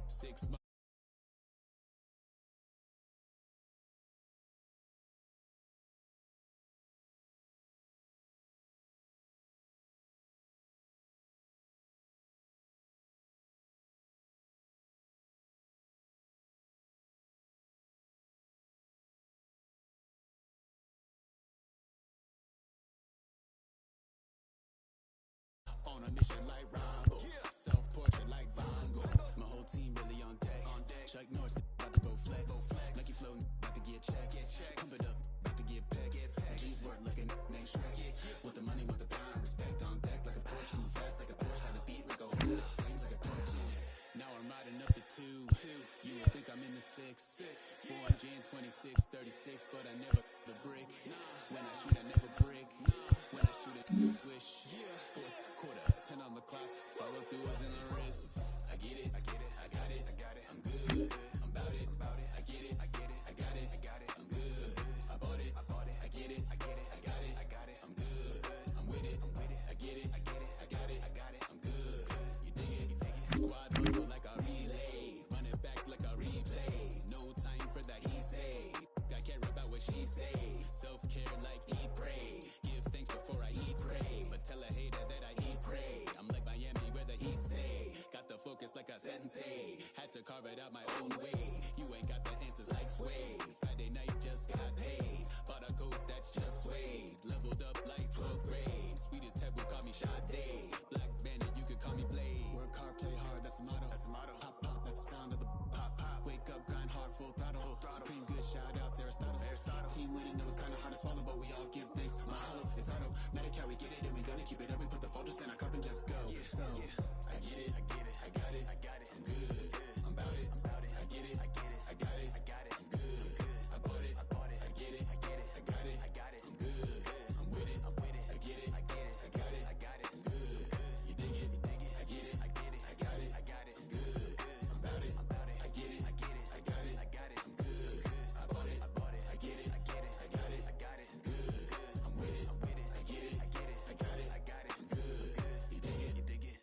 6 months. On a mission like Rambo, self-portrait like Van Gogh. My whole team really on deck. Chuck Norris about to go flex. Nike flow about to get checks. Pump it up, about to get pecs. G's work looking name Shrek. With the money, with the power, respect on deck like a Porsche. Move fast like a Porsche, by the beat like a horse. Flames like a torch. Now I'm riding up the 2. You would think I'm in the 6. Born Jan 26, 36, but I never the brick. When I shoot, I never break. When I shoot it, swish. Fourth quarter, 10 on the clock. Follow through is in the wrist. I get it, I got it, I'm good. I'm about it, I get it, I got it, I'm good. I bought it, I get it, I got it, I'm good. I'm with it, I get it, I got it, I'm good. You dig it? Squad hustle like a relay. Run it back like a replay. No time for that he say. I care about what she say. Self-care like eat, pray. Give thanks before I eat, pray. But tell a hater that I eat, pray. I'm like Miami where the heat stay. Got the focus like a sensei. Had to carve it out my own way. You ain't got the answers like Sway. Friday night just got paid. Bought a coat that's just suede. Leveled up like 12th grade. Sweetest taboo, call me Sade. Black Bandit, you could call me Blade. Work hard, play hard, that's the motto. Pop, pop, that's the sound of the pop, pop. Wake up, grind hard, full throttle. Supreme good, shout out to Aristotle. Team winning, know it's kinda hard to swallow, but we all give thanks. My hollow, it's auto. Medicare, we get it, and we gonna keep it up. We put the focus in our cup and just go. So, I get it, I got it, I'm good. I'm about it, I get it, I got it, I'm good. I bought it, I get it, I got it, I'm good. I'm with it, I get it, I got it, I'm good. You dig it, I get it, I got it, I'm good. I'm about it, I get it, I got it, I'm good. I bought it, I get it, I got it, I'm good. I'm with it, I get it, I got it, I'm good. You dig it.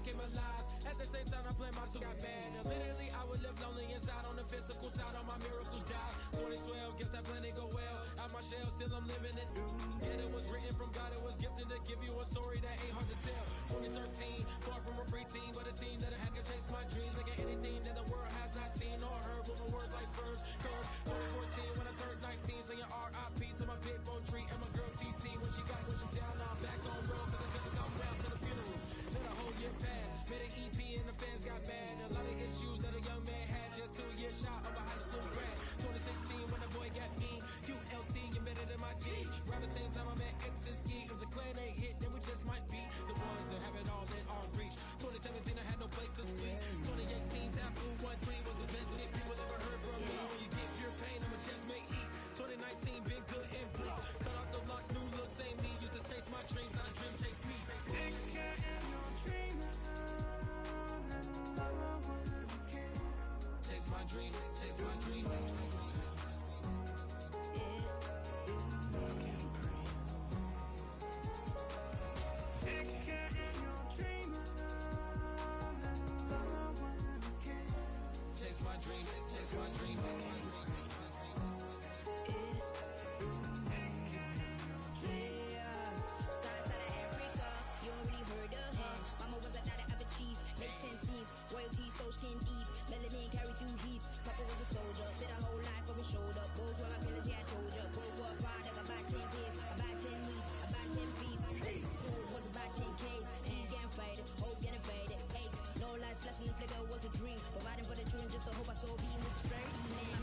Came alive. At the same time, I play my got bad. And literally, I would live lonely inside. On the physical side, all my miracles died. 2012, guess that plan didn't go well. Out my shell, still I'm living it. Yet it was written from God, it was gifted to give you a story that ain't hard to tell. 2013, far from a preteen, but it seemed that I had to chase my dreams, making anything that the world has not seen or heard. Moving words like verbs, curves. 2014, when I turned 19, singing R.I.P. to my big bone tree and my girl TT. When she down, now I'm back on road, cause I couldn't come round to the funeral. Let a whole year pass. Made an EP and the fans got mad. A lot of issues that a young man had. Just 2 years shot of a high school grad. 2016 when the boy got me. QLT, you better than my G's. Around the same time I met X and Ski. If the clan ain't hit, then we just might be the ones that have it all in our reach. 2017 I had no place to sleep. 2018 Taboo 1-3 was the best that people ever heard from me. When you get pure pain, I'ma just make heat. Royalty so skin deep, melanin carry through heaps. Papa was a soldier, did a whole life over shoulder. Both were my pillars, yeah I told ya. Both were a product, about 10 kids, about 10 weeks, about 10 feet. School was about 10 Ks, T getting faded, hope getting faded. H, no lights flashing, the flicker was a dream. Providing for the children just to hope I saw beam with prosperity, man.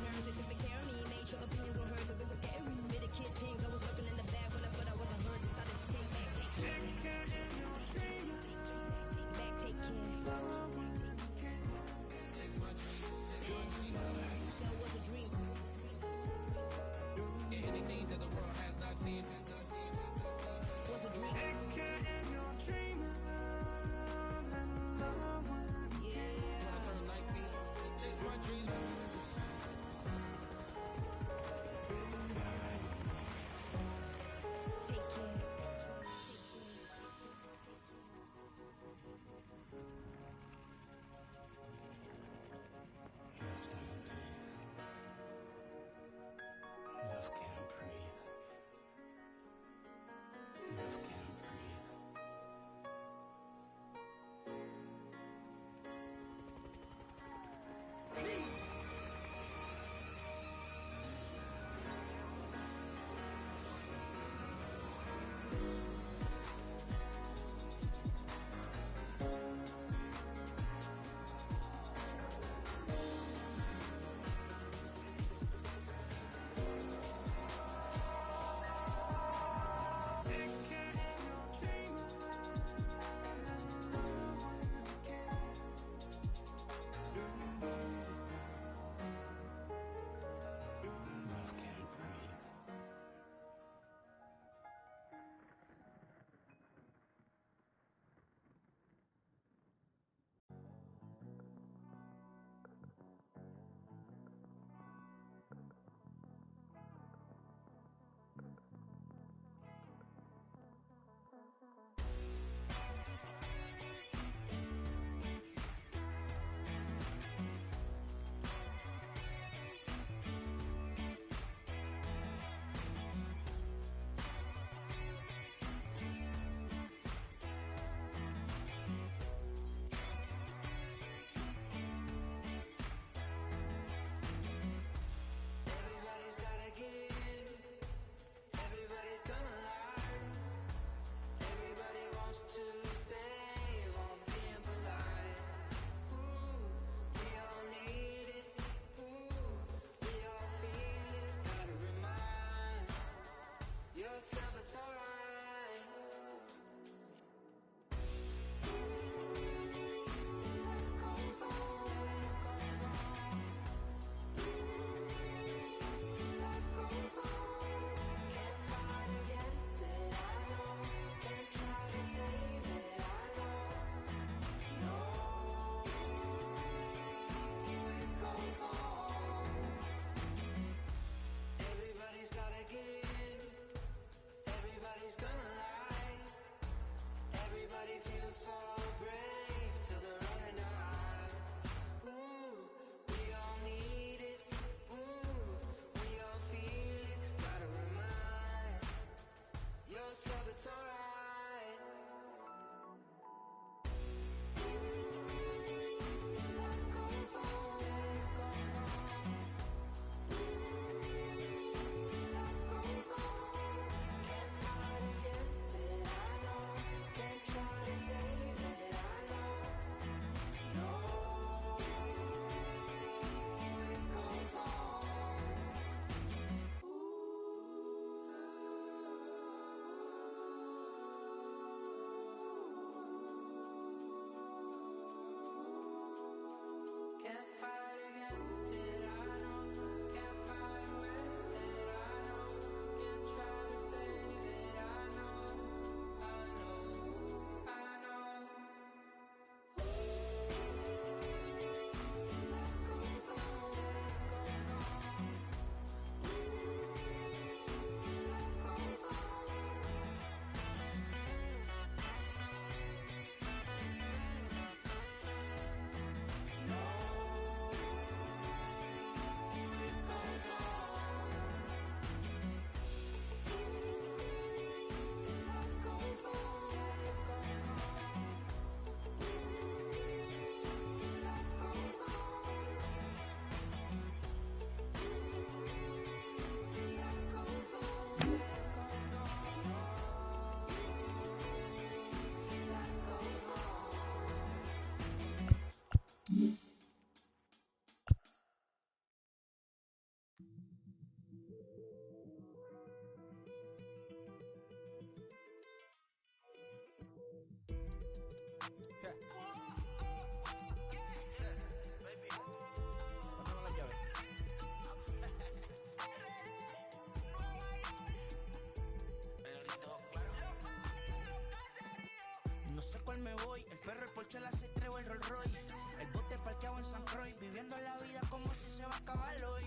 me voy. El ferro, el Porsche, la C3 o el Rolls Royce. El bote parqueado en San Croix, viviendo la vida como si se va a acabar hoy.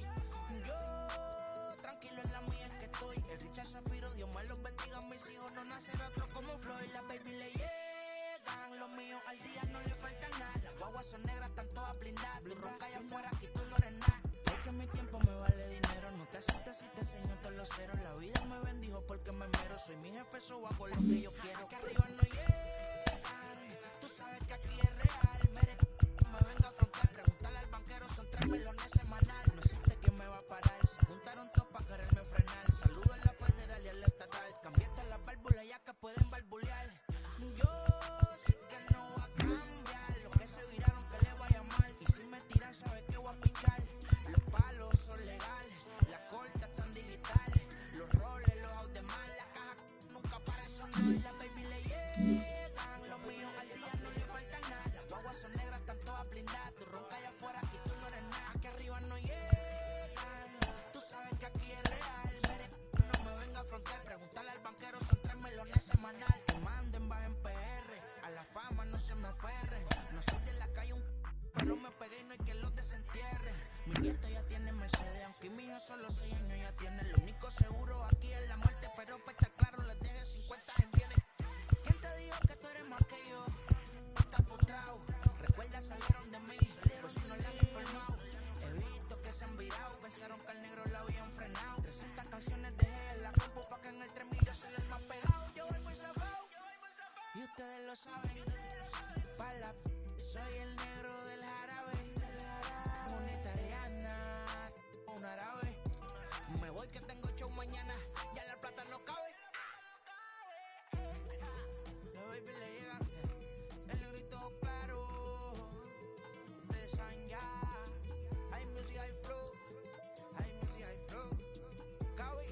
Yo, tranquilo en la mía es que estoy. El Richard Zafiro, Dios me los bendiga. Mis hijos no nacerá otro como Floyd. Las baby le llegan, los míos al día no le falta nada. Las guaguas son negras, están todas blindadas. Tu ronca allá afuera, aquí tú no eres nada. Es que mi tiempo me vale dinero. No te asustes si te enseño todos los ceros. La vida me bendijo porque me mero. Soy mi jefe, so hago lo que yo quiero. Aquí arriba no llegan. Tú sabes que aquí es real. Mere, me venga a afrontar. Preguntarle al banquero, son 3 melones semanal. No existe quien me va a parar. Se juntaron todos para quererme frenar. Saludo a la federal y a la estatal. Cambiaste las válvulas ya que pueden barbulear. Yo sé que no va a cambiar. Los que se viraron que le vaya mal. Y si me tiran, sabes que voy a pichar. Los palos son legales. Las cortas están digitales. Los roles, los out de mal. La caja nunca para sonar. La baby le llegan. Los míos al día no le falta nada. Las guaguas son negras, están todas blindadas. Tu ronca allá afuera, aquí tú no eres nada. Aquí arriba no llegan. Tú sabes que aquí es real. Mere, no me venga a afrontar. Preguntarle al banquero, son 3 melones semanal. Que manden, bajen PR. A la fama no se me aferren. No soy de la calle pero me pegué y no hay que los desentierre. Mi nieto ya tiene Mercedes, aunque mi hijo solo 6 años ya tiene. Lo único seguro aquí es la muerte, pero para estar claro les deje 50 en bienes. ¿Quién te dijo que tú eres más que yo? Estás frustrado, recuerda salieron de mí, pues si no le han informado. He visto que se han virado, pensaron que al negro lo habían frenado. 300 canciones dejé en la compu pa' que en el 3000 yo soy el más pegado. Yo voy muy zafado, y ustedes lo saben. Pa' la soy el negro del jarabe. Una italiana, un árabe. Me voy que tengo show mañana, ya la plata no cabe. Los baby le llegan, el negrito claro. Ustedes saben ya. Hay music, hay flow. Hay music, hay flow. Cabi,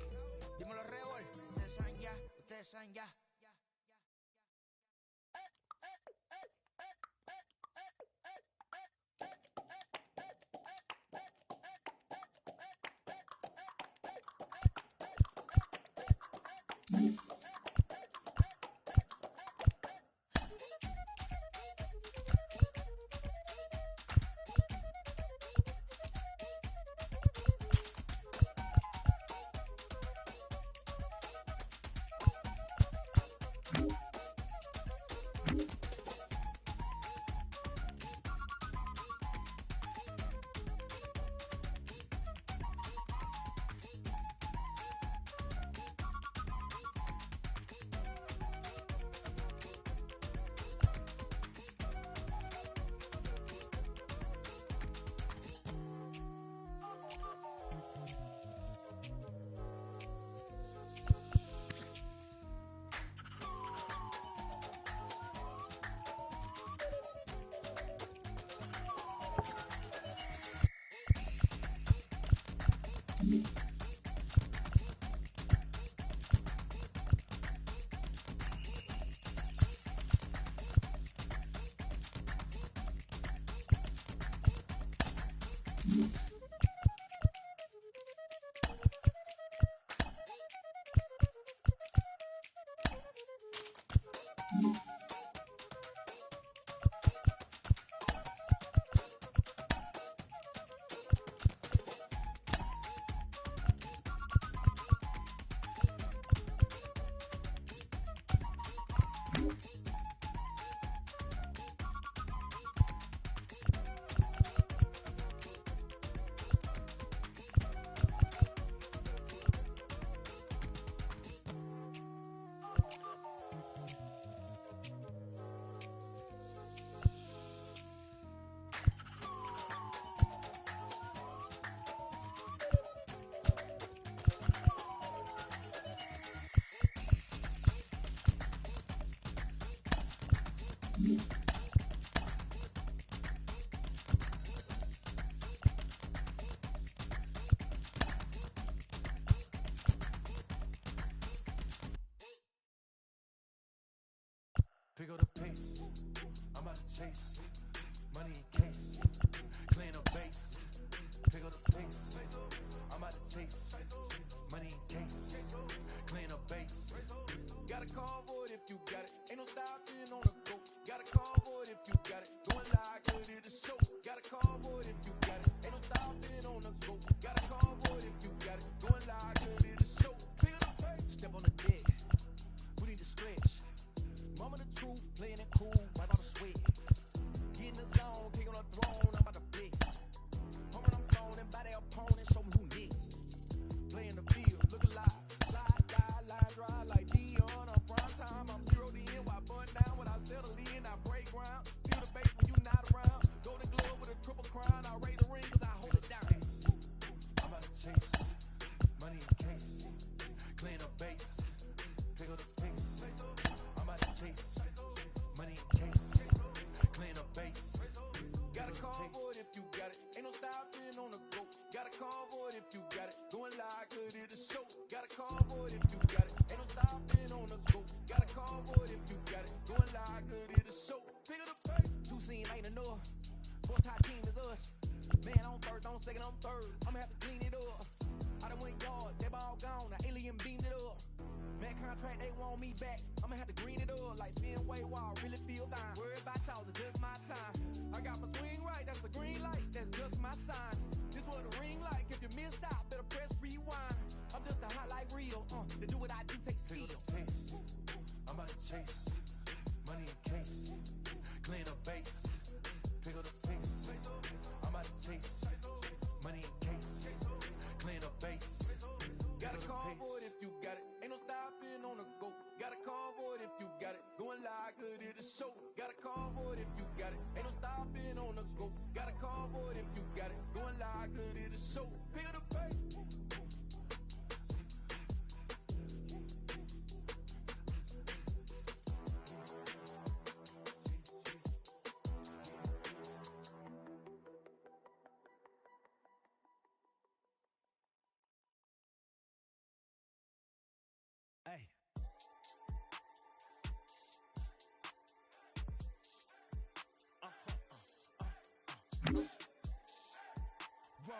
dímelo Rebol. Ustedes saben ya, ustedes saben ya. Pick up the pace, I'm about to chase money in case, clean up base. Pick up the pace, I'm about to chase money in case, clean up base. Got a convoy if you got it, ain't no stopping on the go. Got chase, money in case, clean up base, pick up the pace. I'm about to chase, money in case, clean up base. Got a call for it if you got it. Ain't no stopping on the go. Got a call for it if you got it. Going live, good it is show. Got a call for it if you got it. Ain't no stopping on the go. Got a call for it if you got it. Going live, good it is show. Pick it up, baby. Two scene ain't enough. Four-tie team is us. Man on first, on second, on third. I'ma have to clean it up. I done went yard, they ball gone. Now alien beamed it up. Man contract, they want me back. I'ma have to green it up like being way wild. Really feel fine. Worried about y'all, it's just my time. I got my swing right, that's a green light. That's just my sign. This what a ring like. If you missed out, better press rewind. I'm just a hot like real. To do what I do takes skill. Pick up the pace. I'm about to chase, money in case, clean up base, pick up the pace. I'm about to chase, money in case, clean up base. Got a call for it if you got it. Ain't no stopping on the go. Got a call for it if you got it. Going live, good it is show. Got a call for it if you got it. Ain't no stopping on the go. Got a call for it if you got it. Going live, good it is show. Pick it up, baby. Hey. Whoa.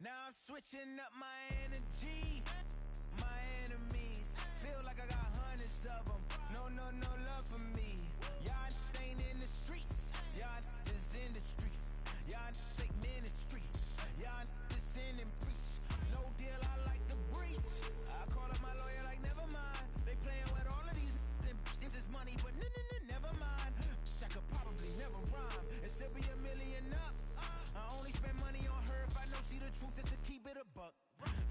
Now I'm switching up my energy. My enemies feel like I got hundreds of them. No love for me. Y'all ain't in the streets. Y'all is industry. Y'all take ministry. Y'all just sin and preach. No deal, I like the breach. I call up my lawyer like, never mind. They playing with all of these and this is money, but never mind. That could probably never rhyme and still be $1 million up. I only spend money on her if I know she the truth, just to keep it a buck.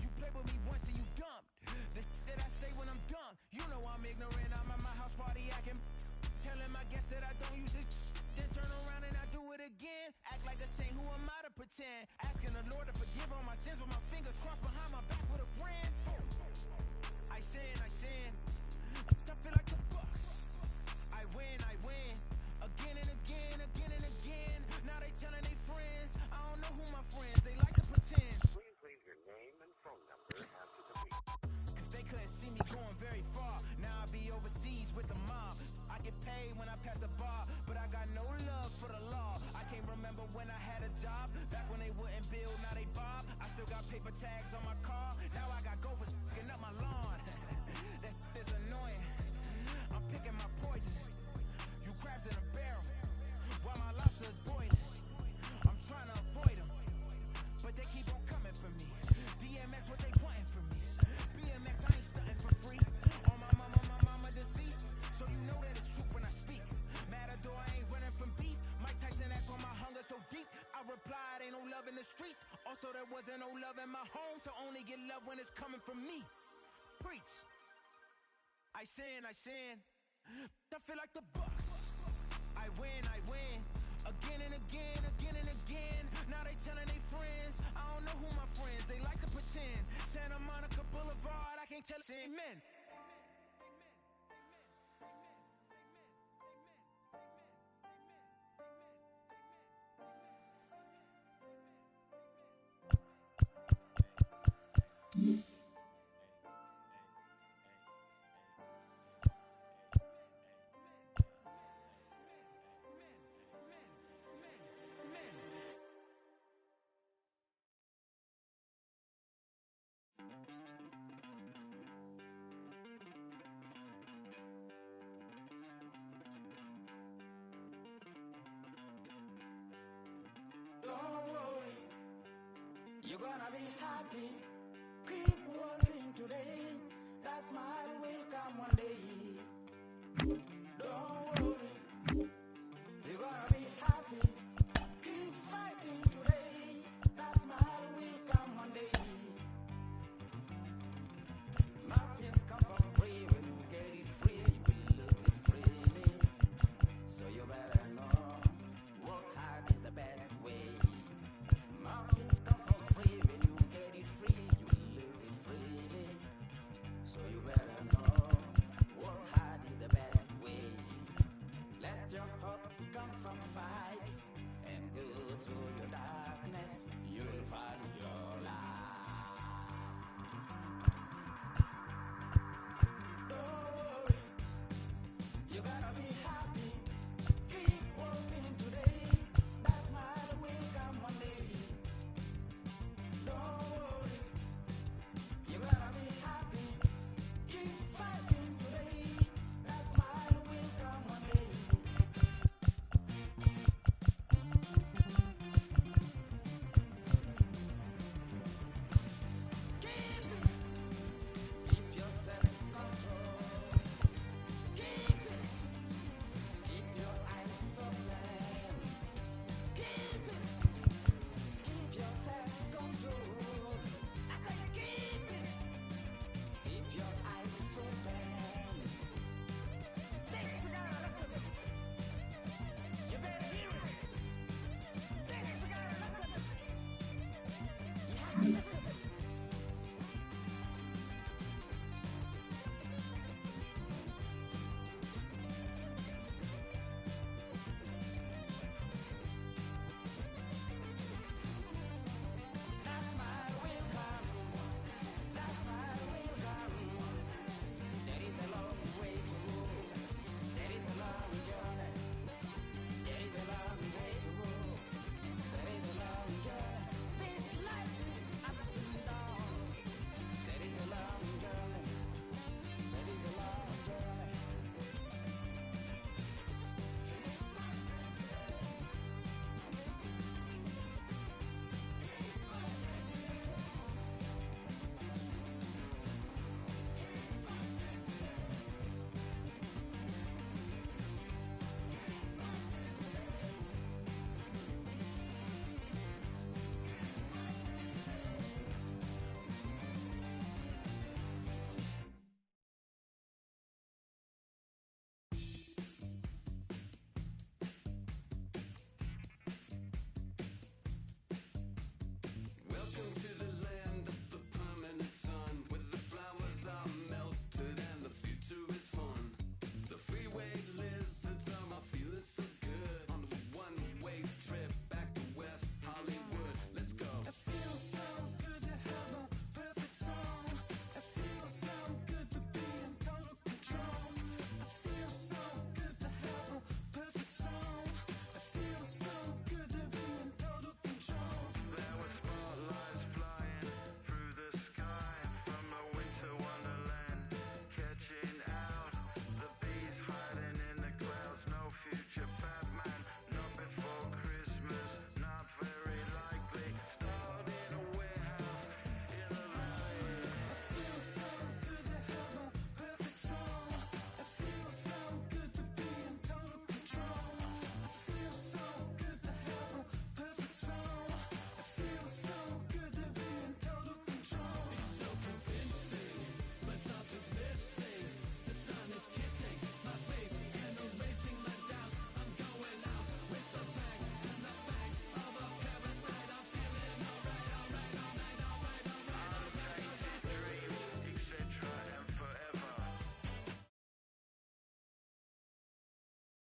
You play with me once and you dumped. The that I say when I'm done, you know I'm ignorant. I'm at my house party acting, telling my guests that I don't use it. Then turn around and I do it again. Act like a saint, who am I to pretend? Asking the Lord to forgive all my sins with my fingers crossed behind my back with a friend. I sin. I feel like the Bucks. I win. Again and again. Now they telling they friends. I don't know who my friends, they like to pretend. Please leave your name and phone number after the beep. Cause they couldn't see me going very far. Now I be overseas with the mob. I get paid when I pass a bar, but I got no love for the law. I can't remember when I had a job. Back when they wouldn't build, now they bob. I still got paper tags on my car. Now I got gophers f***ing up my lawn. That is annoying. I'm picking my poison. You crabs in a barrel, while my lobster is boiling. I'm trying to avoid them, but they keep on coming for me. DMX, what they wanting from me. BMX, I ain't stunting for free. On my mama deceased, so you know that it's true when I speak. Matador, I ain't running from beef. Mike Tyson asked why my hunger so deep. I replied, ain't no love in the streets. Also, there wasn't no love in my home, so only get love when it's coming from me. Preach. I sin. I feel like the Bucks. I win. Again and again. Now they telling they friends. I don't know who my friends, they like to pretend. Santa Monica Boulevard, I can't tell amen. Don't worry, you're gonna be happy. Keep working today. That smile will come one day. Don't worry, you're gonna be happy. Keep fighting today. That smile will come one day. Nothing's come for free. When you get it free, you will lose it freely. So you better know, work hard is the best way.